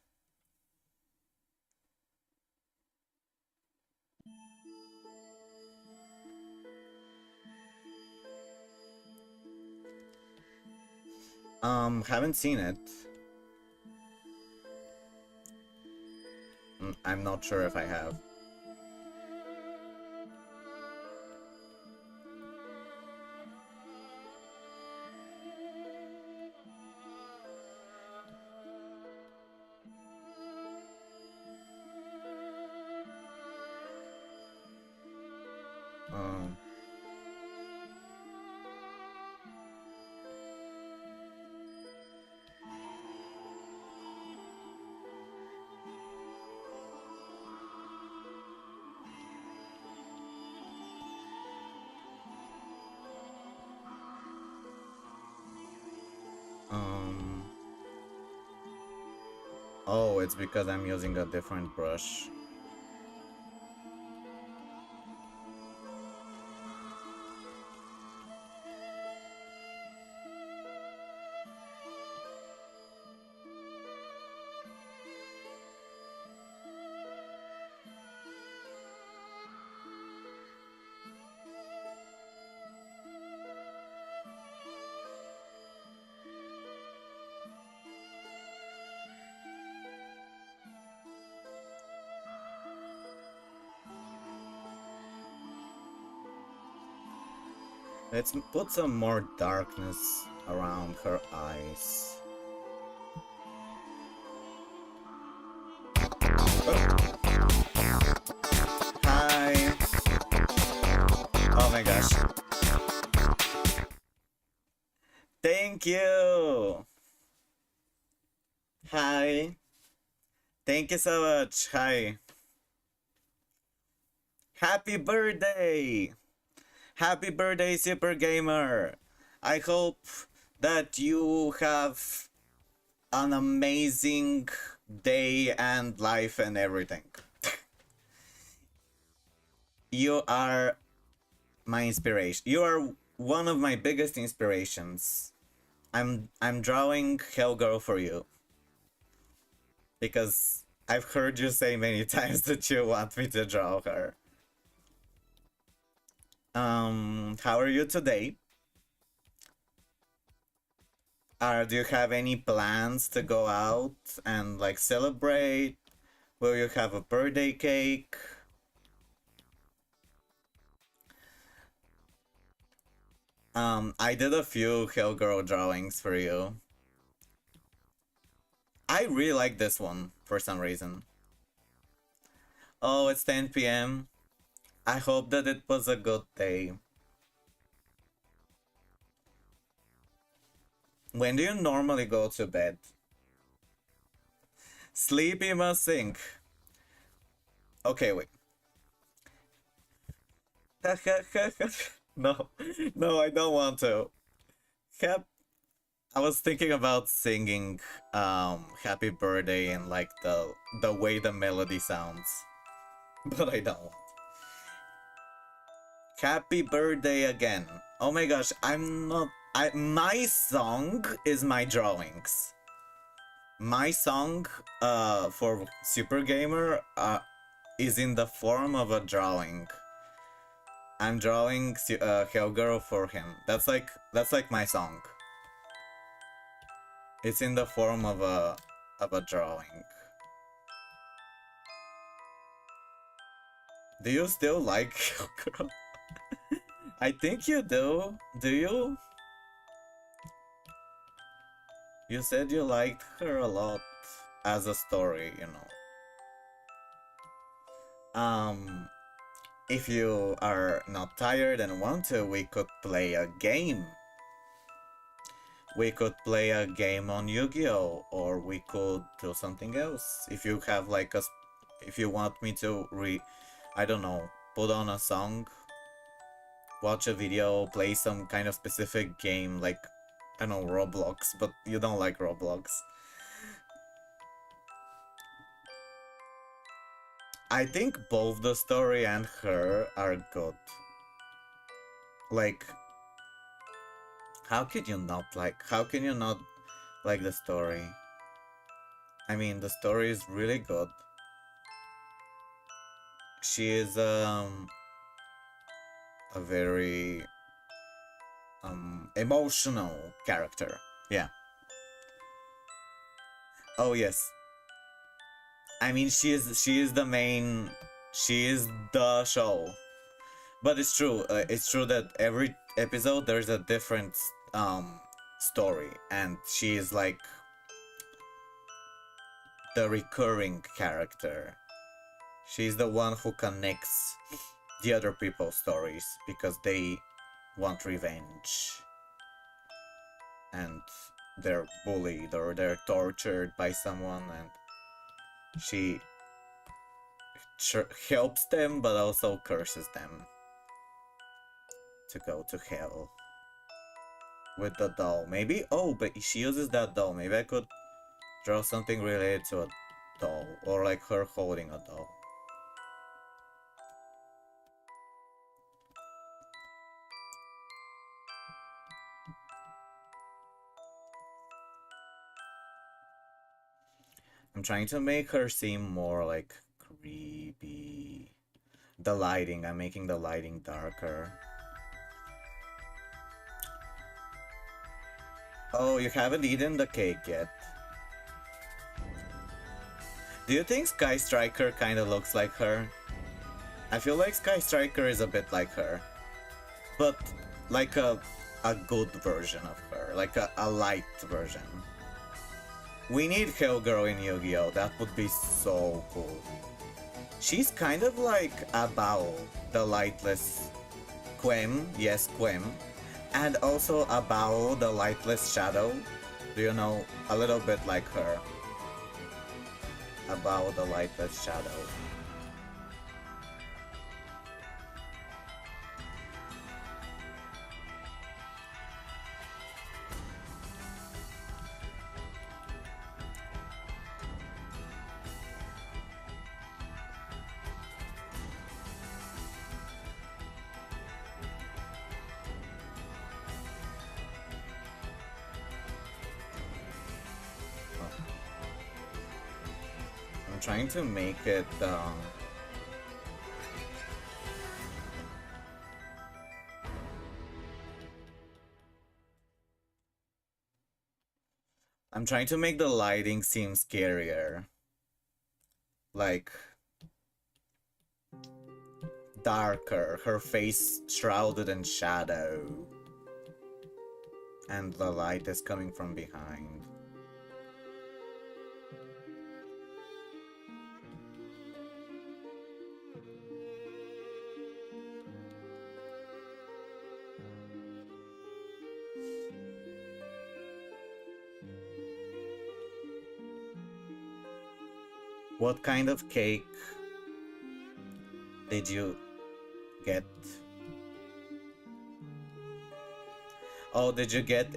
Haven't seen it. I'm not sure if I have. Um, um, oh, it's because I'm using a different brush. Let's put some more darkness around her eyes. Oh. Hi. Oh my gosh. Thank you. Hi. Thank you so much. Hi. Happy birthday. Happy birthday, Supergamer. I hope that you have an amazing day and life and everything. You are my inspiration. You are one of my biggest inspirations. I'm drawing Hellgirl for you because I've heard you say many times that you want me to draw her. How are you today? Do you have any plans to go out and like celebrate? Will you have a birthday cake? I did a few Hellgirl drawings for you. I really like this one for some reason. Oh, it's 10 p.m. I hope that it was a good day. When do you normally go to bed? Sleepy must sink. Okay, wait. No, no, I don't want to. Hap I was thinking about singing Happy Birthday in like the way the melody sounds. But I don't want. Happy birthday again. Oh my gosh, I'm not my song is my drawings. My song for Supergamer is in the form of a drawing. I'm drawing Hellgirl for him. That's like my song. It's in the form of a drawing. Do you still like Hellgirl? I think you do. Do you? You said you liked her a lot as a story, you know. If you are not tired and want to, we could play a game. We could play a game on YuGiOh, or we could do something else. If you have like if you want me to I don't know, put on a song, watch a video, play some kind of specific game, like, I don't know, Roblox, but you don't like Roblox. I think both the story and her are good. Like, how can you not like the story? I mean, the story is really good. She is a very emotional character. Yeah. Oh yes. I mean, she is the main. She is the show. But it's true. It's true that every episode there's a different story, and she is like the recurring character. She's the one who connects the other people's stories because they want revenge, and they're bullied or they're tortured by someone, and she helps them but also curses them to go to hell with the doll. Maybe, oh, but she uses that doll. Maybe I could draw something related to a doll, or like her holding a doll. I'm trying to make her seem more like creepy. The lighting, I'm making the lighting darker. Oh, you haven't eaten the cake yet. Do you think Sky Striker kind of looks like her? I feel like Sky Striker is a bit like her, but like a good version of her, like a light version. We need Hellgirl in Yu-Gi-Oh! That would be so cool. She's kind of like a Bao, the lightless Quem, yes, Quem, and also a Bao, the lightless shadow. Do you know? A little bit like her. A Bao, the lightless shadow. trying to make it, I'm trying to make the lighting seem scarier. Like, darker, her face shrouded in shadow. And the light is coming from behind. What kind of cake did you get? Oh, did you get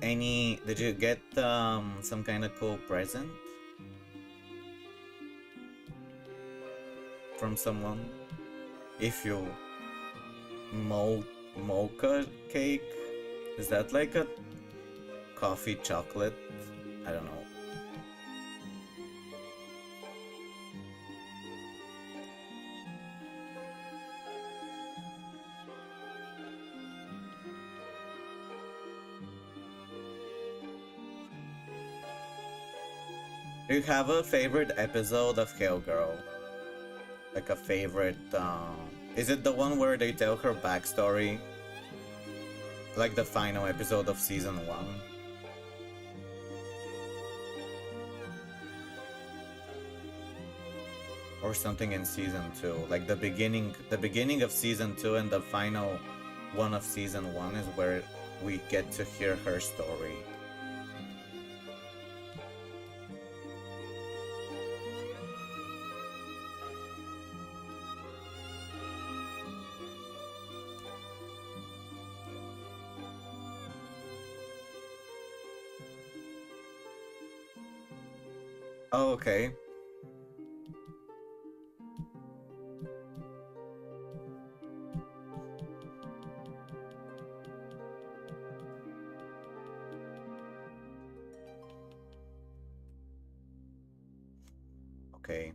some kind of cool present from someone? If you mocha cake, is that like a coffee chocolate? I don't know. Do you have a favorite episode of Hell Girl? Like a favorite, is it the one where they tell her backstory? Like the final episode of season 1? Or something in season 2? Like the beginning of season 2 and the final one of season 1 is where we get to hear her story. Oh, okay. Okay.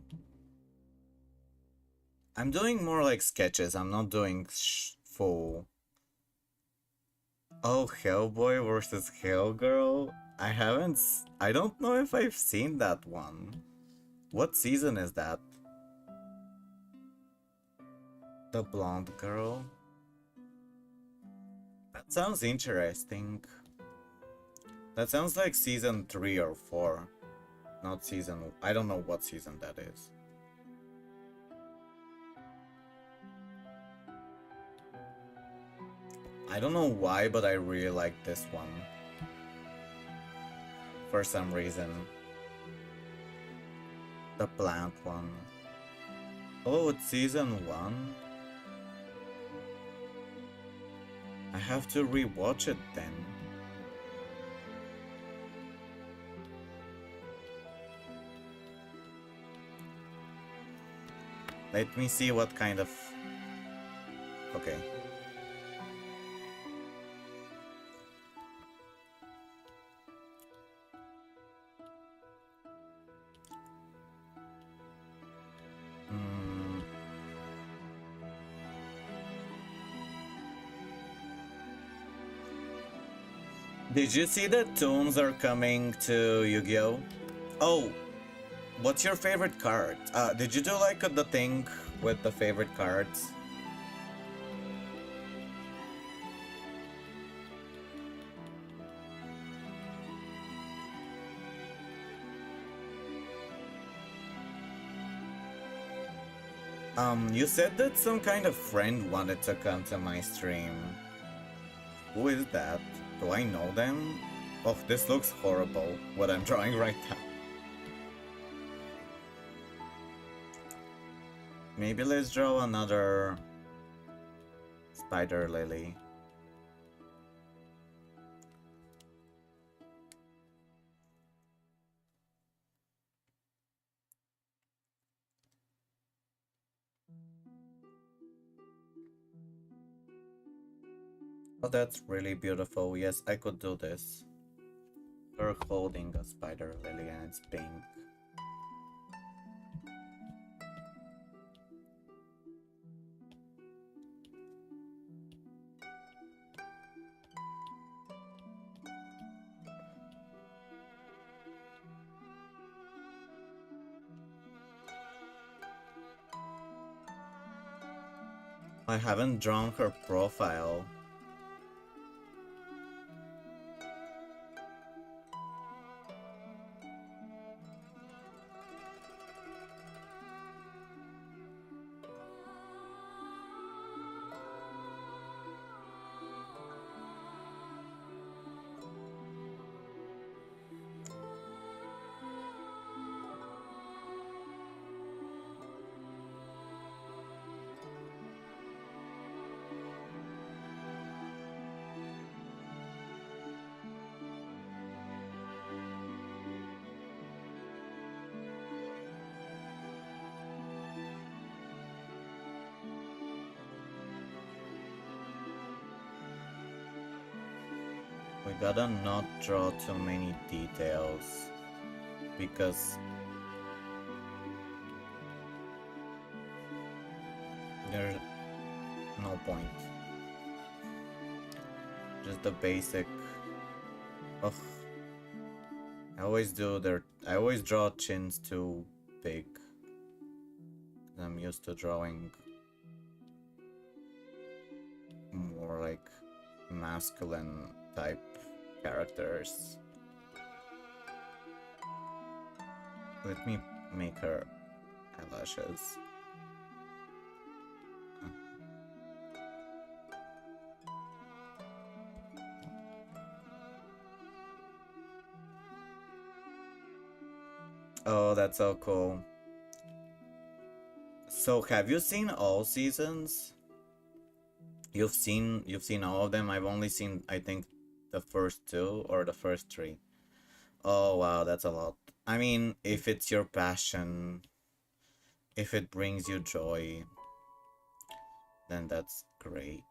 I'm doing more like sketches. I'm not doing full. Oh, Hellboy versus Hellgirl? I don't know if I've seen that one. What season is that? The blonde girl? That sounds interesting. That sounds like season 3 or 4. Not season... I don't know what season that is. I don't know why, but I really like this one. For some reason. The plant one. Oh, it's season 1? I have to rewatch it then. Let me see what kind of... Okay. Did you see that tunes are coming to Yu-Gi-Oh? Oh, what's your favorite card? Did you do like the thing with the favorite cards? You said that some kind of friend wanted to come to my stream. Who is that? Do I know them? Oh, this looks horrible, what I'm drawing right now. Maybe let's draw another spider lily. Oh, that's really beautiful. Yes, I could do this. Her holding a spider lily and it's pink. I haven't drawn her profile. We gotta not draw too many details because there's no point. Just the basic. Ugh. I always draw chins too big. I'm used to drawing more like masculine type characters. Let me make her eyelashes. Oh, that's so cool. So have you seen all seasons? You've seen all of them? I've only seen, I think, the first two or the first three. Oh wow, that's a lot. I mean, if it's your passion, if it brings you joy, then that's great.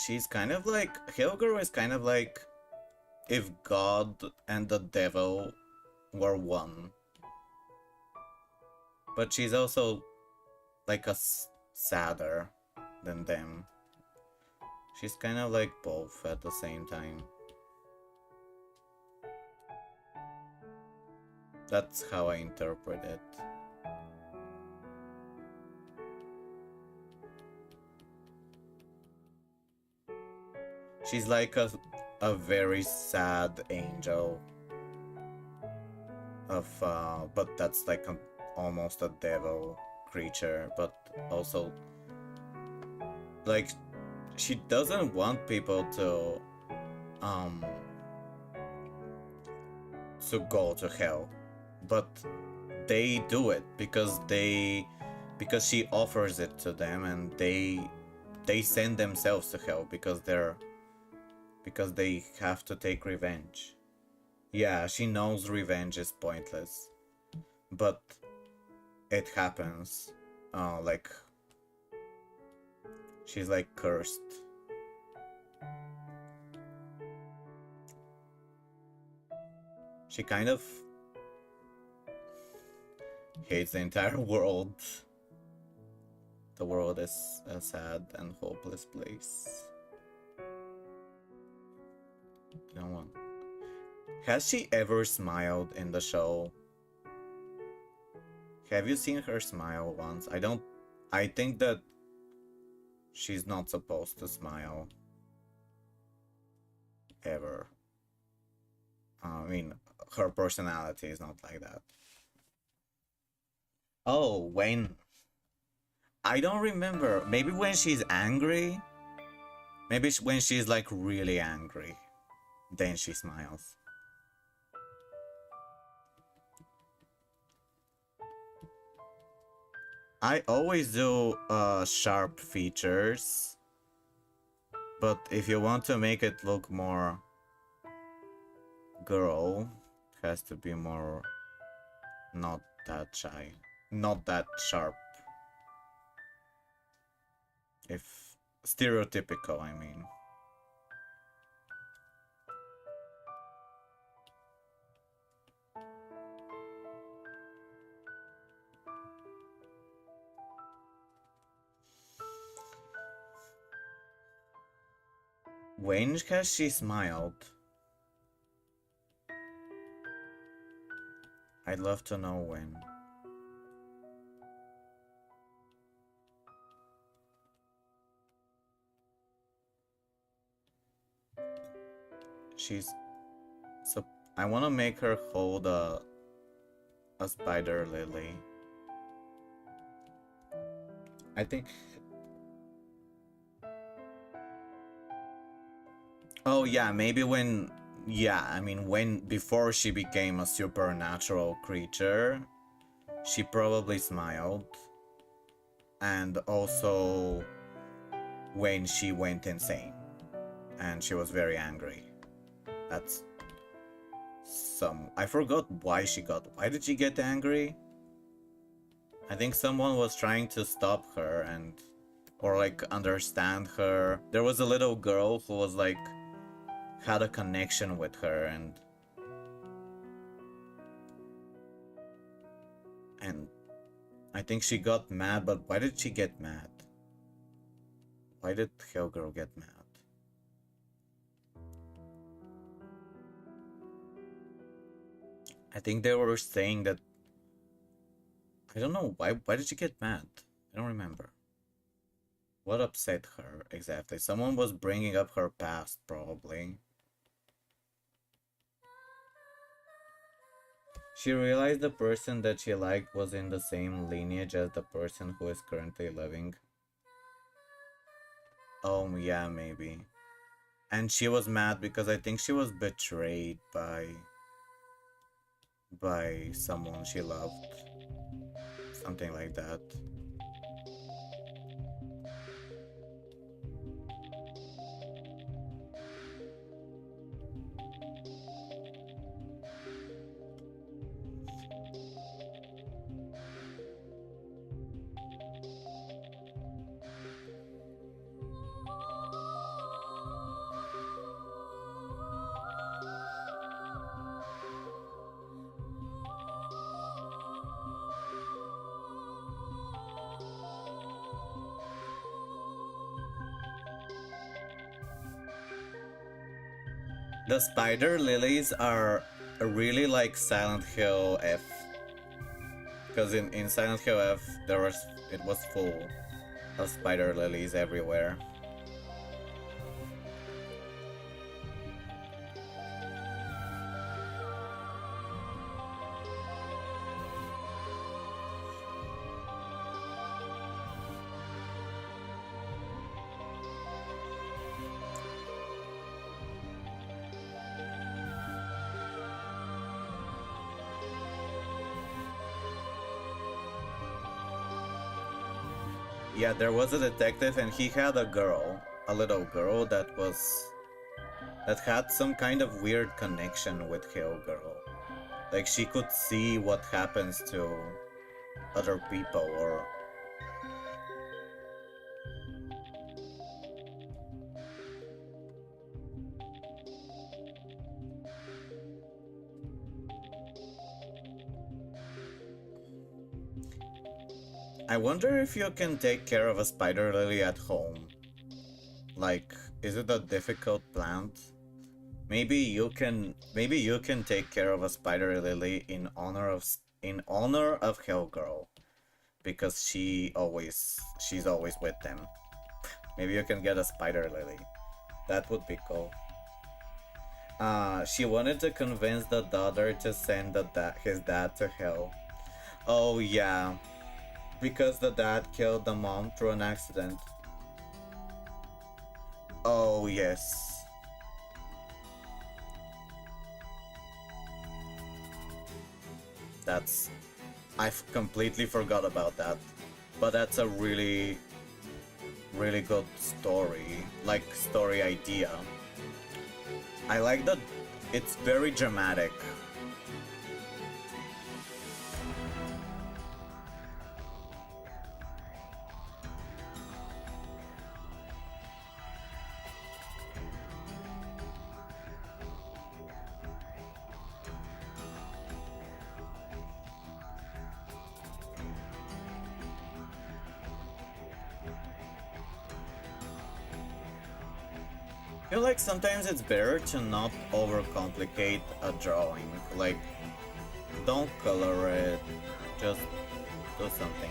She's kind of like, Hillgirl is kind of like if God and the devil were one. But she's also like sadder than them. She's kind of like both at the same time. That's how I interpret it. She's like a very sad angel of but that's like almost a devil creature, but also like she doesn't want people to go to hell, but they do it because she offers it to them, and they send themselves to hell because they have to take revenge. Yeah, she knows revenge is pointless, but it happens. Like she's like cursed. She kind of hates the entire world. The world is a sad and hopeless place. No one. Has she ever smiled in the show? Have you seen her smile once? I think that she's not supposed to smile. Ever. I mean, her personality is not like that. Oh, when? I don't remember. Maybe when she's angry? Maybe when she's like really angry. Then she smiles. I always do sharp features. But if you want to make it look more girl, it has to be more not that shy. Not that sharp. If stereotypical, I mean. When has she smiled? I'd love to know when. She's so I want to make her hold a spider lily. I think. Oh yeah, maybe when. Yeah, I mean when before she became a supernatural creature, she probably smiled, and also when she went insane, and she was very angry. That's some. I forgot why she got. Why did she get angry? I think someone was trying to stop her and, or like understand her. There was a little girl who was like, had a connection with her and I think she got mad, but why did she get mad? Why did Hellgirl get mad? I think they were saying that. I don't know why did she get mad? I don't remember. What upset her exactly? Someone was bringing up her past, probably. She realized the person that she liked was in the same lineage as the person who is currently living. Oh, yeah, maybe. And she was mad because I think she was betrayed by someone she loved. Something like that. The spider lilies are really like Silent Hill F. Because in Silent Hill F it was full of spider lilies everywhere. Yeah, there was a detective and he had a little girl that had some kind of weird connection with Hellgirl. Like she could see what happens to other people or I wonder if you can take care of a spider lily at home. Like, is it a difficult plant? Maybe you can take care of a spider lily in honor of Hellgirl because she's always with them. Maybe you can get a spider lily. That would be cool. She wanted to convince the daughter to send his dad to hell. Oh yeah, because the dad killed the mom through an accident. Oh yes. I've completely forgot about that. But that's a really good story, like story idea. I like that it's very dramatic. I feel like sometimes it's better to not overcomplicate a drawing. Like, Don't color it. Just do something.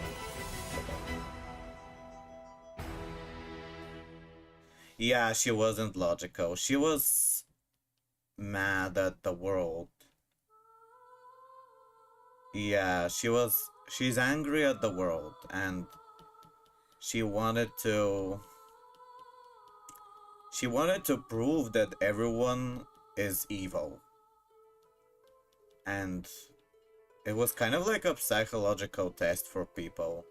Yeah, she wasn't logical. She was mad at the world. Yeah, she's angry at the world and she wanted to prove that everyone is evil. And it was kind of like a psychological test for people.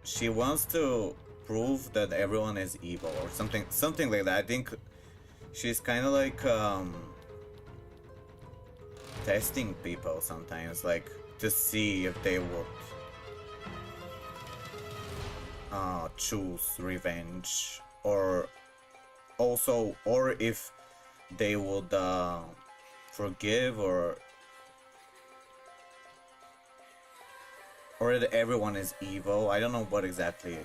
She wants to prove that everyone is evil or something like that. I think she's kind of like testing people sometimes, like to see if they would choose revenge, or if they would forgive, or that everyone is evil. I don't know what exactly.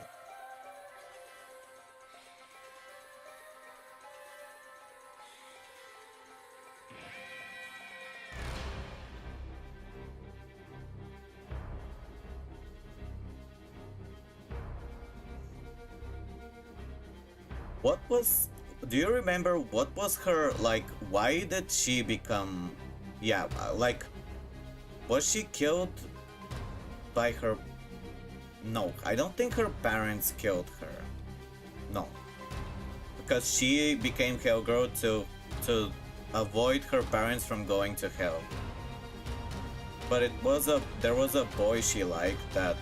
What was... Do you remember what was her, like, why did she become... Yeah, like, was she killed by her... No, I don't think her parents killed her. No. Because she became Hellgirl to avoid her parents from going to hell. But there was a boy she liked that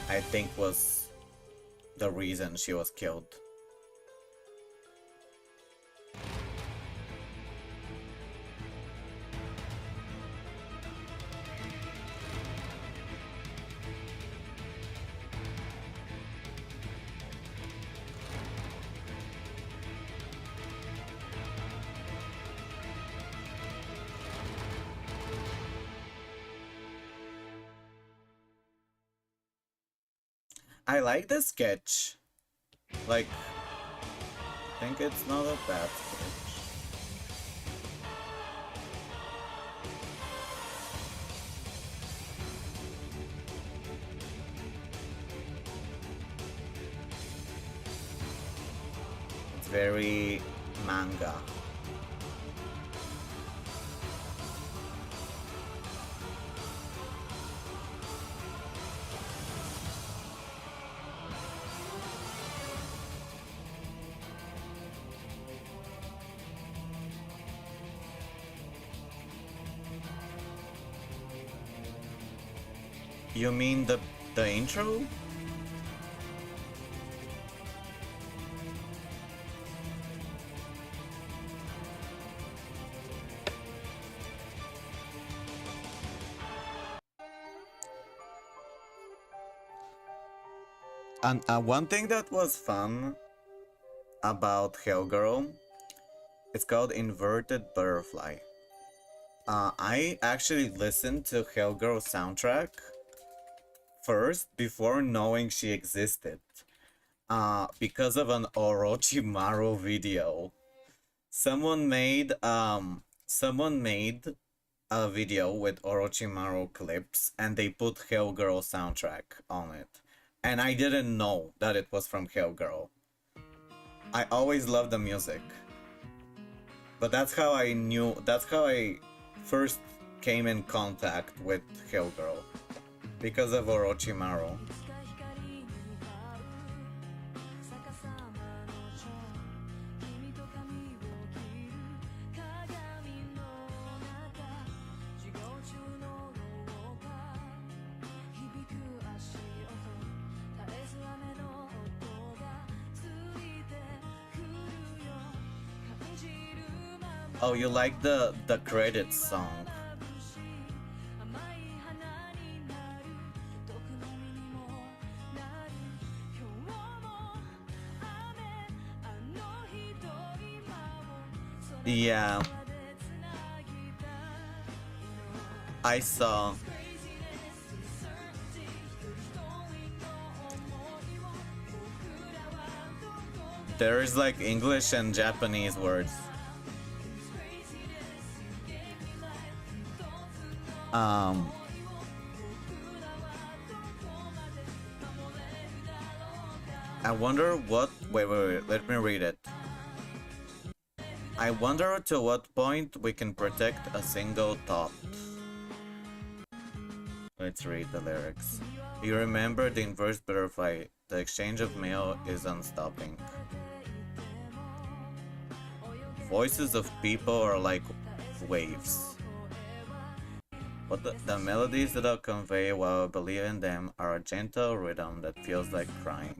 I think was the reason she was killed. I like the sketch. Like, I think it's not a bad sketch. It's very manga. You mean the intro? And one thing that was fun about Hellgirl, it's called Inverted Butterfly. I actually listened to Hellgirl soundtrack first before knowing she existed. Because of an Orochimaru video. Someone made a video with Orochimaru clips and they put Hellgirl soundtrack on it. And I didn't know that it was from Hellgirl. I always loved the music. But that's how I first came in contact with Hellgirl. Because of Orochimaru. Oh, you like the credits song? Yeah. I saw. There is like English and Japanese words. Um, I wonder what. Wait. Let me read it. I wonder to what point we can protect a single thought. Let's read the lyrics. You remember the inverse butterfly. The exchange of mail is unstopping. Voices of people are like waves. But the melodies that I'll convey while I believe in them are a gentle rhythm that feels like crying.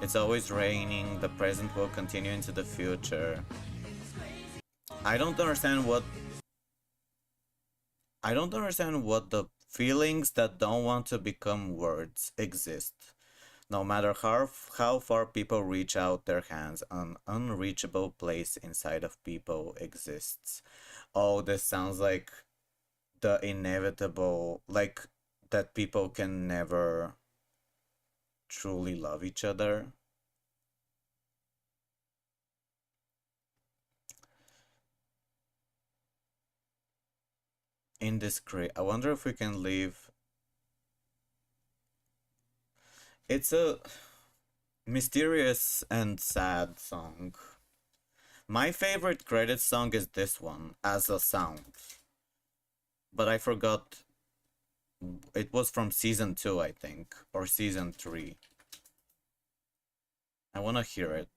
It's always raining, the present will continue into the future. I don't understand what the feelings that don't want to become words exist. No matter how far people reach out their hands, an unreachable place inside of people exists. Oh, this sounds like the inevitable, like that people can never truly love each other. Indiscreet. I wonder if we can leave. It's a mysterious and sad song. My favorite credit song is this one, as a sound. But I forgot. It was from season 2, I think, or season 3. I wanna hear it.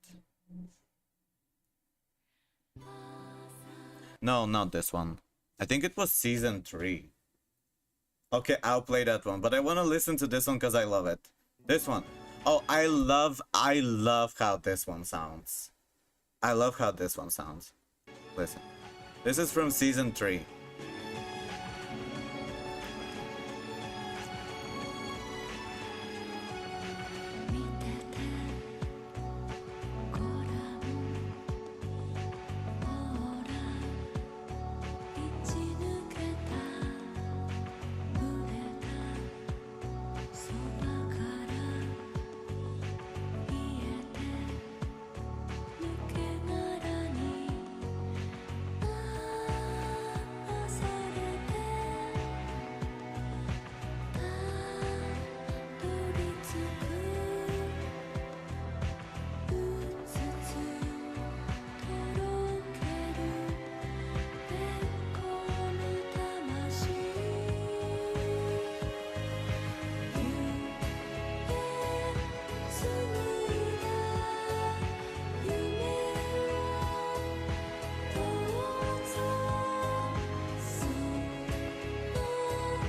No, not this one. I think it was season 3. Okay, I'll play that one, but I wanna listen to this one because I love it. This one. Oh, I love how this one sounds. I love how this one sounds. Listen. This is from season 3.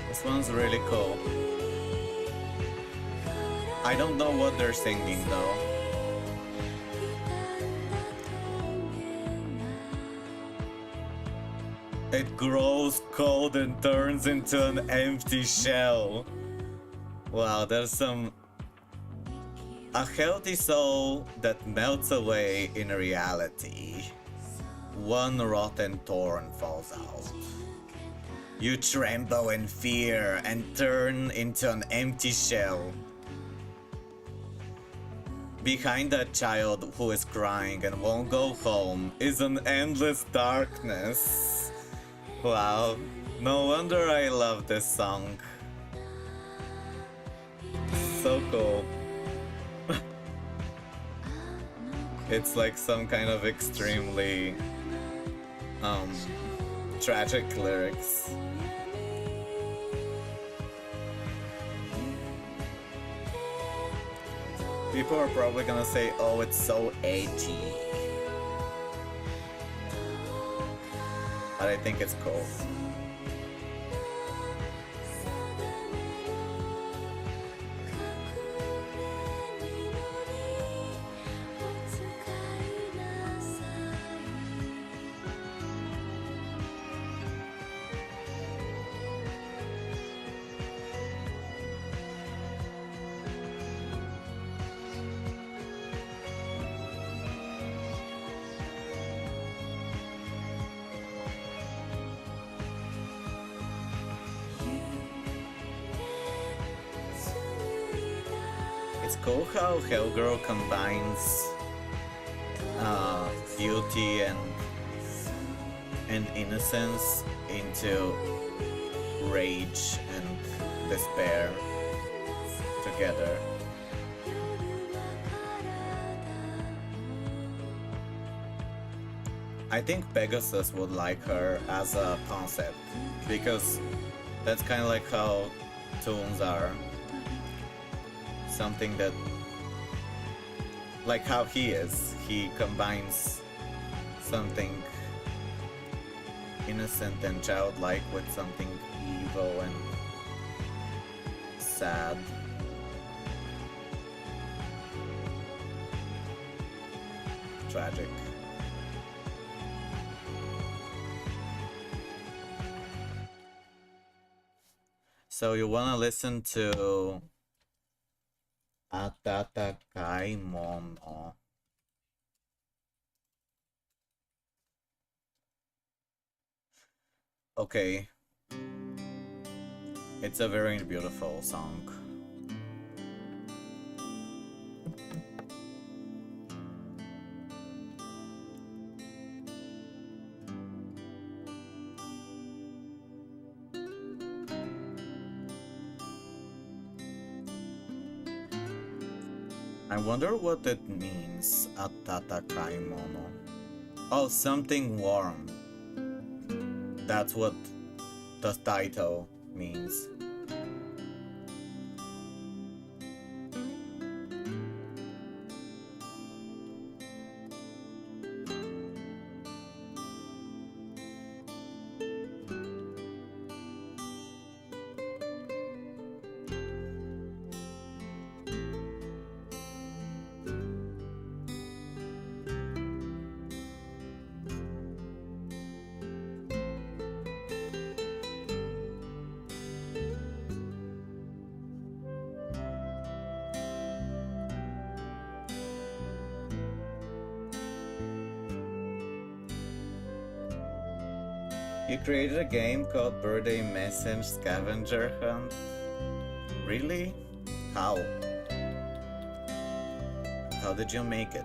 This one's really cool. I don't know what they're singing though. It grows cold and turns into an empty shell. Wow, there's some... A healthy soul that melts away in reality. One rotten thorn falls out. You tremble in fear and turn into an empty shell. Behind that child who is crying and won't go home is an endless darkness. Wow, no wonder I love this song. So cool. It's like some kind of extremely tragic lyrics. People are probably gonna say, oh, it's so edgy. But I think it's cool. It's cool how Hellgirl combines beauty and innocence into rage and despair together. I think Pegasus would like her as a concept, because that's kind of like how tunes are. Something that, like how he is, he combines something innocent and childlike with something evil and sad. Tragic. So you wanna listen to Atatakai Mono. Okay. It's a very beautiful song. I wonder what it means, Atatakai Mono. Oh, something warm. That's what the title means. You created a game called Birthday Message Scavenger Hunt? Really? How? How did you make it?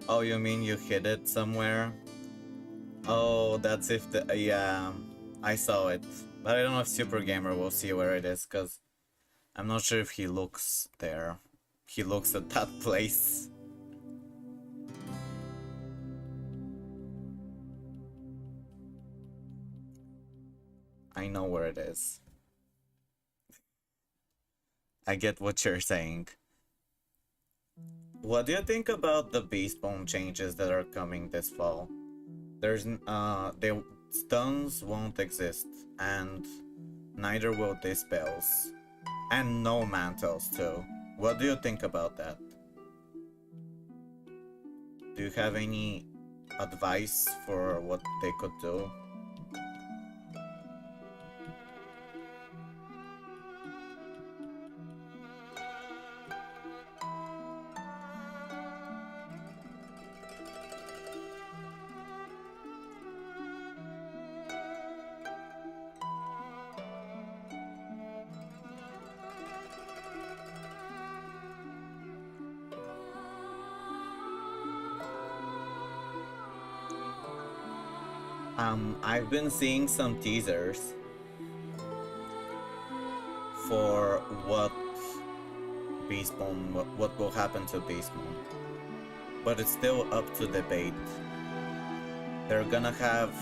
Oh, you mean you hid it somewhere? Oh, that's if the... yeah, I saw it. But I don't know if Supergamer will see where it is, because I'm not sure if he looks there. He looks at that place. I know where it is. I get what you're saying. What do you think about the Beastbone changes that are coming this fall? The stuns won't exist, and neither will dispels. And no mantles too. What do you think about that? Do you have any advice for what they could do? I've been seeing some teasers for what what will happen to Beastbone, but it's still up to debate. They're gonna have,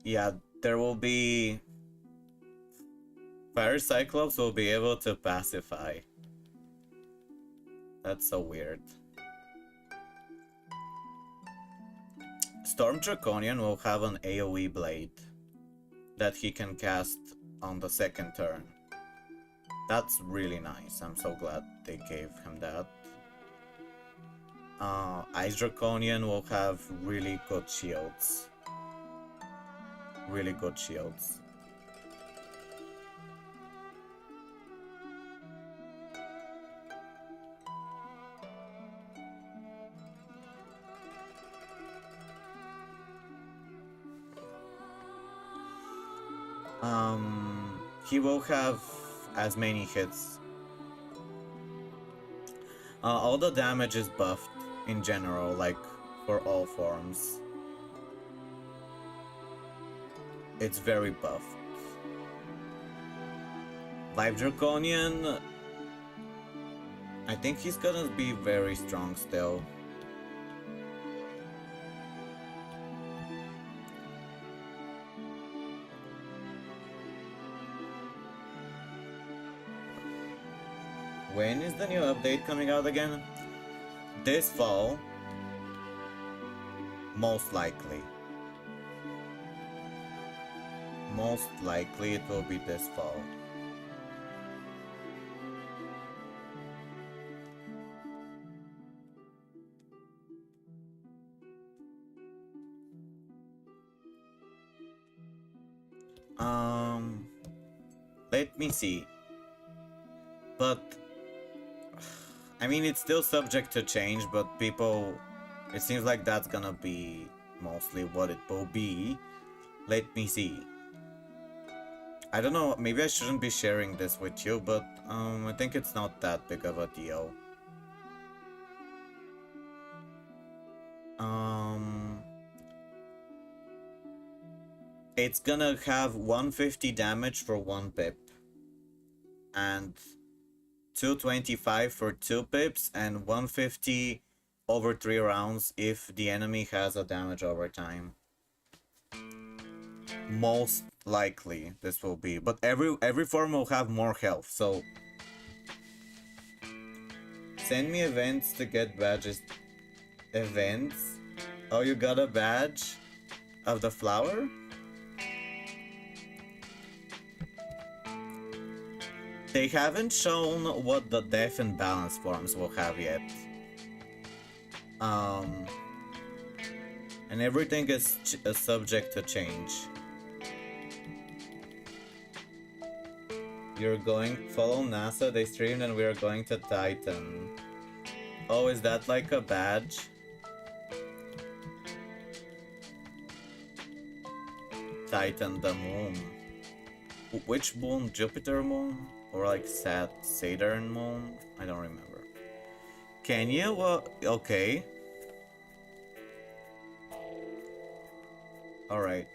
yeah, there will be, Fire Cyclops will be able to pacify. That's so weird. Storm Draconian will have an AoE blade that he can cast on the second turn. That's really nice. I'm so glad they gave him that. Ice Draconian will have really good shields. Really good shields. He will have as many hits. All the damage is buffed in general, like for all forms. It's very buffed. Live Draconian, I think he's gonna be very strong still. When is the new update coming out again? This fall. Most likely. Most likely it will be this fall. Let me see. But I mean, it's still subject to change, but people, it seems like that's gonna be mostly what it will be. Let me see. I don't know, maybe I shouldn't be sharing this with you, but I think it's not that big of a deal. It's gonna have 150 damage for 1 pip. And 225 for 2 pips and 150 over 3 rounds if the enemy has a damage over time. Most likely this will be, but every form will have more health, so send me events to get badges. Events? Oh, you got a badge of the flower? They haven't shown what the death and balance forms will have yet. And everything is subject to change. You're going, follow NASA, they streamed and we are going to Titan. Oh, is that like a badge? Titan the moon. Which moon? Jupiter moon? Or like Saturn moon? I don't remember. Can you? Okay. Alright.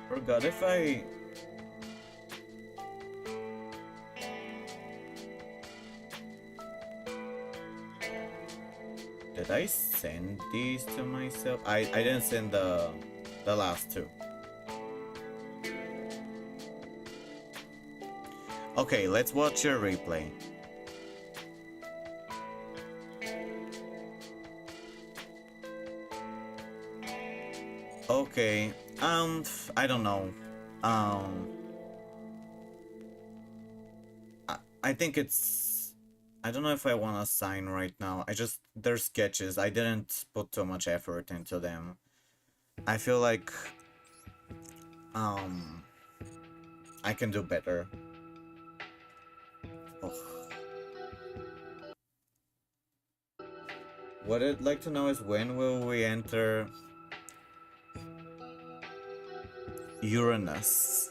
Forgot if I... Did I send these to myself? I didn't send the last two. Okay, let's watch your replay. Okay, I don't know. I think it's... I don't know if I want to sign right now. They're sketches. I didn't put too much effort into them. I feel like... I can do better. Oh. What I'd like to know is when will we enter Uranus?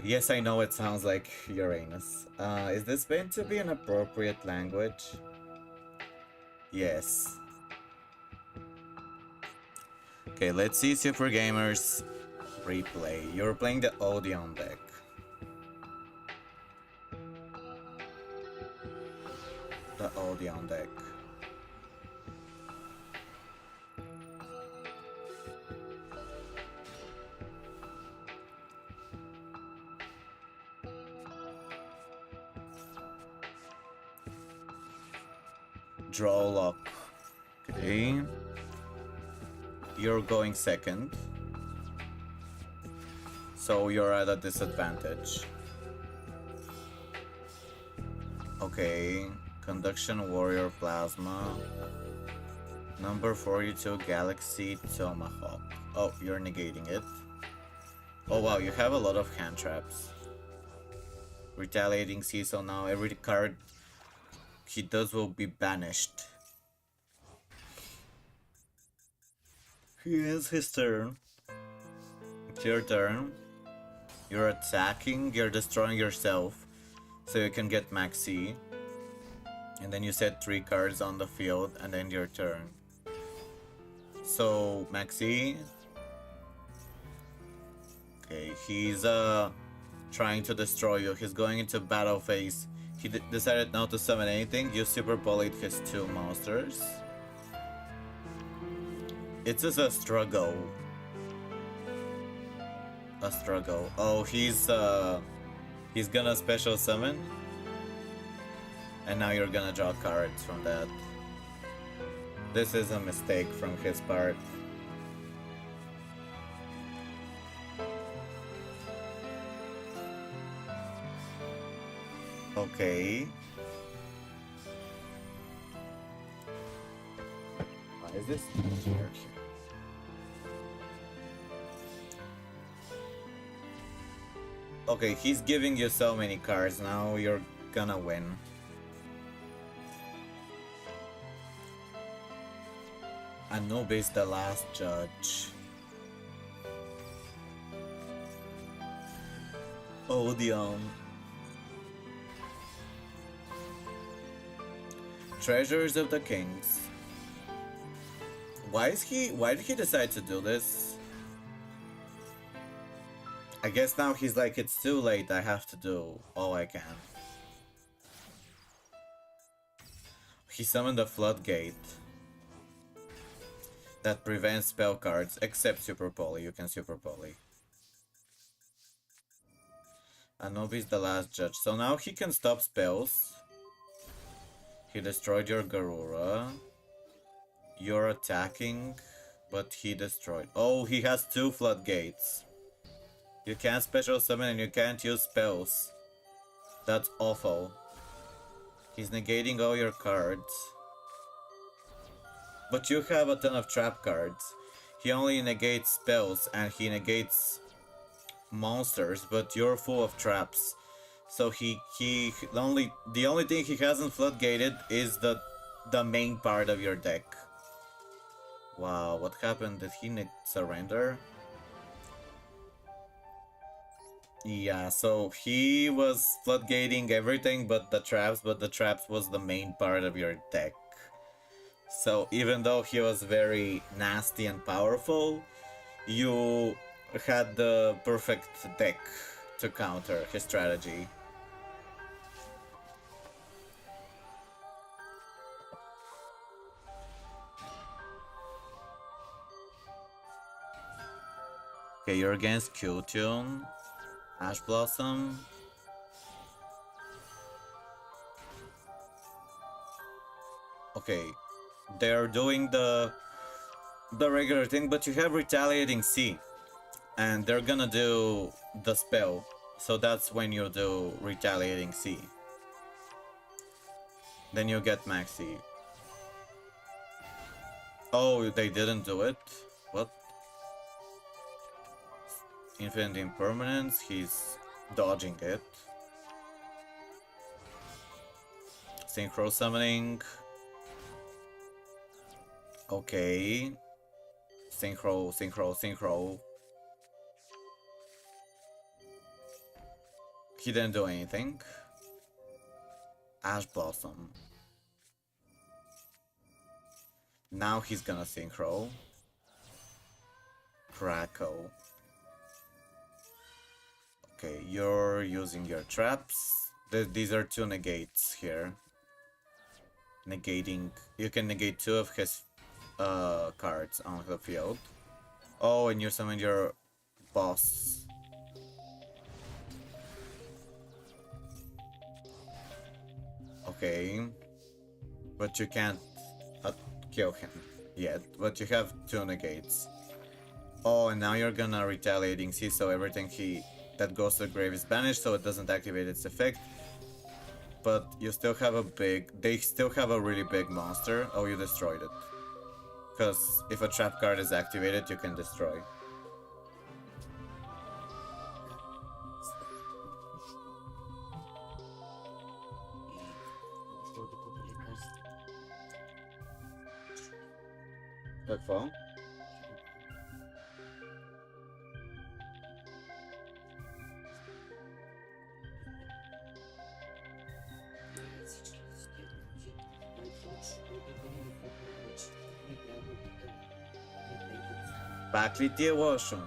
Yes, I know it sounds like Uranus. Is this meant to be an appropriate language? Yes. Okay, let's see Supergamer's replay. You're playing the Odeon deck. The Odeon deck. Draw lock. Okay. You're going second. So you're at a disadvantage. Okay. Conduction Warrior Plasma. Number 42 Galaxy Tomahawk. Oh, you're negating it. Oh wow, you have a lot of hand traps. Retaliating Sea, so now every card he does will be banished. He ends his turn. It's your turn. You're attacking, you're destroying yourself, so you can get Maxi. And then you set 3 cards on the field, and then your turn. So, Maxi. Okay, he's trying to destroy you. He's going into battle phase. He decided not to summon anything. You super bullied his 2 monsters. It's just a struggle. A struggle. Oh, he's gonna special summon. And now you're gonna draw cards from that. This is a mistake from his part. Okay. Why is this here? Okay, he's giving you so many cards, now you're gonna win. Anubis the last judge. Odeon. Treasures of the Kings. Why did he decide to do this? I guess now he's like, it's too late, I have to do all I can. He summoned a floodgate that prevents spell cards, except Super Poly. You can Super Poly. Anubis the last judge. So now he can stop spells. He destroyed your Garura. You're attacking, but he destroyed. Oh, he has 2 floodgates. You can't special summon and you can't use spells. That's awful. He's negating all your cards. But you have a ton of trap cards. He only negates spells and he negates monsters, but you're full of traps. So the only thing he hasn't floodgated is the main part of your deck. Wow, what happened? Did he surrender? Yeah, so he was floodgating everything but the traps was the main part of your deck. So even though he was very nasty and powerful, you had the perfect deck to counter his strategy. Okay, you're against Q-Tune. Ash Blossom. Okay, they're doing the regular thing, but you have Retaliating Sea. And they're gonna do the spell. So that's when you do Retaliating Sea. Then you get Maxi. Oh, they didn't do it? What? Infinite Impermanence, he's dodging it. Synchro Summoning. Okay. Synchro. He didn't do anything. Ash Blossom. Now he's gonna Synchro. Crackle. Okay, you're using your traps. These are 2 negates here. Negating. You can negate 2 of his cards on the field. Oh, and you summon your boss. Okay. But you can't kill him yet. But you have 2 negates. Oh, and now you're gonna Retaliating Sea, so everything that goes to the grave is banished, so it doesn't activate its effect. But you still have they still have a really big monster. Oh, you destroyed it. Because if a trap card is activated, you can destroy. Как вам? Пак ли ти е лошо?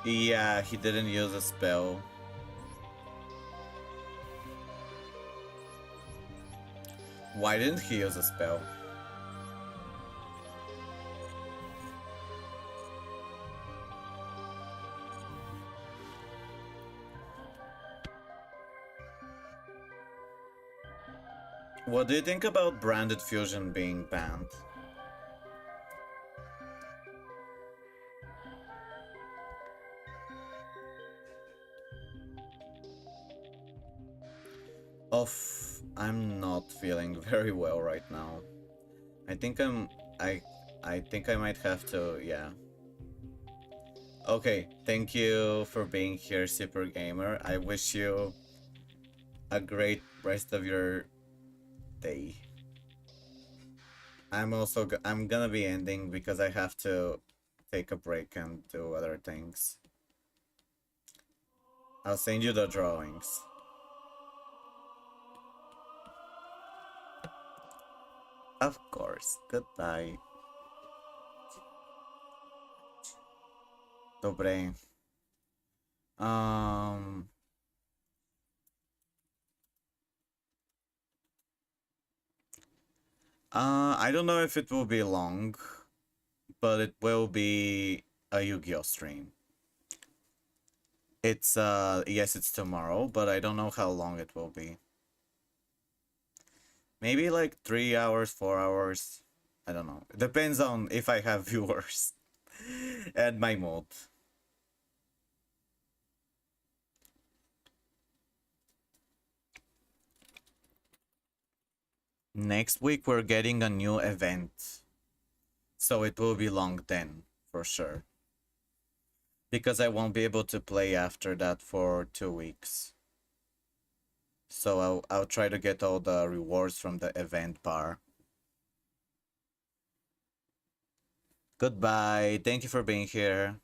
Yeah, he didn't use a spell. Why didn't he use a spell? What do you think about branded fusion being banned? I'm not feeling very well right now. I think I I think I might have to, yeah. Okay, thank you for being here, Supergamer. I wish you a great rest of your day. I'm gonna be ending because I have to take a break and do other things. I'll send you the drawings. Of course. Goodbye. Dobre. Um. I don't know if it will be long, but it will be a YuGiOh stream. It's yes, it's tomorrow, but I don't know how long it will be. Maybe like 3 hours, 4 hours. I don't know. It depends on if I have viewers and my mood. Next week we're getting a new event. So it will be long then, for sure. Because I won't be able to play after that for 2 weeks. So I'll try to get all the rewards from the event bar. Goodbye. Thank you for being here.